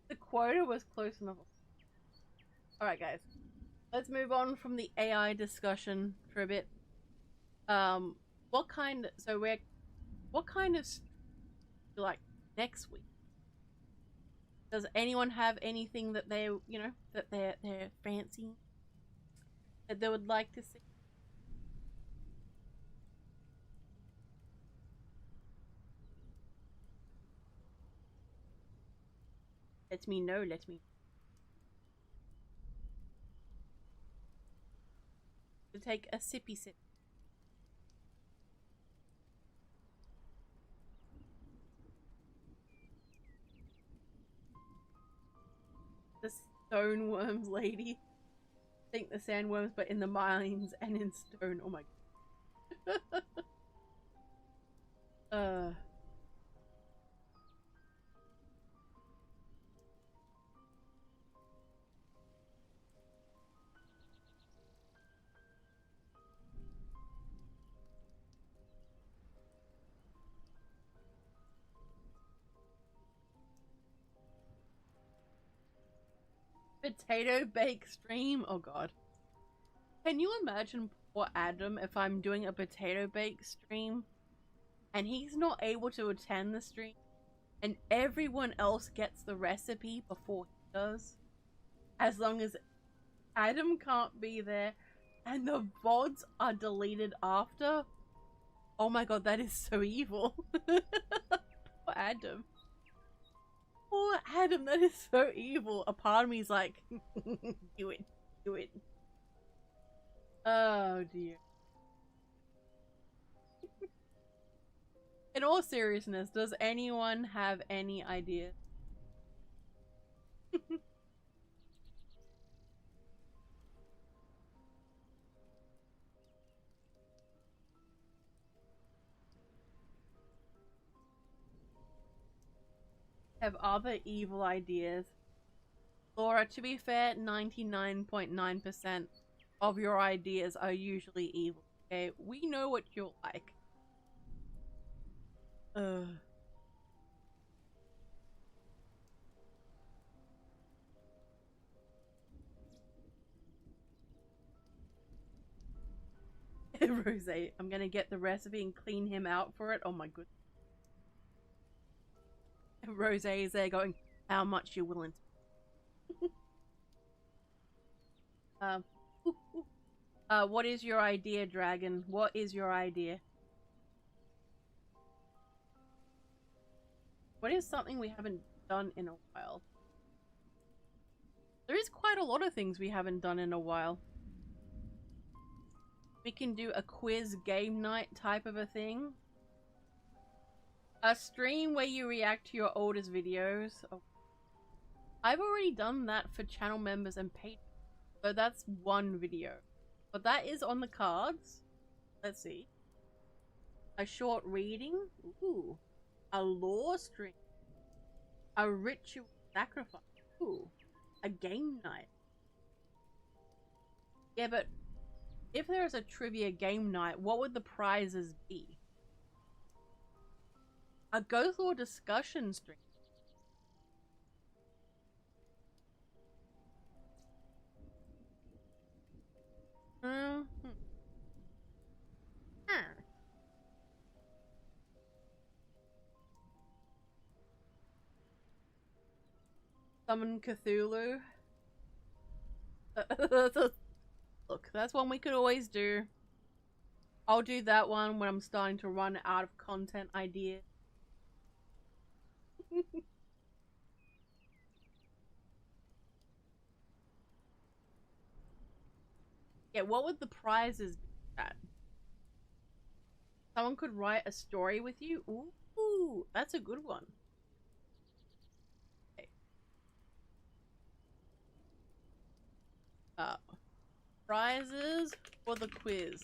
The quota was close enough. Alright, guys. Let's move on from the AI discussion for a bit. What kind of like next week? Does anyone have anything that they, that they're fancy that they would like to see? Let me know. Let me to take a sippy sip. The stoneworms lady. Think the sandworms, but in the mines and in stone. Oh my god. Potato bake stream. Oh god. Can you imagine poor Adam if I'm doing a potato bake stream and he's not able to attend the stream and everyone else gets the recipe before he does? As long as Adam can't be there and the VODs are deleted after. Oh my god, that is so evil. Poor Adam. Poor Adam, that is so evil. A part of me is like, do it, do it. Oh dear. In all seriousness, does anyone have any idea? have other evil ideas. Laura, to be fair, 99.9% of your ideas are usually evil. Okay, we know what you're like. Rose, I'm gonna get the recipe and clean him out for it. Oh my goodness. Rose is there going, how much you're willing to. What is your idea, Dragon? What is your idea? What is something we haven't done in a while? There is quite a lot of things we haven't done in a while. We can do a quiz game night type of a thing. A stream where you react to your oldest videos. Oh. I've already done that for channel members and patrons. So that's one video. But that is on the cards. Let's see. A short reading. Ooh. A lore stream. A ritual sacrifice. Ooh. A game night. Yeah, but if there is a trivia game night, what would the prizes be? A ghost lore discussion stream. Summon Cthulhu. Look, that's one we could always do. I'll do that one when I'm starting to run out of content ideas. Yeah, what would the prizes be at? Someone could write a story with you? Ooh, that's a good one. Okay. Prizes for the quiz.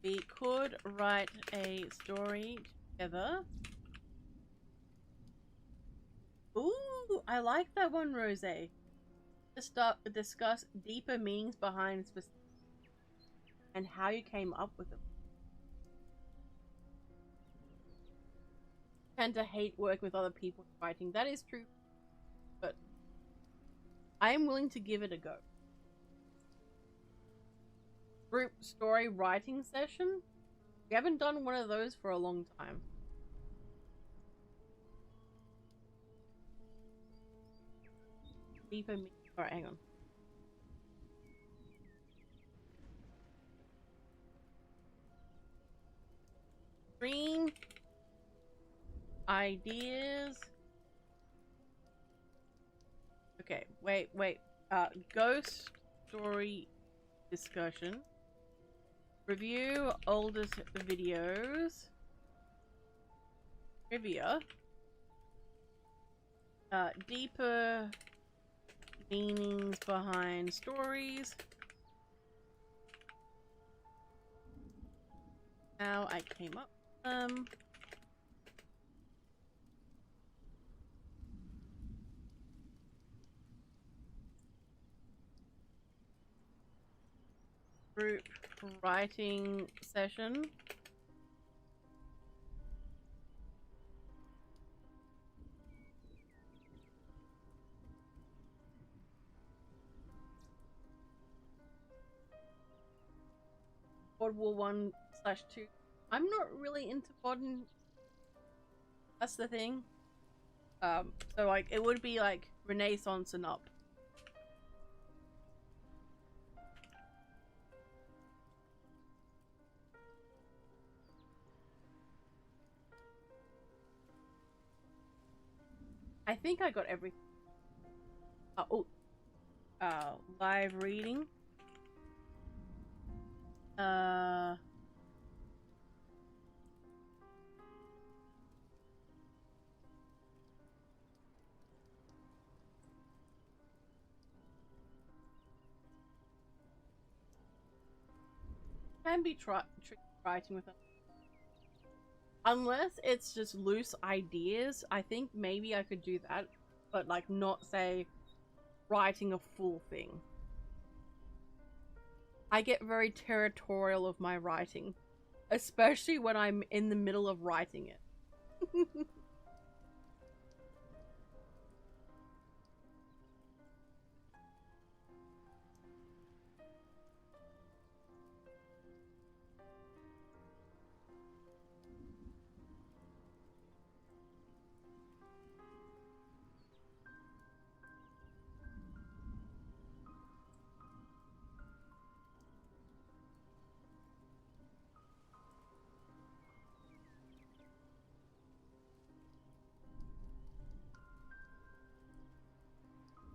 We could write a story together. Ooh, I like that one, Rose. Discuss deeper meanings behind specific and how you came up with them. I tend to hate work with other people writing. That is true, but I am willing to give it a go. Group story writing session. We haven't done one of those for a long time. Deeper meaning. Alright, hang on. Stream ideas. Okay, wait. Ghost story discussion. Review oldest videos. Trivia. Deeper meanings behind stories. How I came up with them. Group writing session. World War 1/2. I'm not really into modern. That's the thing. So like it would be like Renaissance and up. I think I got everything. Live reading. Can be tricky writing with them. Unless it's just loose ideas, I think maybe I could do that, but like not say writing a full thing. I get very territorial of my writing, especially when I'm in the middle of writing it.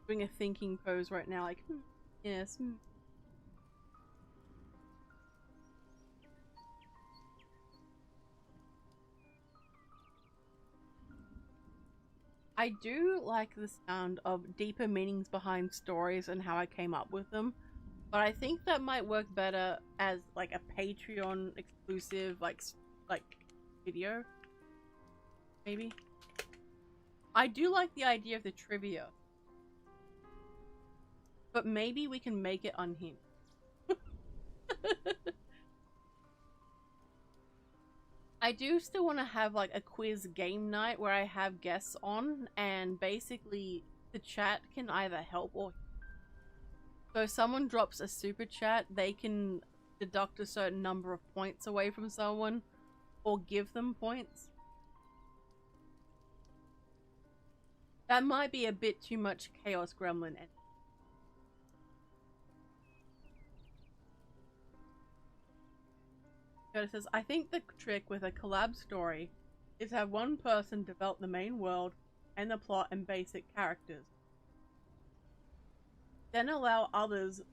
Doing a thinking pose right now, like, yes. I do like the sound of deeper meanings behind stories and how I came up with them, but I think that might work better as like a Patreon exclusive like video. Maybe. I do like the idea of the trivia, but maybe we can make it unhinged. I do still want to have like a quiz game night where I have guests on, and basically the chat can either help or... So if someone drops a super chat, they can deduct a certain number of points away from someone or give them points. That might be a bit too much Chaos Gremlin. It says, I think the trick with a collab story is to have one person develop the main world and the plot and basic characters. Then allow others to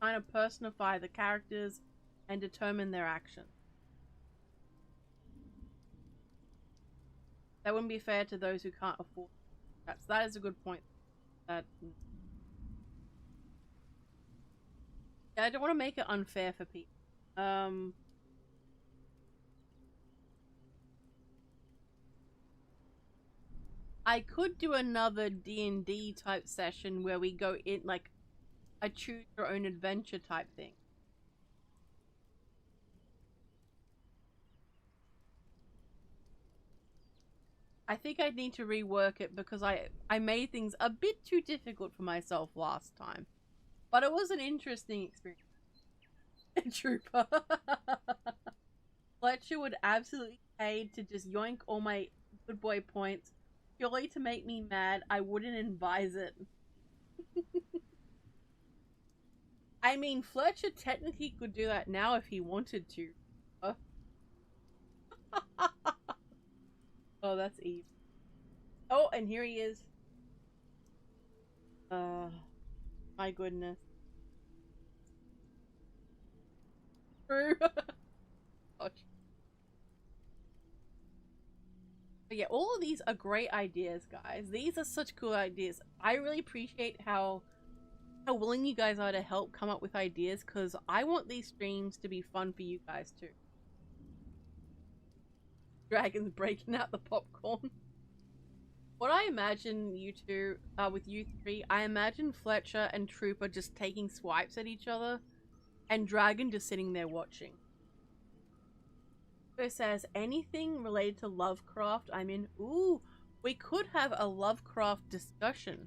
kind of personify the characters and determine their actions. That wouldn't be fair to those who can't afford that. So that is a good point. That yeah, I don't want to make it unfair for people. I could do another D&D type session where we go in like a choose your own adventure type thing. I think I'd need to rework it because I made things a bit too difficult for myself last time. But it was an interesting experience. Trooper. Fletcher would absolutely pay to just yoink all my good boy points purely to make me mad. I wouldn't advise it. I mean, Fletcher technically could do that now if he wanted to. Oh, that's Eve. Oh, and here he is. My goodness. True. Gosh. But yeah, all of these are great ideas, guys. These are such cool ideas. I really appreciate how willing you guys are to help come up with ideas, because I want these streams to be fun for you guys too. Dragons breaking out the popcorn. What I imagine you two, with you three, I imagine Fletcher and Trooper just taking swipes at each other, and Dragon just sitting there watching. It says, anything related to Lovecraft, I'm in. Ooh, we could have a Lovecraft discussion.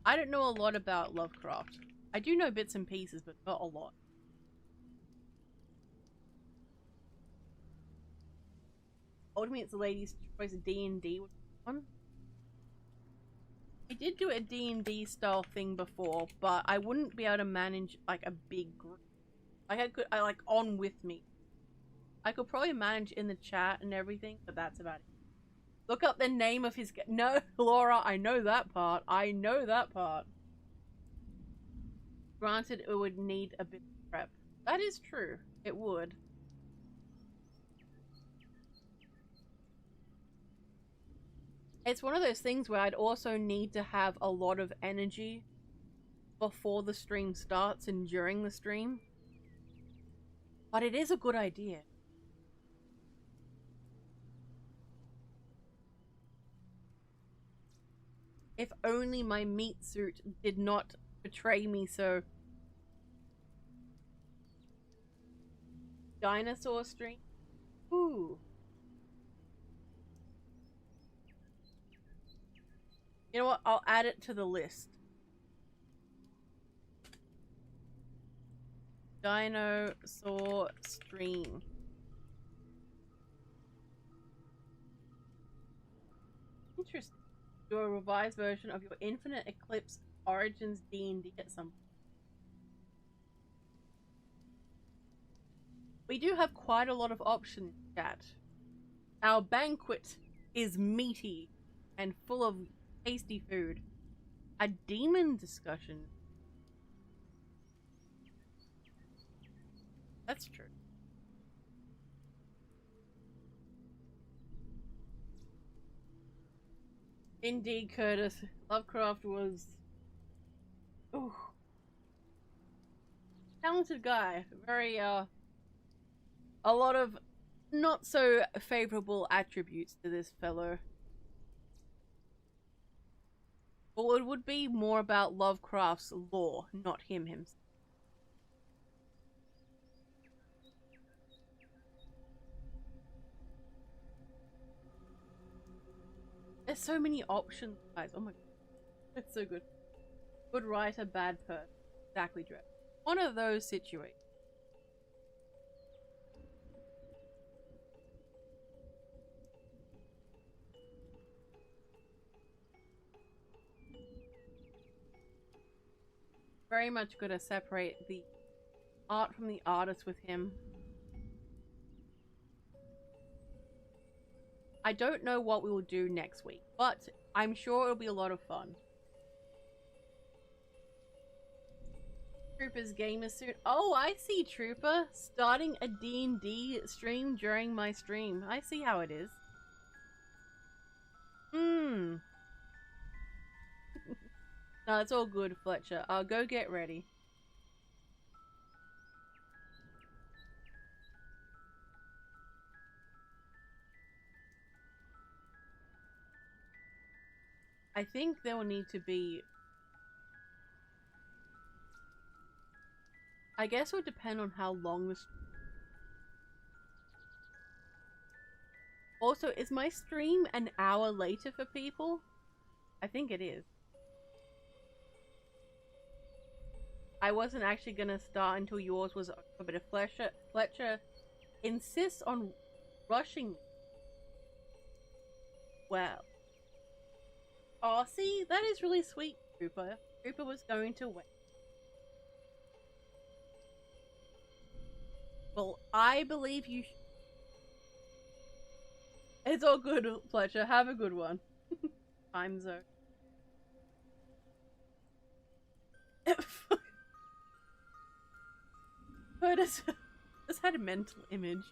I don't know a lot about Lovecraft. I do know bits and pieces, but not a lot. Ultimately, it's the ladies' choice of D&D one. I did do a D&D style thing before, but I wouldn't be able to manage like a big group. Like I like on with me. I could probably manage in the chat and everything, but that's about it. Look up the name of his... No, Laura, I know that part. I know that part. Granted, it would need a bit of prep. That is true. It would. It's one of those things where I'd also need to have a lot of energy before the stream starts and during the stream. But it is a good idea. If only my meat suit did not betray me so. Dinosaur stream? Ooh. You know what? I'll add it to the list. Dinosaur stream. Interesting. Do a revised version of your Infinite Eclipse Origins D&D at some point. We do have quite a lot of options, chat. Our banquet is meaty and full of tasty food. A demon discussion. That's true. Indeed, Curtis. Lovecraft was... Ooh. Talented guy. Very, a lot of not so favorable attributes to this fellow. Well, it would be more about Lovecraft's lore, not him himself. There's so many options, guys. Oh my god. It's so good. Good writer, bad person. Exactly, Dre. One of those situations. Very much gonna separate the art from the artist with him. I don't know what we will do next week, but I'm sure it'll be a lot of fun. Trooper's gamer soon. Oh, I see, Trooper. Starting a D&D stream during my stream. I see how it is. No, it's all good, Fletcher. I'll go get ready. I think there will need to be... I guess it would depend on how long this... Also, is my stream an hour later for people? I think it is. I wasn't actually gonna start until yours was a bit of Fletcher insists on rushing. Well. Oh, see? That is really sweet, Trooper. Trooper was going to wait. Well, I believe you It's all good, Fletcher. Have a good one. Time zone. Curtis just had a mental image.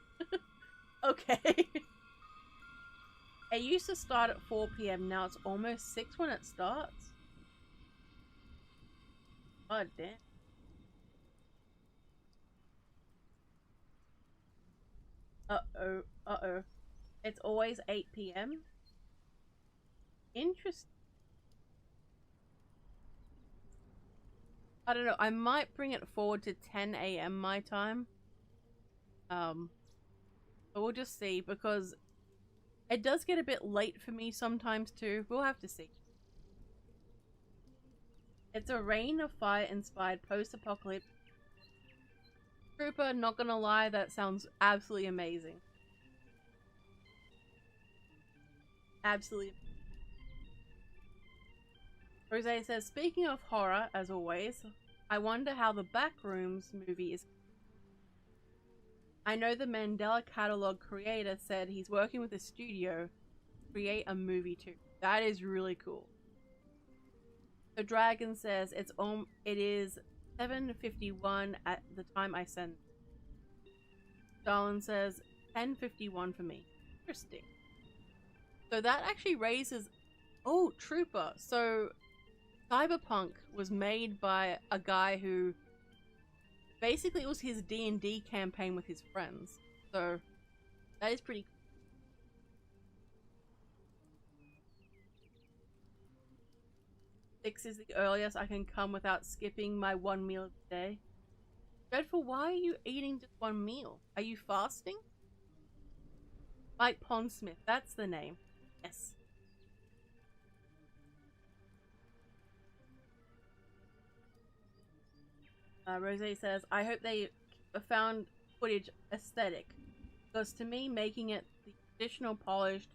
Okay. It used to start at 4 PM. Now it's almost 6 when it starts. God damn. Uh-oh. Uh-oh. It's always 8 PM? Interesting. I don't know. I might bring it forward to 10 AM my time. But we'll just see, because it does get a bit late for me sometimes too. We'll have to see. It's a Reign of Fire inspired post-apocalypse. Trooper, not gonna lie, that sounds absolutely amazing. Absolutely. Rose says, speaking of horror, as always, I wonder how the Backrooms movie is. I know the Mandela Catalog creator said he's working with a studio to create a movie too. That is really cool. The Dragon says it is 7:51 at the time I send. Darlin says 10:51 for me. Interesting. So that actually raises... Oh, Trooper. So Cyberpunk was made by a guy who... Basically, it was his D&D campaign with his friends. So that is pretty cool. 6 is the earliest I can come without skipping my 1 meal a day. Dreadful, why are you eating just 1 meal? Are you fasting? Mike Pondsmith, that's the name. Yes. Rose says, I hope they found footage aesthetic. Because to me, making it the traditional polished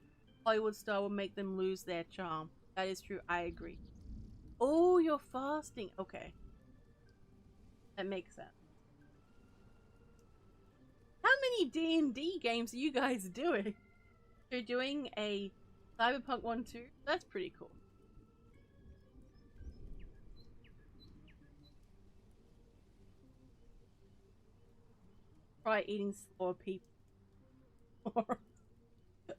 Hollywood style will make them lose their charm. That is true, I agree. Oh, you're fasting. Okay. That makes sense. How many D&D games are you guys doing? You're doing a Cyberpunk one too? That's pretty cool. Try eating slower people.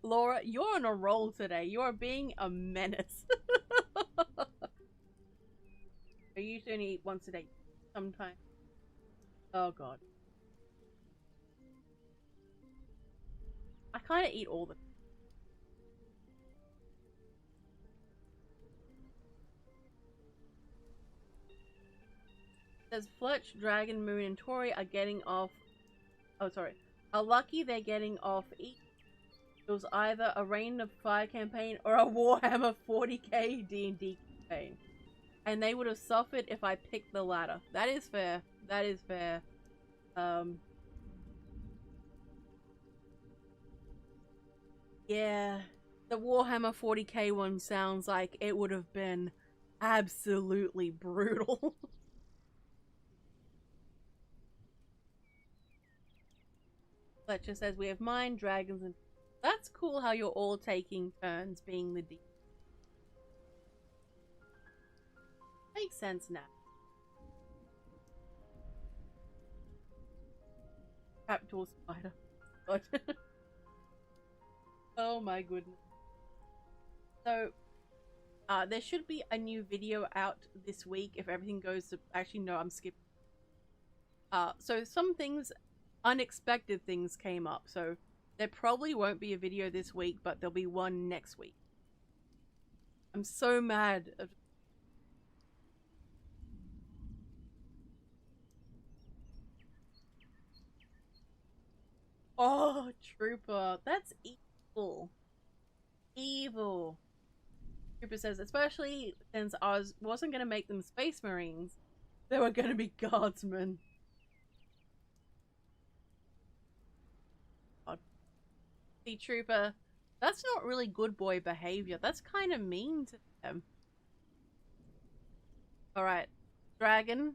Laura, you're on a roll today. You are being a menace. I usually only eat once a day. Sometimes. Oh god. I kind of eat all the time. Says Fletch, Dragon, Moon, and Tori are getting off. Oh, sorry. Are lucky they're getting off each. It was either a Rain of Fire campaign or a Warhammer 40k D&D campaign. And they would have suffered if I picked the latter. That is fair. That is fair. Yeah. The Warhammer 40k one sounds like it would have been absolutely brutal. Fletcher says we have mine, dragons, and that's cool how you're all taking turns being the D. Makes sense now. Captor spider. God. Oh my goodness. So, there should be a new video out this week if everything goes to... Actually, no, I'm skipping. So some things, unexpected things came up. So there probably won't be a video this week, but there'll be one next week. I'm so mad. Oh, Trooper. That's evil. Evil. Trooper says, especially since I wasn't going to make them Space Marines, they were going to be Guardsmen. God. See, Trooper, that's not really good boy behavior. That's kind of mean to them. Alright, Dragon,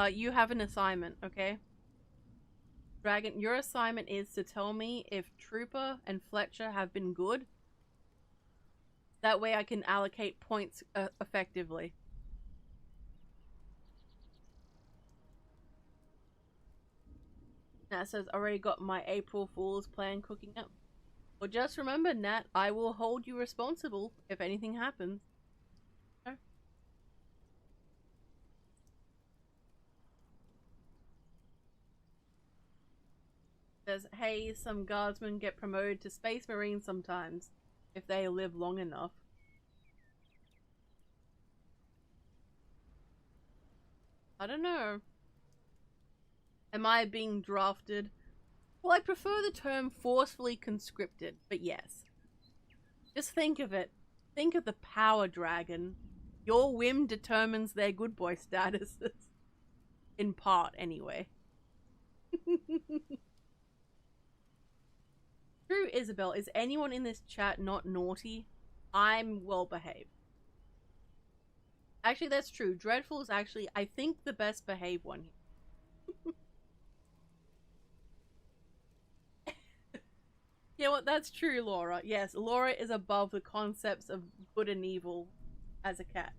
you have an assignment, okay? Dragon, your assignment is to tell me if Trooper and Fletcher have been good. That way I can allocate points effectively. Nat says, already got my April Fool's plan cooking up. Well, just remember, Nat, I will hold you responsible if anything happens. No? Says, hey, some guardsmen get promoted to Space Marines sometimes, if they live long enough. I don't know. Am I being drafted? Well, I prefer the term forcefully conscripted, but yes. Just think of it. Think of the power dragon. Your whim determines their good boy statuses. In part, anyway. True, Isabel. Is anyone in this chat not naughty? I'm well behaved. Actually, that's true. Dreadful is actually, I think, the best behaved one here. You know what? That's true, Laura. Yes, Laura is above the concepts of good and evil as a cat.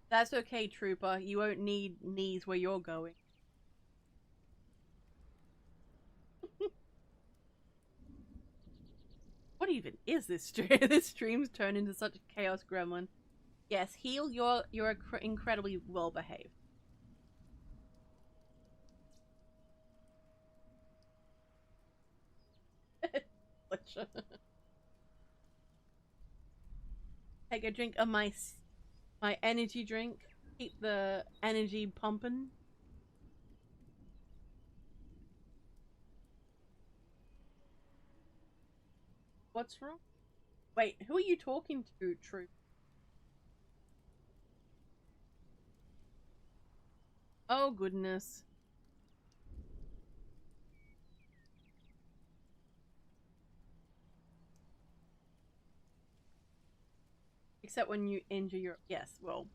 That's okay, Trooper. You won't need knees where you're going. What even is this stream? This stream's turned into such a chaos gremlin. Yes, Heal, you're incredibly well behaved. Take a drink of my energy drink. Keep the energy pumping. What's wrong? Wait, who are you talking to, True? Oh, goodness. Except when you injure your... Yes, well...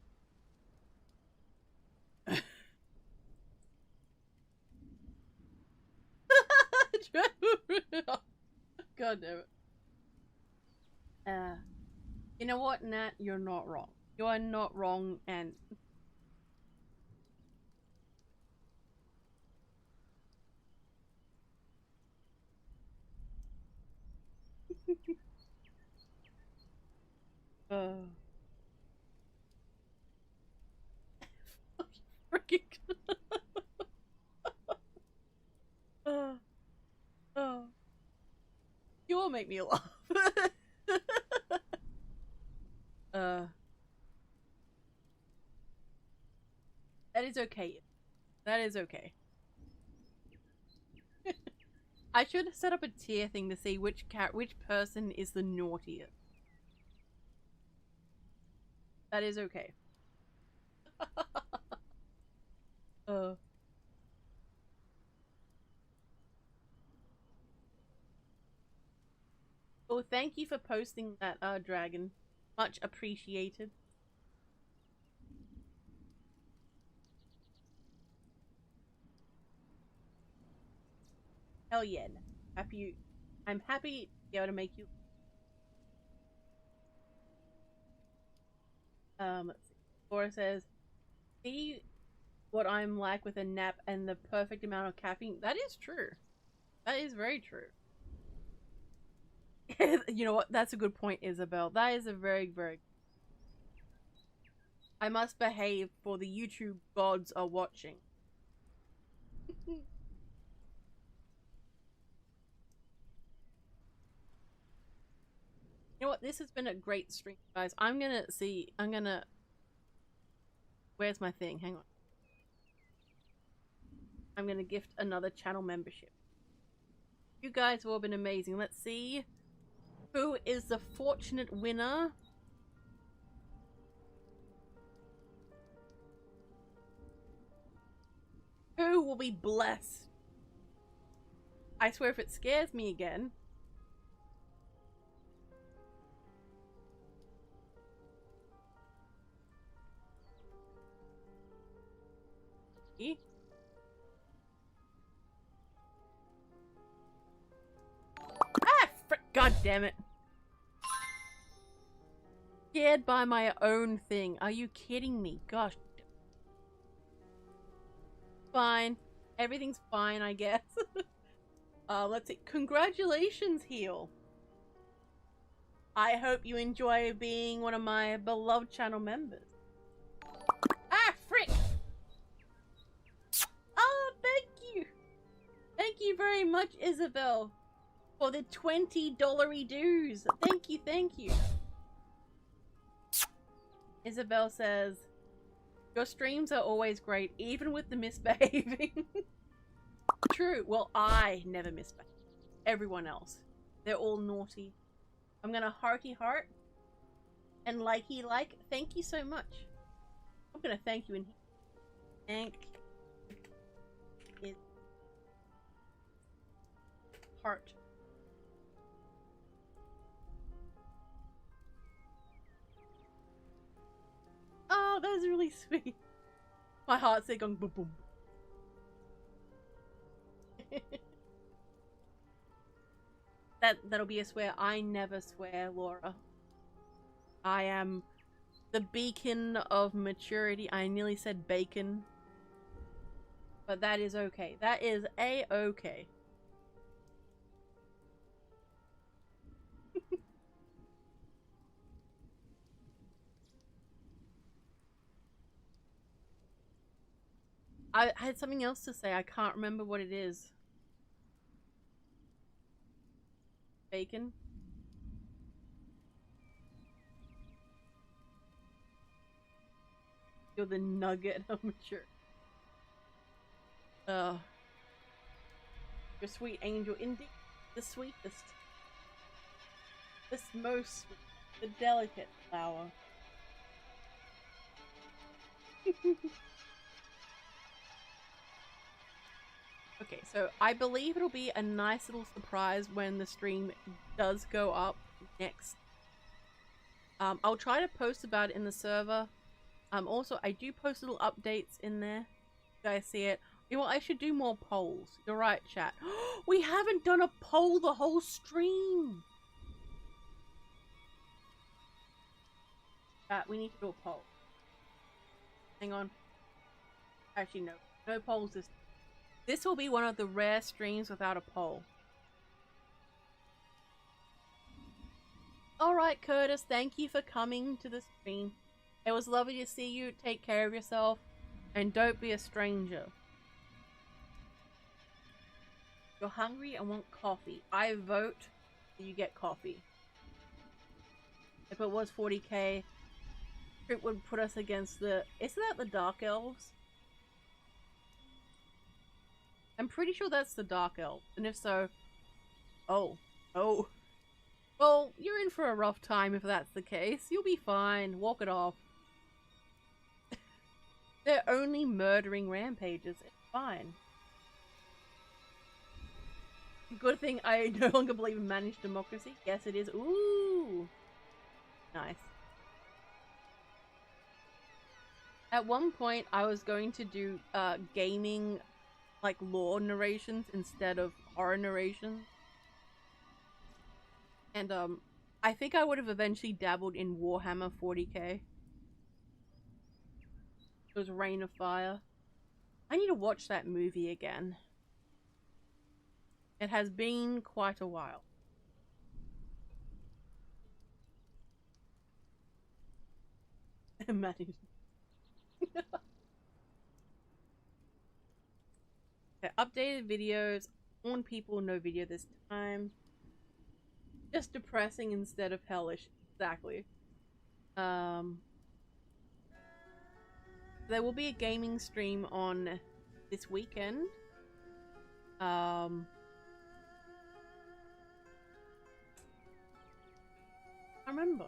God damn it. You know what, Nat? You're not wrong. You are not wrong, and... Freaking... oh. You all make me laugh. That is okay. That is okay. I should set up a tier thing to see which person is the naughtiest. That is okay. Well, thank you for posting that, dragon. Much appreciated. Hell yeah. I'm happy to be able to make you... Let's see. Laura says, see what I'm like with a nap and the perfect amount of caffeine. That is true. That is very true. You know what? That's a good point, Isabel. That is a very, very... I must behave for the YouTube gods are watching. You know what? This has been a great stream, guys. I'm gonna... Where's my thing? Hang on. I'm gonna gift another channel membership. You guys have all been amazing. Let's see who is the fortunate winner. Who will be blessed? I swear if it scares me again. Ah, frick, god damn it. Scared by my own thing. Are you kidding me? Gosh. Fine. Everything's fine, I guess. Let's see. Congratulations, Heel. I hope you enjoy being one of my beloved channel members. Ah, frick! Oh, thank you! Thank you very much, Isabel, for the $20 dues. Thank you, thank you. Isabel says, your streams are always great, even with the misbehaving. True. Well, I never misbehave. Everyone else. They're all naughty. I'm gonna hearty heart. And likey like. Thank you so much. I'm gonna thank you in here. Thank you. Heart. Oh, that was really sweet. My heart's going boom boom. That'll be a swear. I never swear, Laura. I am the beacon of maturity. I nearly said bacon. But that is okay. That is a-okay. I had something else to say. I can't remember what it is. Bacon? You're the nugget amateur. Your sweet angel, indeed, the sweetest. This most sweet, the delicate flower. Okay, so I believe it'll be a nice little surprise when the stream does go up next. I'll try to post about it in the server. Also, I do post little updates in there. You guys see it. You know what? I should do more polls. You're right, chat. We haven't done a poll the whole stream. Chat, we need to do a poll. Hang on. Actually, no. No polls this time. This will be one of the rare streams without a poll. Alright, Curtis, thank you for coming to the stream. It was lovely to see you. Take care of yourself. And don't be a stranger. You're hungry and want coffee. I vote that you get coffee. If it was 40k, it would put us against the... Isn't that the Dark Elves? I'm pretty sure that's the Dark Elf. And if so... Oh. Oh. Well, you're in for a rough time if that's the case. You'll be fine. Walk it off. They're only murdering rampages. It's fine. Good thing I no longer believe in managed democracy. Yes, it is. Ooh. Nice. At one point, I was going to do gaming, like, lore narrations instead of horror narrations. And, I think I would have eventually dabbled in Warhammer 40k. It was Reign of Fire. I need to watch that movie again. It has been quite a while. Imagine. Okay, updated videos. On people, no video this time. Just depressing instead of hellish. Exactly. There will be a gaming stream on this weekend. I remember.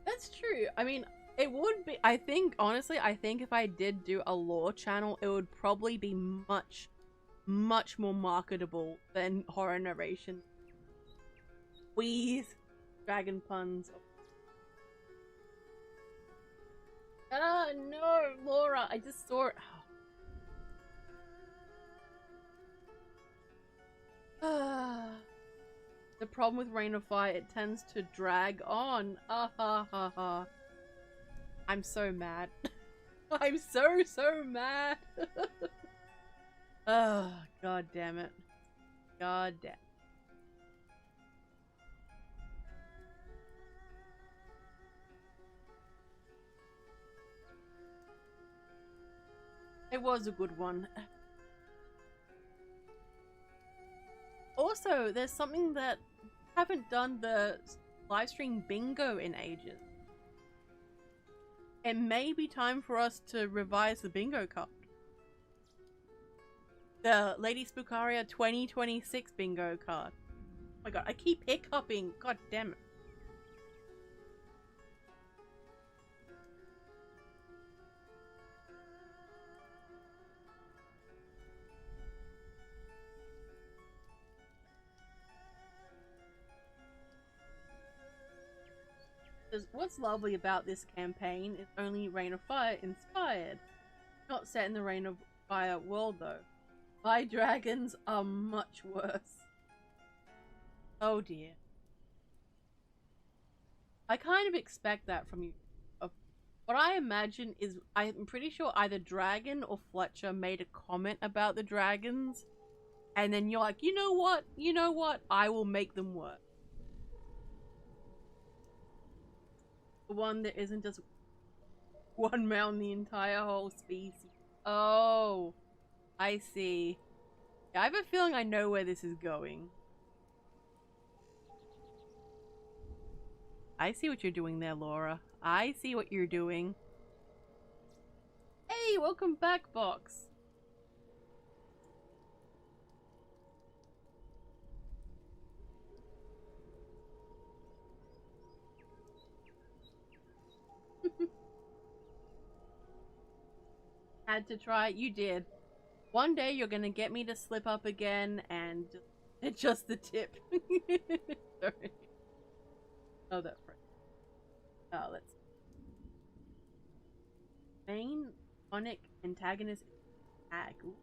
That's true. I mean, it would be, I think, honestly, I think if I did do a lore channel, it would probably be much more marketable than horror narration. Wheeze. Dragon puns. Ah, no, Laura, I just saw it. The problem with Reign of Fire, it tends to drag on. Ah ha ha ha. I'm so mad. I'm so mad. Oh, god damn it. God damn. It was a good one. Also, there's something that haven't done the livestream bingo in ages. It may be time for us to revise the bingo card. The Lady Spookaria 2026 bingo card. Oh my god, I keep hiccuping. God damn it. What's lovely about this campaign is only Reign of Fire inspired. Not set in the Reign of Fire world though. My dragons are much worse. Oh dear. I kind of expect that from you. What I imagine is, I'm pretty sure either Dragon or Fletcher made a comment about the dragons. And then you're like, you know what? You know what? I will make them work. One that isn't just one mound the entire whole species. Oh, I see. Yeah, I have a feeling I know where this is going. I see what you're doing there, Laura. I see what you're doing. Hey, welcome back, Box. Had to try it. You did. One day you're gonna get me to slip up again and just adjust the tip. Sorry. Oh, that's right. Oh, let's. Main iconic antagonist tag. Ooh.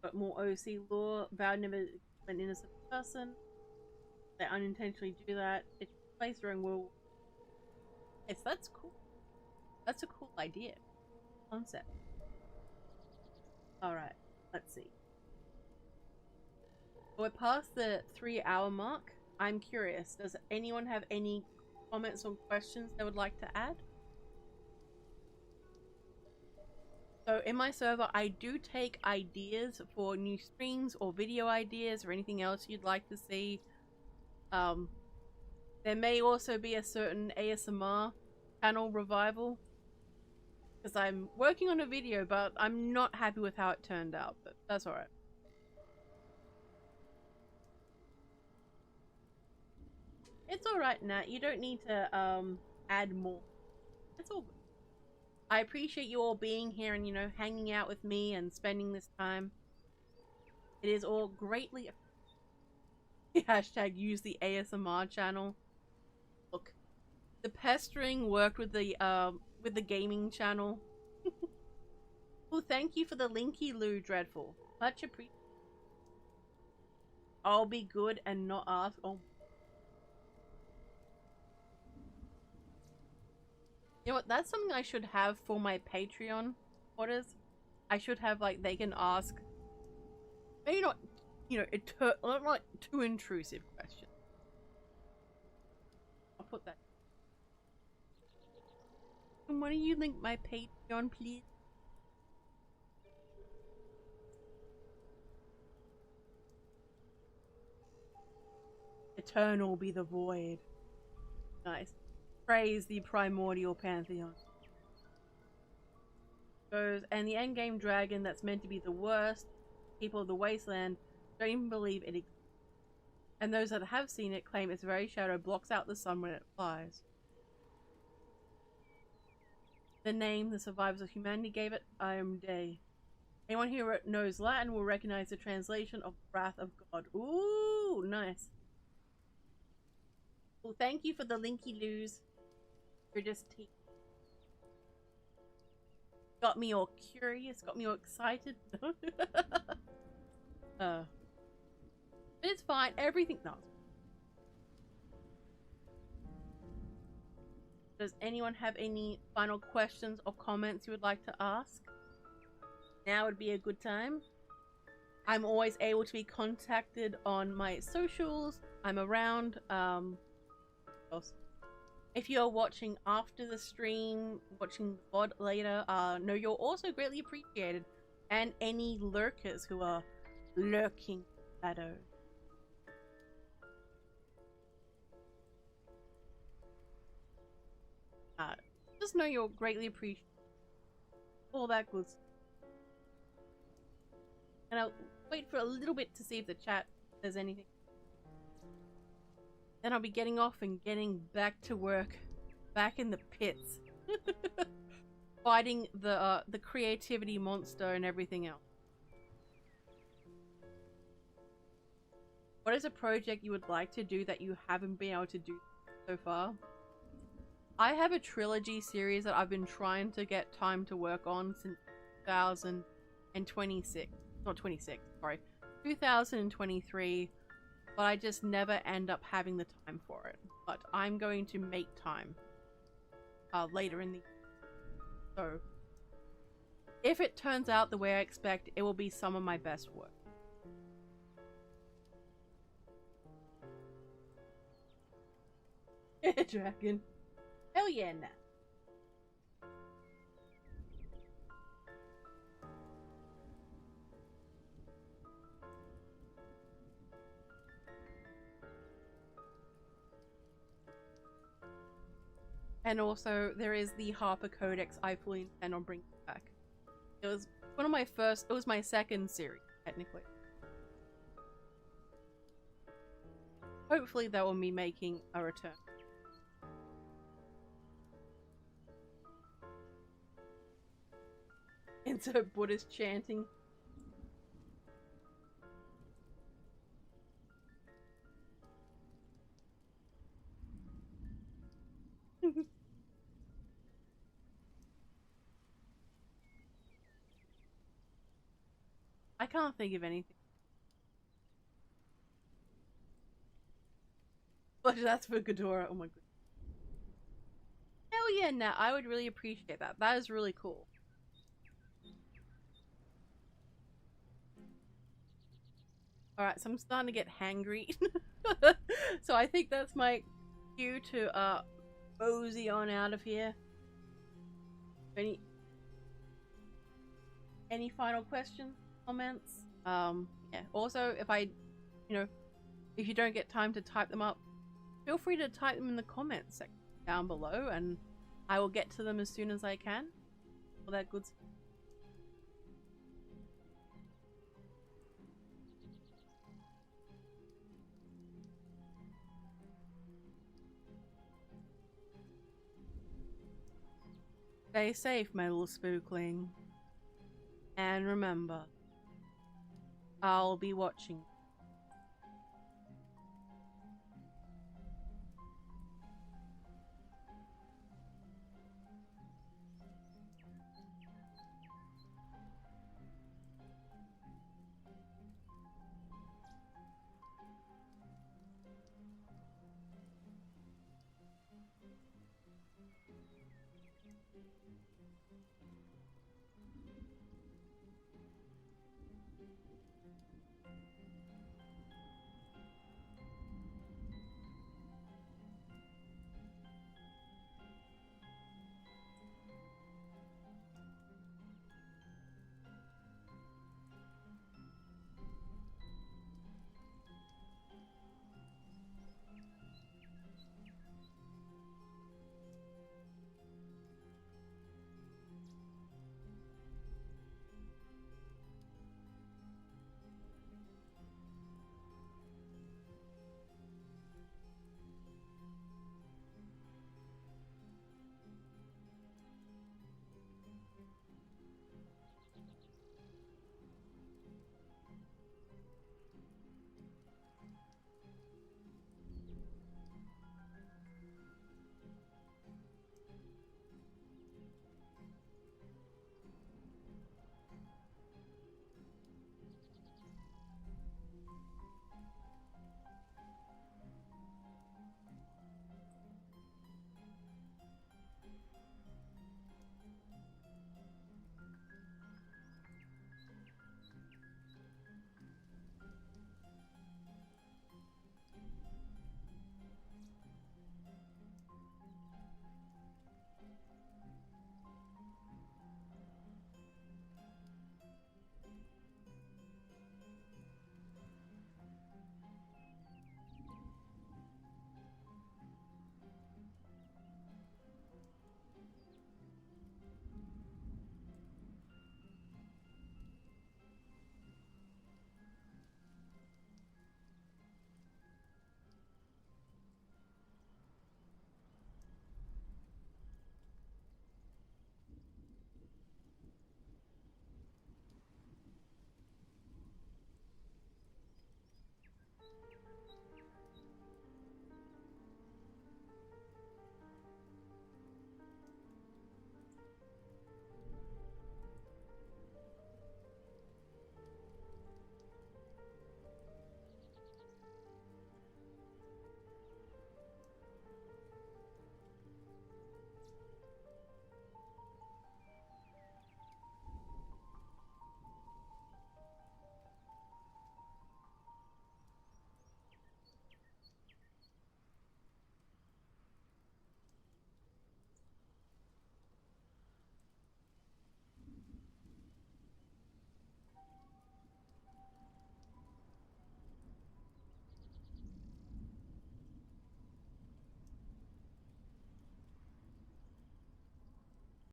But more OC law. Vow never an innocent person. They unintentionally do that. It's placed during will. Yes, that's cool. That's a cool idea. Concept. Alright, let's see. We're past the 3-hour mark. I'm curious, does anyone have any comments or questions they would like to add? So in my server, I do take ideas for new streams or video ideas or anything else you'd like to see. There may also be a certain ASMR channel revival, because I'm working on a video, but I'm not happy with how it turned out, but that's alright. It's alright, Nat. You don't need to add more. It's all good. I appreciate you all being here and, you know, hanging out with me and spending this time. It is all greatly hashtag use the ASMR channel. Look, the pestering worked with the gaming channel. Well, thank you for the linky Lou, Dreadful. Much appreciated. I'll be good and not ask. Oh. You know what? That's something I should have for my Patreon orders. I should have, like, they can ask. Maybe not, you know, not too intrusive questions. I'll put that. And why don't you link my Patreon, please? Eternal be the void. Nice. Praise the primordial pantheon. Goes, and the endgame dragon that's meant to be the worst people of the wasteland don't even believe it exists. And those that have seen it claim its very shadow blocks out the sun when it flies. The name the survivors of humanity gave it, I am Day. Anyone who knows Latin will recognize the translation of Wrath of God. Ooh, nice. Well, thank you for the linky loos. You're just got me all curious, got me all excited. It's fine. Everything. No. Does anyone have any final questions or comments you would like to ask? Now would be a good time. I'm always able to be contacted on my socials. I'm around. If you're watching after the stream, watching the VOD later, know you're also greatly appreciated. And any lurkers who are lurking shadow. Just know you're greatly appreciated. All that good stuff. And I'll wait for a little bit to see if the chat says anything. Then I'll be getting off and getting back to work, back in the pits, fighting the creativity monster and everything else. What is a project you would like to do that you haven't been able to do so far? I have a trilogy series that I've been trying to get time to work on since 2026. Not 26, sorry. 2023. But I just never end up having the time for it. But I'm going to make time later in the year. So if it turns out the way I expect, it will be some of my best work. Dragon. Hell yeah, nah. And also, there is the Harper Codex I fully intend on bringing back. It was one of my first, it was my second series, technically. Hopefully that will be making a return. Insert Buddhist chanting. I can't think of anything. But that's for Ghidorah. Oh my god. Hell yeah, Nat. I would really appreciate that. That is really cool. Alright, so I'm starting to get hangry. So I think that's my cue to mosey on out of here. Any final questions, comments? Yeah. Also, if if you don't get time to type them up, feel free to type them in the comments section down below, and I will get to them as soon as I can. All that good stuff. Stay safe, my little spookling. And remember, I'll be watching.